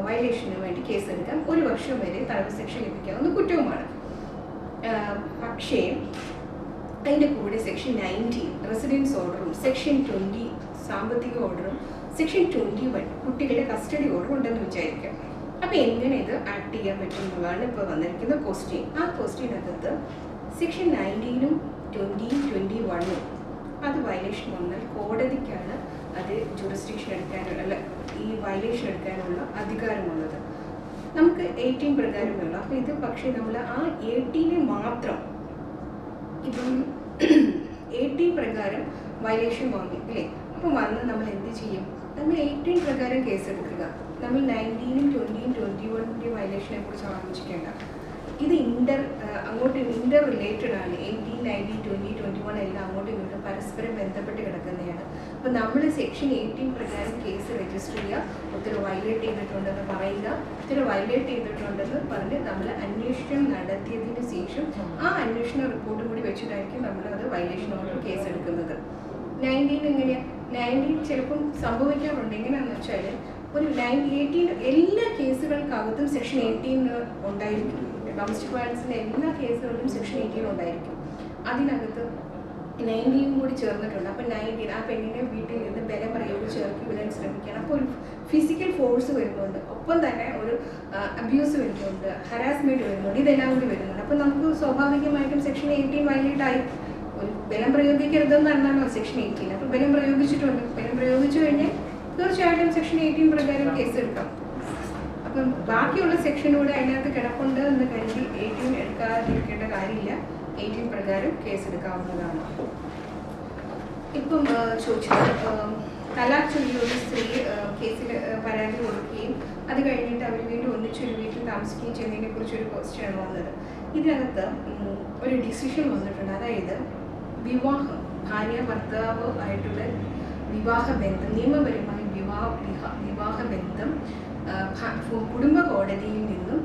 വയലേഷന് വേണ്ടി കേസെടുക്കാം. 1 വർഷം വരെ തടവ് ശിക്ഷ ലഭിക്കാവുന്ന കുറ്റവുമാണ്. പക്ഷേ അതിൻ്റെ കൂടെ സെക്ഷൻ 19 റെസിഡൻസ് ഓർഡറും സെക്ഷൻ 20 സാമ്പത്തിക ഓർഡറും സെക്ഷൻ 21 കുട്ടികളുടെ കസ്റ്റഡി ഓർഡർ ഉണ്ടെന്ന് വിചാരിക്കാം. അപ്പോൾ എങ്ങനെ ഇത് ആക്ട് ചെയ്യാൻ പറ്റും എന്നുള്ളതാണ് ഇപ്പോൾ വന്നിരിക്കുന്ന ക്വസ്റ്റ്യൻ. ആ ക്വസ്റ്റ്യനകത്ത് സെക്ഷൻ 19-ഉം 20-യും 21-ഉം അത് വയലേഷൻ വന്നാൽ കോടതിക്കാണ് അത് ജുറിസ്ഡിക്ഷൻ എടുക്കാനുള്ള, അല്ല ഈ വയലേഷൻ എടുക്കാനുള്ള അധികാരമുള്ളത്. നമുക്ക് 18 പ്രകാരമുള്ള. അപ്പോൾ ഇത് പക്ഷേ നമ്മൾ ആ 18 മാത്രം, ഇപ്പം 18 പ്രകാരം വയലേഷൻ വന്നു അല്ലേ? അപ്പോൾ വന്ന് നമ്മൾ എന്ത് ചെയ്യും? നമ്മൾ 18 പ്രകാരം കേസെടുക്കുക. നമ്മൾ 19, 20, 21 വയലേഷനെ കുറിച്ച് ആലോചിക്കേണ്ട. ഇത് അങ്ങോട്ട് ഇന്റർ റിലേറ്റഡ് ആണ്. 18, 19, 20, 21 എല്ലാം അങ്ങോട്ടും ഇങ്ങോട്ടും പരസ്പരം ബന്ധപ്പെട്ട് കിടക്കുന്നതാണ്. അപ്പോൾ നമ്മൾ സെക്ഷൻ 18 പ്രകാരം കേസ് രജിസ്റ്റർ ചെയ്യുക, ഉത്തരവ് വയലേറ്റ് ചെയ്തിട്ടുണ്ടെന്ന് പറയുക, ഉത്തരവ് വയലേറ്റ് ചെയ്തിട്ടുണ്ടെന്ന് പറഞ്ഞ് നമ്മൾ അന്വേഷണം നടത്തിയതിന് ശേഷം ആ അന്വേഷണ റിപ്പോർട്ടും കൂടി വെച്ചിട്ടായിരിക്കും നമ്മൾ അത് വയലേഷൻ ഓർഡർ കേസ് എടുക്കുന്നത്. 19 എങ്ങനെയാണ്? 19 ചിലപ്പം സംഭവിക്കാറുണ്ട്. എങ്ങനെയാണെന്ന് വെച്ചാൽ ഒരു 18 എല്ലാ കേസുകൾക്കകത്തും സെക്ഷൻ 18 ഉണ്ടായിരിക്കും. ഡൊമസ്റ്റിക് വയലൻസിൻ്റെ എല്ലാ കേസുകളിലും സെക്ഷൻ 18 ഉണ്ടായിരിക്കും. അതിനകത്ത് 19 കൂടി ചേർന്നിട്ടുണ്ട്. അപ്പോൾ 19 ആ പെണ്ണിനെ വീട്ടിൽ നിന്ന് ബലം പ്രയോഗിച്ച് ഇറക്കി വിടാൻ ശ്രമിക്കുകയാണ്. അപ്പോൾ ഒരു ഫിസിക്കൽ ഫോഴ്സ് വരുന്നുണ്ട്, ഒപ്പം തന്നെ ഒരു അബ്യൂസ് വരുന്നുണ്ട്, ഹരാസ്മെൻറ്റ് വരുന്നുണ്ട്, ഇതെല്ലാം കൂടി വരുന്നുണ്ട്. അപ്പോൾ നമുക്ക് സ്വാഭാവികമായിട്ടും സെക്ഷൻ 18 വയലേറ്റ് ആയി. ഒരു ബലം പ്രയോഗിക്കരുതെന്ന് പറഞ്ഞാൽ സെക്ഷൻ 18. അപ്പോൾ ബലം പ്രയോഗിച്ചിട്ടുണ്ട്. ബലം പ്രയോഗിച്ചു കഴിഞ്ഞാൽ തീർച്ചയായിട്ടും സെക്ഷൻ 18 പ്രകാരം കേസ് എടുക്കാം. അപ്പം ബാക്കിയുള്ള സെക്ഷനൂടെ അതിനകത്ത് കിടപ്പുണ്ട് എന്ന് കരുതി 18 എടുക്കാതിരിക്കേണ്ട കാര്യമില്ല. 18 പ്രകാരം കേസ് എടുക്കാവുന്നതാണ്. ഇപ്പം ചോദിച്ചത് തലാഖ് ചൊല്ലി ഒരു സ്ത്രീ കേസിൽ പരാതി കൊടുക്കുകയും അത് കഴിഞ്ഞിട്ട് അവർ വീണ്ടും ഒന്നിച്ചൊരു വീട്ടിൽ താമസിക്കുകയും ചെയ്യുന്നതിനെ കുറിച്ചൊരു ക്വസ്റ്റ്യനാണ് വന്നത്. ഇതിനകത്ത് ഒരു ഡിസിഷൻ വന്നിട്ടുണ്ട്. അതായത് വിവാഹം, ഭാര്യ ഭർത്താവ് ആയിട്ടുള്ള വിവാഹബന്ധം, നിയമപരമായ വിവാഹബന്ധം കുടുംബ കോടതിയിൽ നിന്നും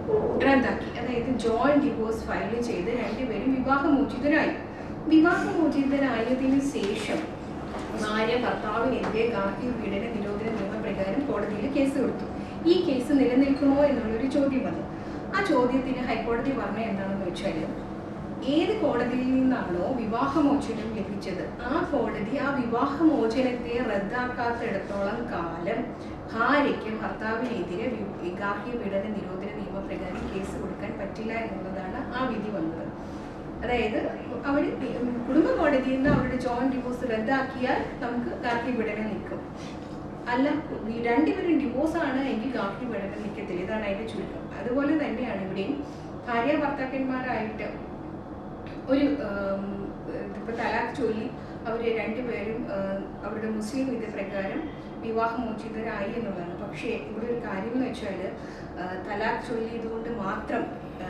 റദ്ദാക്കി. അതായത് ജോയിന്റ് ഡിവോഴ്സ് ഫയൽ ചെയ്ത് രണ്ടുപേരും വിവാഹമോചിതരായി. വിവാഹമോചിതരായതിനു ശേഷം ഭാര്യ ഭർത്താവിനെതിരെ ഗാർഹിക പീഡന നിരോധന നിയമപ്രകാരം കോടതിയിൽ കേസ് കൊടുത്തു. ഈ കേസ് നിലനിൽക്കുമോ എന്നുള്ളൊരു ചോദ്യം വന്നു. ആ ചോദ്യത്തിന് ഹൈക്കോടതി പറഞ്ഞ എന്താണെന്ന് വെച്ചാൽ, ഏത് കോടതിയിൽ നിന്നാണോ വിവാഹമോചനം ലഭിച്ചത് ആ കോടതി ആ വിവാഹമോചനത്തെ റദ്ദാക്കാത്തിടത്തോളം കാലം ഭാര്യയ്ക്ക് ഭർത്താവിനെതിരെ ഗാർഹിക പീഡന നിരോധന നിയമപ്രകാരം കേസ് കൊടുക്കാൻ പറ്റില്ല എന്നുള്ളതാണ് ആ വിധി വന്നത്. അതായത് അവർ കുടുംബ കോടതിയിൽ നിന്ന് അവരുടെ ജോയിന്റ് ഡിവോഴ്സ് റദ്ദാക്കിയാൽ നമുക്ക് ഗാർഹിക പീഡനം നിൽക്കും. അല്ല, രണ്ടുപേരും ഡിവോഴ്സാണ് എങ്കിൽ ഗാർഹിക പീഡനം നിൽക്കത്തില്ല. ഇതാണ് അതിൻ്റെ ചുരുക്കം. അതുപോലെ തന്നെയാണ് ഇവിടെയും ഭാര്യ ഭർത്താക്കന്മാരായിട്ട് ഒരു ഇപ്പോൾ തലാഖ് ചൊല്ലി അവർ രണ്ടുപേരും അവരുടെ മുസ്ലിം വിധി പ്രകാരം വിവാഹമോചിതരായി എന്നുള്ളതാണ്. പക്ഷേ ഇവിടെ ഒരു കാര്യം എന്ന് വെച്ചാൽ തലാഖ് ചൊല്ലിയതുകൊണ്ട് മാത്രം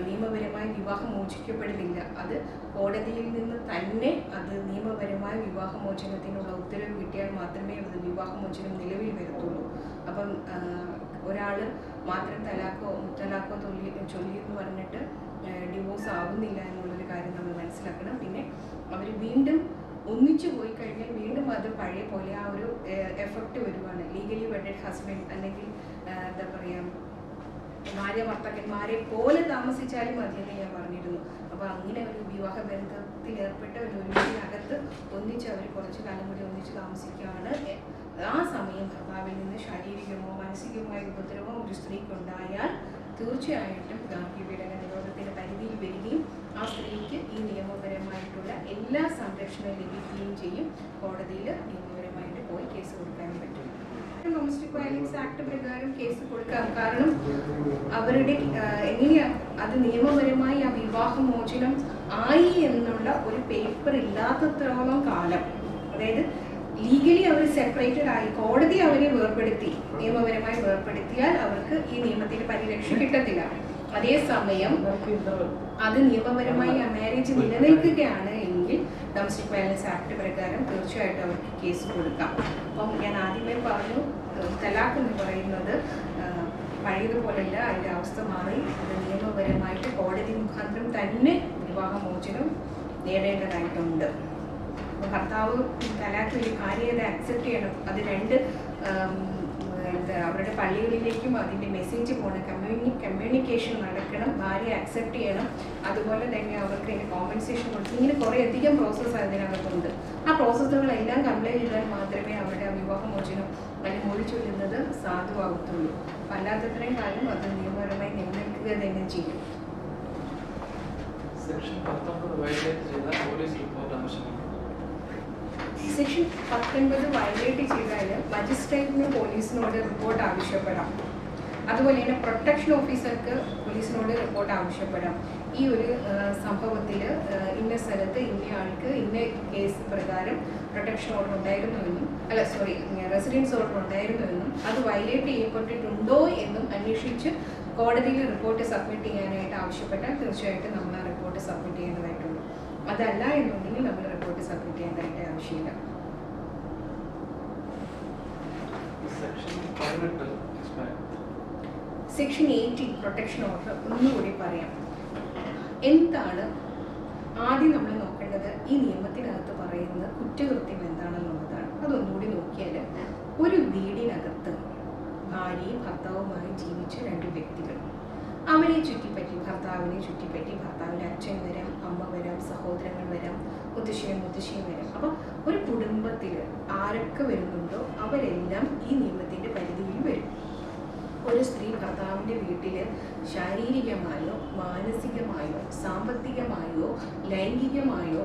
നിയമപരമായി വിവാഹം മോചിക്കപ്പെടുന്നില്ല. അത് കോടതിയിൽ നിന്ന് തന്നെ അത് നിയമപരമായ വിവാഹമോചനത്തിനുള്ള ഉത്തരവ് കിട്ടിയാൽ മാത്രമേ അത് വിവാഹമോചനം നിലവിൽ വരത്തുള്ളൂ. അപ്പം ഒരാൾ മാത്രം തലാഖോ മുത്തലാഖോ ചൊല്ലി എന്ന് പറഞ്ഞിട്ട് ഡിവോഴ്സ് ആവുന്നില്ല എന്നുള്ളൊരു കാര്യം നമ്മൾ മനസ്സിലാക്കണം. പിന്നെ അവർ വീണ്ടും ഒന്നിച്ചു പോയി കഴിഞ്ഞാൽ വീണ്ടും അത് പഴയ പോലെ ആ ഒരു എഫക്റ്റ് വരുവാണ്. ലീഗലി വെഡഡ് ഹസ്ബൻഡ് അല്ലെങ്കിൽ എന്താ പറയുക, ഭാര്യ ഭർത്താക്കന്മാരെ പോലെ താമസിച്ചാലും മതിയെന്ന് ഞാൻ പറഞ്ഞിരുന്നു. അപ്പോൾ അങ്ങനെ ഒരു വിവാഹ ബന്ധത്തിൽ ഏർപ്പെട്ട ഒരു വീടിനകത്ത് ഒന്നിച്ച് അവർ കുറച്ച് കാലം കൂടി ഒന്നിച്ച് താമസിക്കുകയാണ്. ആ സമയം ഭർത്താവിൽ നിന്ന് ശാരീരികമോ മാനസികമായ ഉപദ്രവമോ ഒരു സ്ത്രീക്കുണ്ടായാൽ തീർച്ചയായിട്ടും ഗാർഹിക പീഡന നിരോധനത്തിന്റെ പരിധിയിൽ വരികയും ആ സ്ത്രീക്ക് ഈ നിയമപരമായിട്ടുള്ള എല്ലാ സംരക്ഷണവും ലഭിക്കുകയും ചെയ്യും. കോടതിയിൽ നിയമപരമായിട്ട് പോയി കേസ് കൊടുക്കാനും പറ്റും. ഡൊമസ്റ്റിക് വയലൻസ് ആക്ട് പ്രകാരം കേസ് കൊടുക്കാം. കാരണം അവരുടെ എങ്ങനെയാ അത് നിയമപരമായി ആ വിവാഹമോചനം ആയി എന്നുള്ള ഒരു പേപ്പർ ഇല്ലാത്തത്തോളം കാലം, അതായത് ലീഗലി അവർ സെപ്പറേറ്റഡ് ആയി കോടതി അവരെ വേർപെടുത്തി നിയമപരമായി വേർപെടുത്തിയാൽ അവർക്ക് ഈ നിയമത്തിന്റെ പരിരക്ഷ കിട്ടത്തില്ല. അതേസമയം അത് നിയമപരമായി ആ മാരേജ് നിലനിൽക്കുകയാണ് എങ്കിൽ ഡൊമസ്റ്റിക് വയലൻസ് ആക്ട് പ്രകാരം തീർച്ചയായിട്ടും അവർക്ക് കേസ് കൊടുക്കാം. അപ്പം ഞാൻ ആദ്യമേ പറഞ്ഞു, തലാഖ് എന്ന് പറയുന്നത് പഴയതുപോലെയല്ല, അതിൻ്റെ അവസ്ഥ മാറി. അത് നിയമപരമായിട്ട് കോടതി മുഖാന്തരം തന്നെ വിവാഹമോചനം നേടേണ്ടതായിട്ടുണ്ട്. ഭർത്താവ് തലാഖ് ഒരു ഭാര്യയെ അക്സെപ്റ്റ് ചെയ്യണം. അത് രണ്ട് അവരുടെ പള്ളികളിലേക്കും അതിൻ്റെ മെസ്സേജ് പോകണം, കമ്മ്യൂണിക്കേഷൻ നടക്കണം, ഭാര്യ അക്സെപ്റ്റ് ചെയ്യണം. അതുപോലെ തന്നെ അവർക്ക് അതിൻ്റെ കോമ്പൻസേഷൻ കൊടുക്കും. ഇങ്ങനെ കുറേ അധികം പ്രോസസ്സ് അതിനകത്തുണ്ട്. ആ പ്രോസസ്സുകളെല്ലാം കംപ്ലൈൻറ്റ് ചെയ്താൽ മാത്രമേ അവരുടെ വിവാഹമോചനം അല്ലെങ്കിൽ മൊഴി ചൊല്ലുന്നത് സാധുവാകത്തുള്ളൂ. അപ്പം അല്ലാത്തത്രയും കാലം അത് നിയമപരമായി നിലനിൽക്കുക തന്നെ ചെയ്യും. സെക്ഷൻ 19 വയലേറ്റ് ചെയ്താൽ പോലീസ് റിപ്പോർട്ട് ആവശ്യമാണ്. സെക്ഷൻ 19 വയലേറ്റ് ചെയ്താൽ മജിസ്ട്രേറ്റിന് പോലീസിനോട് റിപ്പോർട്ട് ആവശ്യപ്പെടാം. അതുപോലെ തന്നെ പ്രൊട്ടക്ഷൻ ഓഫീസർക്ക് പോലീസിനോട് റിപ്പോർട്ട് ആവശ്യപ്പെടാം. ഈ ഒരു സംഭവത്തിൽ ഇന്ന സ്ഥലത്ത് ഇന്ന ആൾക്ക് ഇന്ന കേസ് പ്രകാരം പ്രൊട്ടക്ഷൻ ഓർഡർ ഉണ്ടായിരുന്നുവെന്നും റെസിഡൻസ് ഓർഡർ ഉണ്ടായിരുന്നുവെന്നും അത് വയലേറ്റ് ചെയ്യപ്പെട്ടിട്ടുണ്ടോ എന്നും അന്വേഷിച്ച് കോടതിയിൽ റിപ്പോർട്ട് സബ്മിറ്റ് ചെയ്യാനായിട്ട് ആവശ്യപ്പെട്ടാൽ തീർച്ചയായിട്ടും നമ്മൾ ആ റിപ്പോർട്ട് സബ്മിറ്റ് ചെയ്യേണ്ടതായിട്ടുണ്ട്. അതല്ല എന്നുണ്ടെങ്കിൽ നമ്മൾ റിപ്പോർട്ട് സബ്മിറ്റ് ചെയ്യേണ്ടതായിട്ട് ആവശ്യമില്ല. സെക്ഷൻ 18 പ്രൊട്ടക്ഷൻ ഓർഡർ ഒന്നുകൂടി പറയാം. എന്താണ് ആദ്യം നമ്മൾ നോക്കേണ്ടത്? ഈ നിയമത്തിനകത്ത് പറയുന്ന കുറ്റകൃത്യം എന്താണെന്നുള്ളതാണ്. അതൊന്നുകൂടി നോക്കിയാൽ, ഒരു വീടിനകത്ത് ഭാര്യയും ഭർത്താവുമായി ജീവിച്ച 2 വ്യക്തികൾ, അവരെ ചുറ്റിപ്പറ്റി ഭർത്താവിനെ ചുറ്റിപ്പറ്റി ഭർത്താവിൻ്റെ അച്ഛൻ വരാം, അമ്മ വരാം, സഹോദരങ്ങൾ വരാം, മുത്തശ്ശിയും വരാം. അപ്പം ഒരു കുടുംബത്തിൽ ആരൊക്കെ വരുന്നുണ്ടോ അവരെല്ലാം ഈ നിയമത്തിൻ്റെ പരിധിയിൽ വരും. ഒരു സ്ത്രീ ഭർത്താവിൻ്റെ വീട്ടിൽ ശാരീരികമായോ മാനസികമായോ സാമ്പത്തികമായോ ലൈംഗികമായോ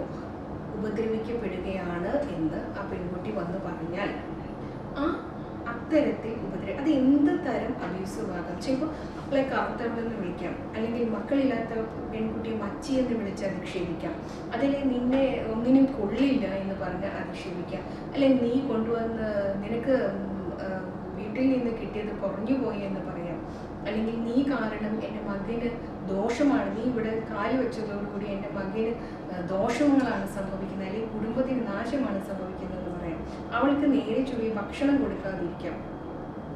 ഉപദ്രവിക്കപ്പെടുകയാണ് എന്ന് ആ പെൺകുട്ടി വന്ന് പറഞ്ഞാൽ അത്തരത്തിൽ അത് എന്ത് തരം അബ്യൂസീവ് ആകാം. ചിലപ്പോൾ അവളെ കറുത്തവളെന്ന് വിളിക്കാം, അല്ലെങ്കിൽ മക്കളില്ലാത്ത പെൺകുട്ടിയെ മച്ചി എന്ന് വിളിച്ച് അധിക്ഷേപിക്കാം, അതല്ലെങ്കിൽ നിന്നെ ഒന്നിനും കൊള്ളില്ല എന്ന് പറഞ്ഞ് അധിക്ഷേപിക്കാം, അല്ലെങ്കിൽ നീ കൊണ്ടുവന്ന് നിനക്ക് വീട്ടിൽ നിന്ന് കിട്ടിയത് കുറഞ്ഞു പോയി എന്ന് പറയാം, അല്ലെങ്കിൽ നീ കാരണം എൻ്റെ മകന് ദോഷമാണ്, നീ ഇവിടെ കാല് വെച്ചതോടുകൂടി എൻ്റെ മകന് ദോഷങ്ങളാണ് സംഭവിക്കുന്നത്, അല്ലെങ്കിൽ കുടുംബത്തിന് നാശമാണ് സംഭവിക്കുന്നതെന്ന് പറയാം. അവൾക്ക് നേരെ ചൊവ്വേ ഭക്ഷണം കൊടുക്കാതിരിക്കാം,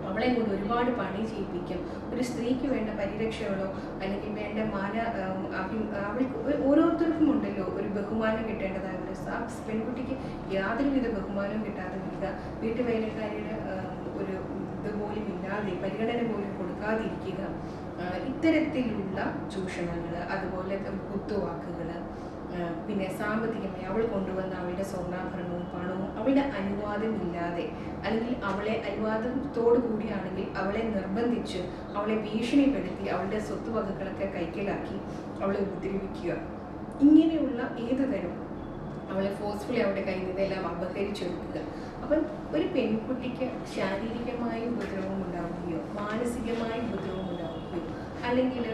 അവളെ കൊണ്ട് ഒരുപാട് പണി ചെയ്യിപ്പിക്കും. ഒരു സ്ത്രീക്ക് വേണ്ട പരിരക്ഷകളോ അല്ലെങ്കിൽ വേണ്ട അവൾക്ക് ഓരോരുത്തർക്കും ഉണ്ടല്ലോ ഒരു ബഹുമാനം കിട്ടേണ്ടതായ ആ പെൺകുട്ടിക്ക് യാതൊരുവിധ ബഹുമാനവും കിട്ടാതെ വരിക, വീട്ടുവേലക്കാരുടെ ഒരു ഇതുപോലും ഇല്ലാതെ പരിഗണന പോലും കൊടുക്കാതിരിക്കുക, ഇത്തരത്തിലുള്ള ചൂഷണങ്ങൾ, അതുപോലെ കുത്തുവാക്കുകൾ, പിന്നെ സാമ്പത്തികമായി അവൾ കൊണ്ടുവന്ന അവളുടെ സ്വർണ്ണാഭരണവും പണവും അവളുടെ അനുവാദമില്ലാതെ, അല്ലെങ്കിൽ അവളെ അനുവാദത്തോടു കൂടിയാണെങ്കിൽ അവളെ നിർബന്ധിച്ച് അവളെ ഭീഷണിപ്പെടുത്തി അവളുടെ സ്വത്തുവകകളൊക്കെ കൈക്കലാക്കി അവളെ ഉപദ്രവിക്കുക, ഇങ്ങനെയുള്ള ഏത് തരം അവളെ ഫോഴ്സ്ഫുള്ളി അവളുടെ കയ്യിൽ നിന്നെല്ലാം അപഹരിച്ചെടുക്കുക. അപ്പം ഒരു പെൺകുട്ടിക്ക് ശാരീരികമായ ഉപദ്രവം ഉണ്ടാവുകയോ മാനസികമായ ഉപദ്രവം ഉണ്ടാവുകയോ അല്ലെങ്കിൽ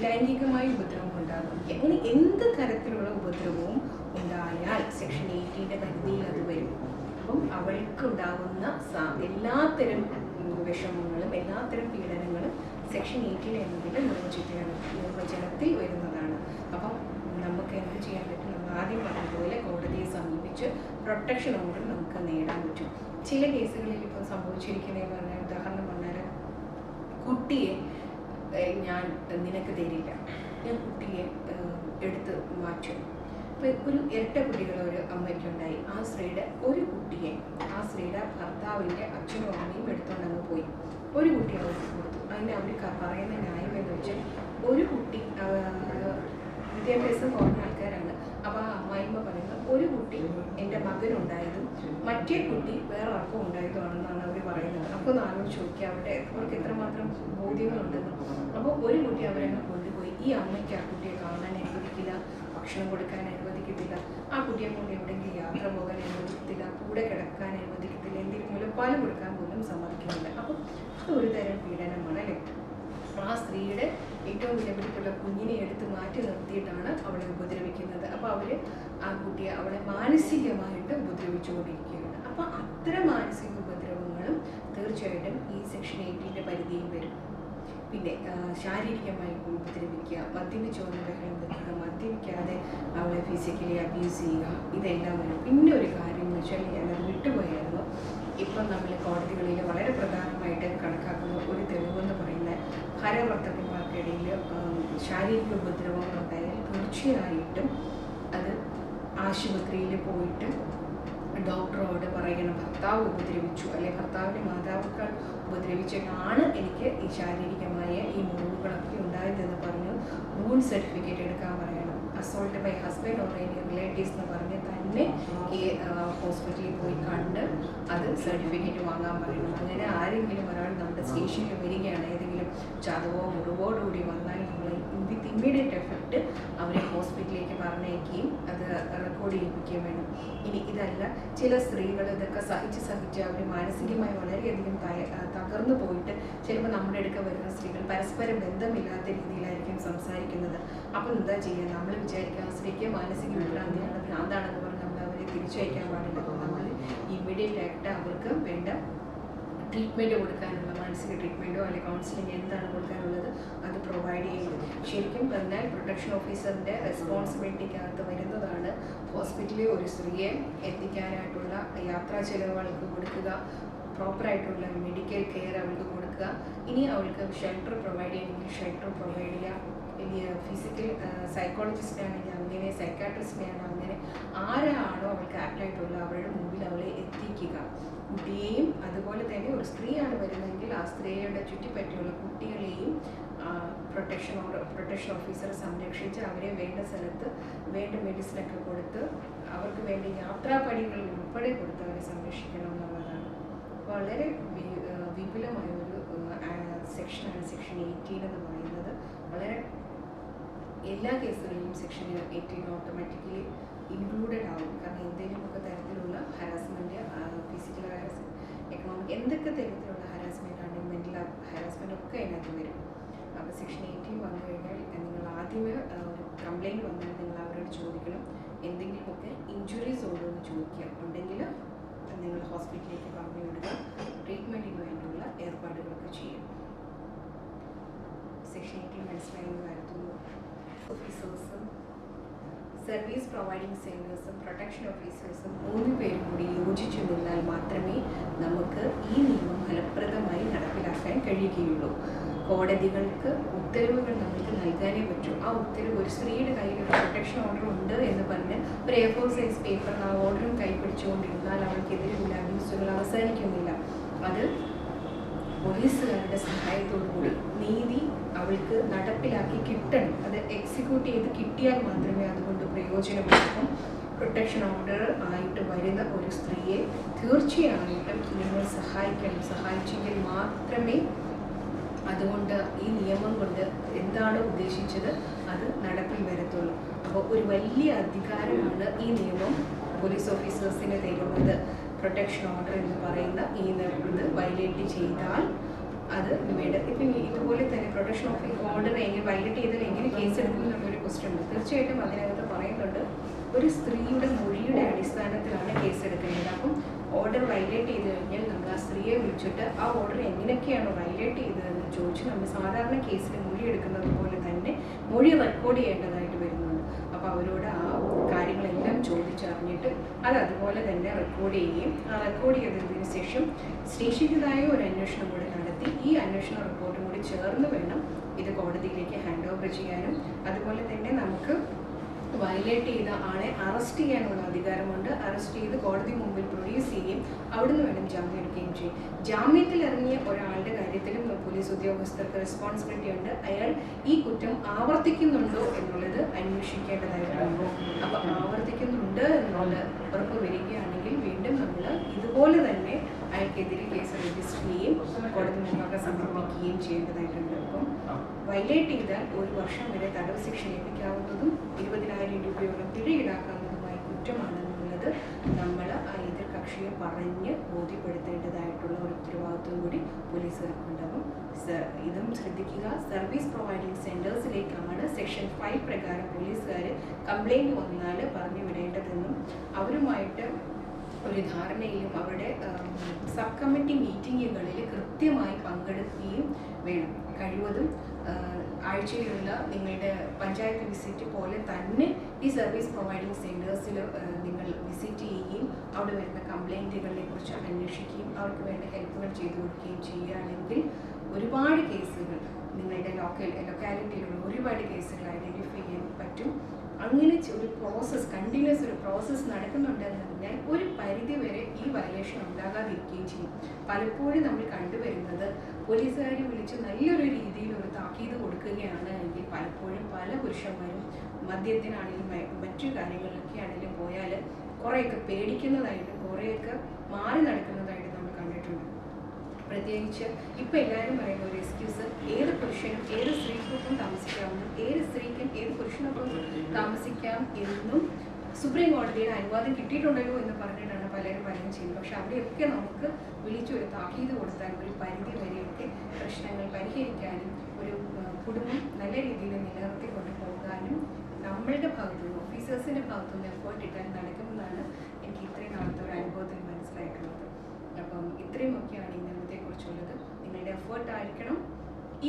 ലൈംഗികമായ ഉപദ്രവം ഉണ്ടാകുകയോ അങ്ങനെ എന്ത് തരത്തിലുള്ള ഉപദ്രവവും ഉണ്ടായാൽ സെക്ഷൻ 18 പരിധിയിൽ അത് വരും. അപ്പം അവൾക്കുണ്ടാകുന്ന എല്ലാത്തരം വിഷമങ്ങളും എല്ലാത്തരം പീഡനങ്ങളും സെക്ഷൻ 18 എന്നതിൻ്റെ നിർവചനത്തിൽ വരുന്നതാണ്. അപ്പം നമുക്ക് എന്ത് ചെയ്യാൻ പറ്റും? നമ്മൾ ആദ്യം പറഞ്ഞതുപോലെ കോടതിയെ സമീപിച്ച് പ്രൊട്ടക്ഷൻ ഓർഡർ നമുക്ക് നേടാൻ പറ്റും. ചില കേസുകളിൽ ഇപ്പോൾ സംഭവിച്ചിരിക്കുന്നതെന്ന് പറഞ്ഞാൽ, ഉദാഹരണം പറഞ്ഞാൽ, കുട്ടിയെ ഞാൻ നിനക്ക് തരില്ല, ഞാൻ കുട്ടിയെ എടുത്ത് മാറ്റും. ഇപ്പോൾ ഒരു ഇരട്ട കുട്ടികൾ ഒരു അമ്മയ്ക്കുണ്ടായി. ആ സ്ത്രീയുടെ ഒരു കുട്ടിയെ ആ സ്ത്രീയുടെ ഭർത്താവിൻ്റെ അച്ഛനും അമ്മയും എടുത്തുകൊണ്ടങ്ങ് പോയി. ഒരു കുട്ടി അവർക്ക് കൊടുത്തു. അതിന് അവർ പറയുന്ന ന്യായം എന്ന് വെച്ചാൽ, ഒരു കുട്ടി വിദ്യാഭ്യാസം കുറഞ്ഞ ആൾക്കാരാണ്. അപ്പോൾ ആ അമ്മായിമ്മ പറയുന്നത്, ഒരു കുട്ടി എൻ്റെ മകനുണ്ടായതും മറ്റേ കുട്ടി വേറെ ആർക്കും ഉണ്ടായതുമാണെന്നാണ് അവർ പറയുന്നത്. അപ്പോൾ ആലോചിച്ച് നോക്കി അവർക്ക് എത്രമാത്രം ബോധ്യങ്ങളുണ്ടെന്ന്. അപ്പോൾ ഒരു കുട്ടി അവരങ്ങ് കൊണ്ടുപോയി. ഈ അമ്മയ്ക്ക് ആ കുട്ടിയെ കാണാൻ അനുവദിക്കില്ല, ഭക്ഷണം കൊടുക്കാൻ അനുവദിക്കത്തില്ല, ആ കുട്ടിയെ കൊണ്ട് എവിടെയെങ്കിലും യാത്ര പോകാൻ അനുവദിക്കത്തില്ല, കൂടെ കിടക്കാൻ അനുവദിക്കത്തില്ല, എന്തെങ്കിലും മുലപ്പാൽ കൊടുക്കാൻ പോലും സമ്മതിക്കുന്നില്ല. അപ്പം അത് ഒരു തരം പീഡനമാണ് അല്ലേ? ആ സ്ത്രീയുടെ ഏറ്റവും വിലപിടിപ്പുള്ള കുഞ്ഞിനെ എടുത്ത് മാറ്റി നിർത്തിയിട്ടാണ് അവളെ ഉപദ്രവിക്കുന്നത്. അപ്പോൾ അവർ ആ കുട്ടിയെ അവളെ മാനസികമായിട്ട് ഉപദ്രവിച്ചുകൊണ്ടിരിക്കുകയാണ്. അപ്പോൾ അത്തരം മാനസിക ഉപദ്രവങ്ങളും തീർച്ചയായിട്ടും ഈ സെക്ഷൻ 18 പരിധിയിൽ വരും. പിന്നെ ശാരീരികമായി ഉപദ്രവിക്കുക, മദ്യപിച്ചുകൊണ്ട് ബഹളം വെക്കുക, മദ്യപിക്കാതെ അവളെ ഫിസിക്കലി അബ്യൂസ് ചെയ്യുക, ഇതെല്ലാം വരും. പിന്നെ ഒരു കാര്യം എന്ന് വെച്ചാൽ, ഞാനത് വിട്ടുപോയായിരുന്നു, ഇപ്പം നമ്മൾ കോടതികളിൽ വളരെ പ്രധാനമായിട്ട് കണക്കാക്കുന്ന ഒരു തെളിവെന്ന് പറയുന്നത്, ഭാര്യാഭർത്താക്കന്മാർക്കിടയിൽ ശാരീരിക ഉപദ്രവങ്ങൾ ഉണ്ടായാൽ തീർച്ചയായിട്ടും അത് ആശുപത്രിയിൽ പോയിട്ട് ഡോക്ടറോട് പറയണം, ഭർത്താവ് ഉപദ്രവിച്ചു അല്ലെങ്കിൽ ഭർത്താവിൻ്റെ മാതാപിതാക്കൾ ഉപദ്രവിച്ചിട്ടാണ് എനിക്ക് ഈ ശാരീരികമായ ഈ മുറിവുകളൊക്കെ ഉണ്ടായതെന്ന് പറഞ്ഞു വൂണ്ട് സർട്ടിഫിക്കറ്റ് എടുക്കാൻ പറയണം. Assault by husband or any relatives എന്ന് പറഞ്ഞ് തന്നെ ഈ ഹോസ്പിറ്റലിൽ പോയി കണ്ട് അത് സർട്ടിഫിക്കറ്റ് വാങ്ങാൻ പറയണം. അങ്ങനെ ആരെങ്കിലും ഒരാൾ നമ്മുടെ സ്റ്റേഷനിൽ വരികയാണ്, ഏതെങ്കിലും ചതവോ മുറിവോടുകൂടി വന്നാൽ നമ്മൾ വിത്ത് ഇമ്മീഡിയറ്റ് എഫക്റ്റ് അവരെ ഹോസ്പിറ്റലിലേക്ക് പറഞ്ഞയക്കുകയും അത് റെക്കോർഡ് ചെയ്യിപ്പിക്കുകയും വേണം. ഇനി ഇതല്ല, ചില സ്ത്രീകൾ ഇതൊക്കെ സഹിച്ച് അവർ മാനസികമായി വളരെയധികം തകർന്നു പോയിട്ട് ചിലപ്പോൾ നമ്മുടെ അടുക്ക വരുന്ന സ്ത്രീകൾ പരസ്പരം ബന്ധമില്ലാത്ത രീതിയിലായിരിക്കും സംസാരിക്കുന്നത്. അപ്പം എന്താ ചെയ്യുക? നമ്മൾ വിചാരിക്കുക ആ സ്ത്രീക്ക് മാനസിക വിഭ്രാന്തിയാണ്, ഭ്രാന്താണെന്ന് പറഞ്ഞ് നമ്മൾ അവരെ തിരിച്ചയക്കാൻ പാടില്ല. അപ്പോൾ നമ്മൾ ഇമ്മീഡിയറ്റ് ആയിട്ട് അവർക്ക് വേണ്ട ട്രീറ്റ്മെൻറ്റ് കൊടുക്കാനുള്ള മാനസിക ട്രീറ്റ്മെൻറ്റോ അല്ലെങ്കിൽ കൗൺസിലിംഗ് എന്താണ് കൊടുക്കാനുള്ളത് അത് പ്രൊവൈഡ് ചെയ്യുന്നത്. ശരിക്കും പറഞ്ഞാൽ പ്രൊട്ടക്ഷൻ ഓഫീസറിൻ്റെ റെസ്പോൺസിബിലിറ്റിക്കകത്ത് വരുന്നതാണ് ഹോസ്പിറ്റലിൽ ഒരു സ്ത്രീയെ എത്തിക്കാനായിട്ടുള്ള യാത്രാ ചെലവുകൾക്ക് കൊടുക്കുക, പ്രോപ്പറായിട്ടുള്ള മെഡിക്കൽ കെയർ അവൾക്ക് കൊടുക്കുക, ഇനി അവൾക്ക് ഷെൽട്ടർ പ്രൊവൈഡ് ചെയ്യണമെങ്കിൽ ഷെൽട്ടർ പ്രൊവൈഡ് ചെയ്യുക, ഇനി ഫിസിക്കൽ സൈക്കോളജിസ്റ്റ് ആണെങ്കിൽ അങ്ങനെ, സൈക്കാട്രിസ്റ്റിനെ ആണ് അങ്ങനെ, ആരാണോ അവൾക്ക് ആപ്റ്റായിട്ടുള്ള അവരുടെ മുമ്പിൽ അവളെ എത്തിക്കുക. കുട്ടിയെയും അതുപോലെ തന്നെ ഒരു സ്ത്രീയാണ് വരുന്നതെങ്കിൽ ആ സ്ത്രീയുടെ ചുറ്റിപ്പറ്റിയുള്ള കുട്ടികളെയും പ്രൊട്ടക്ഷൻ ഓഫീസർ സംരക്ഷിച്ച് അവരെ വേണ്ട സ്ഥലത്ത് വേണ്ട മെഡിസിനൊക്കെ കൊടുത്ത് അവർക്ക് വേണ്ട യാത്രാപടികൾ ഉൾപ്പെടെ കൊടുത്ത് അവരെ സംരക്ഷിക്കണം എന്നുള്ളതാണ്. വളരെ വിപുലമായ ഒരു സെക്ഷനാണ് സെക്ഷൻ 18 എന്ന് പറയുന്നത്. വളരെ എല്ലാ കേസുകളിലും സെക്ഷൻ 18 ഓട്ടോമാറ്റിക്കലി ഇൻക്ലൂഡഡ് ആവും. കാരണം എന്തെങ്കിലുമൊക്കെ തരത്തിലുള്ള ഹരാസ്മെൻറ്റ്, ഫിസിക്കൽ ഹരാസ്മെൻറ്റ്, എക്കണോമിക്, എന്തൊക്കെ തരത്തിലുള്ള ഹരാസ്മെൻറ്റ് ആണെങ്കിൽ മെൻ്റൽ ഹരാസ്മെൻറ്റ് ഒക്കെ അതിനകത്ത് വരും. അപ്പോൾ സെക്ഷൻ 18 വന്നു കഴിഞ്ഞാൽ നിങ്ങൾ ആദ്യമേ ഒരു കംപ്ലയിൻറ്റ് വന്നാൽ നിങ്ങൾ അവരോട് ചോദിക്കണം, എന്തെങ്കിലുമൊക്കെ ഇഞ്ചുറീസ് ഉണ്ടോ എന്ന് ചോദിക്കുക. ഉണ്ടെങ്കിൽ നിങ്ങൾ ഹോസ്പിറ്റലിലേക്ക് പറഞ്ഞു വിടുക, ട്രീറ്റ്മെൻറ്റിന് വേണ്ടിയുള്ള ഏർപ്പാടുകളൊക്കെ ചെയ്യും. സെക്ഷൻ 18 മനസ്സിലായെന്ന് കരുതുന്നു. ഓഫീസേഴ്സും സർവീസ് പ്രൊവൈഡിംഗ് സെൻറ്റേഴ്സും പ്രൊട്ടക്ഷൻ ഓഫീസേഴ്സും 3 പേരും കൂടി യോജിച്ചു നിന്നാൽ മാത്രമേ നമുക്ക് ഈ നിയമം ഫലപ്രദമായി നടപ്പിലാക്കാൻ കഴിയുകയുള്ളൂ. കോടതികൾക്ക് ഉത്തരവുകൾ നമുക്ക് നൽകാനേ പറ്റൂ. ആ ഉത്തരവ് ഒരു സ്ത്രീയുടെ കയ്യിൽ ഒരു പ്രൊട്ടക്ഷൻ ഓർഡർ ഉണ്ട് എന്ന് പറഞ്ഞ് ഒരു A4 സൈസ് പേപ്പറിൽ ആ ഓർഡറും കൈപ്പിടിച്ചുകൊണ്ടിരുന്നാൽ അവൾക്കെതിരെയുള്ള അബ്യൂസുകൾ അവസാനിക്കുന്നില്ല. അത് പോലീസുകാരുടെ സഹായത്തോടുകൂടി നീതി അവൾക്ക് നടപ്പിലാക്കി കിട്ടണം. അത് എക്സിക്യൂട്ട് ചെയ്ത് കിട്ടിയാൽ മാത്രമേ അതുകൊണ്ട് പ്രയോജനമുള്ളൂ. പ്രൊട്ടക്ഷൻ ഓർഡർ ആയിട്ട് വരുന്ന ഒരു സ്ത്രീയെ തീർച്ചയായിട്ടും നിങ്ങൾ സഹായിക്കണം. സഹായിച്ചെങ്കിൽ മാത്രമേ അതുകൊണ്ട് ഈ നിയമം കൊണ്ട് എന്താണോ ഉദ്ദേശിച്ചത് അത് നടപ്പിൽ വരത്തുള്ളൂ. അപ്പോൾ ഒരു വലിയ അധികാരമാണ് ഈ നിയമം പോലീസ് ഓഫീസേഴ്സിന് തരുന്നത്. പ്രൊട്ടക്ഷൻ ഓർഡർ എന്ന് പറയുന്ന ഈ ഇത് വയലേറ്റ് ചെയ്താൽ അത് വേണ്ട. ഇപ്പം ഇതുപോലെ തന്നെ പ്രൊട്ടക്ഷൻ ഓർഡർ എങ്ങനെ വയലേറ്റ് ചെയ്താൽ എങ്ങനെ കേസ് എടുക്കും എന്നുള്ളൊരു ക്വസ്റ്റ്യൻ ഉണ്ട്. തീർച്ചയായിട്ടും അതിനകത്ത് പറയുന്നുണ്ട് ഒരു സ്ത്രീയുടെ മൊഴിയുടെ അടിസ്ഥാനത്തിലാണ് കേസ് എടുക്കേണ്ടത്. അപ്പം ഓർഡർ വയലേറ്റ് ചെയ്ത് കഴിഞ്ഞാൽ നമ്മൾ ആ സ്ത്രീയെ വിളിച്ചിട്ട് ആ ഓർഡർ എങ്ങനെയൊക്കെയാണ് വയലേറ്റ് ചെയ്തതെന്ന് ചോദിച്ച് നമ്മൾ സാധാരണ കേസിൽ മൊഴി എടുക്കുന്നത് പോലെ തന്നെ മൊഴി റെക്കോർഡ് ചെയ്യേണ്ടതായിട്ട് വരുന്നുണ്ട്. അപ്പോൾ അവരോട് ആ കാര്യങ്ങളെല്ലാം ചോദിച്ചറിഞ്ഞിട്ട് അത് അതുപോലെ തന്നെ റെക്കോർഡ് ചെയ്യുകയും ആ റെക്കോർഡ് ചെയ്തതിന് ശേഷം സ്റ്റേഷൻ്റെതായ ഒരു അന്വേഷണം കൂടി നടത്തി ഈ അന്വേഷണ റിപ്പോർട്ടും കൂടി ചേർന്ന് വേണം ഇത് കോടതിയിലേക്ക് ഹാൻഡ് ഓവർ ചെയ്യാനും. അതുപോലെ തന്നെ നമുക്ക് വയലേറ്റ് ചെയ്ത ആളെ അറസ്റ്റ് ചെയ്യാനുള്ള അധികാരമുണ്ട്. അറസ്റ്റ് ചെയ്ത് കോടതി മുമ്പിൽ പ്രൊഡ്യൂസ് ചെയ്യുകയും അവിടുന്ന് വേണം ജാമ്യം എടുക്കുകയും ചെയ്യും. ജാമ്യത്തിൽ ഇറങ്ങിയ ഒരാളുടെ കാര്യത്തിലും പോലീസ് ഉദ്യോഗസ്ഥർക്ക് റെസ്പോൺസിബിലിറ്റി ഉണ്ട്. അയാൾ ഈ കുറ്റം ആവർത്തിക്കുന്നുണ്ടോ എന്നുള്ളത് അന്വേഷിക്കേണ്ടതായിട്ടുണ്ട്. അപ്പോൾ ആവർത്തിക്കുന്നുണ്ട് എന്നുള്ളത് ഉറപ്പ് വരികയാണെങ്കിൽ വീണ്ടും നമ്മൾ ഇതുപോലെ തന്നെ അയാൾക്കെതിരെ കേസ് രജിസ്റ്റർ ചെയ്യുകയും കോടതി മുൻപാകെ സമർപ്പിക്കുകയും ചെയ്യേണ്ടതായിട്ടുണ്ട്. അപ്പം വയലേറ്റ് ചെയ്താൽ 1 വർഷം വരെ തടവ് ശിക്ഷ ലഭിക്കാവുന്നതും 20,000 രൂപയോളം പിഴ ഈടാക്കാവുന്നതുമായ കുറ്റമാണെന്നുള്ളത് നമ്മൾ ആ എതിർ കക്ഷിയെ പറഞ്ഞ് ബോധ്യപ്പെടുത്തേണ്ടതായിട്ടുള്ള ഒരു ഉത്തരവാദിത്വം കൂടി പോലീസുകാർക്കുണ്ടാകും. ഇതും ശ്രദ്ധിക്കുക. സർവീസ് പ്രൊവൈഡിംഗ് സെൻറ്റേഴ്സിലേക്കാണ് സെക്ഷൻ 5 പ്രകാരം പോലീസുകാർ കംപ്ലയിൻറ്റ് വന്നാൽ പറഞ്ഞു വിടേണ്ടതെന്നും അവരുമായിട്ട് ഒരു ധാരണയിലും അവരുടെ സബ് കമ്മിറ്റി മീറ്റിങ്ങുകളിൽ കൃത്യമായി പങ്കെടുക്കുകയും വേണം. കഴിവതും ആഴ്ചയിലുള്ള നിങ്ങളുടെ പഞ്ചായത്ത് വിസിറ്റ് പോലെ തന്നെ ഈ സർവീസ് പ്രൊവൈഡിംഗ് സെൻറ്റേഴ്സിൽ നിങ്ങൾ വിസിറ്റ് ചെയ്യുകയും അവിടെ വരുന്ന കംപ്ലയിൻറ്റുകളെ കുറിച്ച് അന്വേഷിക്കുകയും അവർക്ക് വേണ്ട ഹെൽപ്പുകൾ ചെയ്തു കൊടുക്കുകയും ചെയ്യുകയാണെങ്കിൽ ഒരുപാട് കേസുകൾ നിങ്ങളുടെ ലൊക്കാലിറ്റിയിലുള്ള ഒരുപാട് കേസുകൾ ഐഡൻറ്റിഫൈ ചെയ്യാൻ പറ്റും. അങ്ങനെ ഒരു പ്രോസസ്സ് കണ്ടിന്യൂസ് ഒരു പ്രോസസ്സ് നടക്കുന്നുണ്ടെന്ന് പറഞ്ഞാൽ ഒരു പരിധി വരെ ഈ വയലേഷൻ ഉണ്ടാകാതിരിക്കുകയും ചെയ്യും. പലപ്പോഴും നമ്മൾ കണ്ടുവരുന്നത് പോലീസുകാർ വിളിച്ച് നല്ലൊരു രീതിയിൽ ഒരു താക്കീത് കൊടുക്കുകയാണ് എങ്കിൽ പലപ്പോഴും പല പുരുഷന്മാരും മദ്യത്തിനാണെങ്കിലും മറ്റു കാര്യങ്ങളിലൊക്കെ ആണെങ്കിലും പോയാൽ കുറേയൊക്കെ പേടിക്കുന്നതായിട്ടും കുറേയൊക്കെ മാറി നടക്കുന്നതായിട്ട് നമ്മൾ കണ്ടിട്ടുണ്ട്. പ്രത്യേകിച്ച് ഇപ്പം എല്ലാവരും പറയുന്ന ഒരു എക്സ്ക്യൂസ്, ഏത് പുരുഷനും ഏത് സ്ത്രീക്കൊപ്പം താമസിക്കാമെന്നും ഏത് സ്ത്രീക്കും ഏത് പുരുഷനൊപ്പം താമസിക്കാം എന്നും സുപ്രീം കോടതിയുടെ അനുവാദം കിട്ടിയിട്ടുണ്ടല്ലോ എന്ന് പറഞ്ഞിട്ടാണ് പലരും ചെയ്യുന്നത്. പക്ഷെ അവിടെയൊക്കെ നമുക്ക് വിളിച്ചൊരു താക്കീത് കൊടുത്താൽ ഒരു പരിധി വരെയൊക്കെ പ്രശ്നങ്ങൾ പരിഹരിക്കാനും ഒരു കുടുംബം നല്ല രീതിയിൽ നിലനിർത്തിക്കൊണ്ട് പോകാനും നമ്മളുടെ ഭാഗത്തുനിന്ന് ഓഫീസേഴ്സിൻ്റെ ഭാഗത്തുനിന്ന് എഫേർട്ട് ഇട്ടാൽ നടക്കുമെന്നാണ് എനിക്ക് ഇത്രയും നാളത്തെ ഒരു അനുഭവത്തിൽ മനസ്സിലായിട്ടുള്ളത്. അപ്പം ഇത്രയുമൊക്കെയാണ് ഈ നിയമത്തെക്കുറിച്ചുള്ളത്. നിങ്ങളുടെ എഫേർട്ടായിരിക്കണം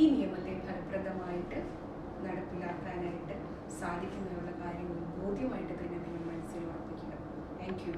ഈ നിയമത്തെ ഫലപ്രദമായിട്ട് നടപ്പിലാക്കാനായിട്ട് സാധിക്കുന്നതിനുള്ള കാര്യങ്ങൾ ബോധ്യമായിട്ട് തന്നെ നിങ്ങൾ മനസ്സിൽ ഉറപ്പിക്കുക. Thank you.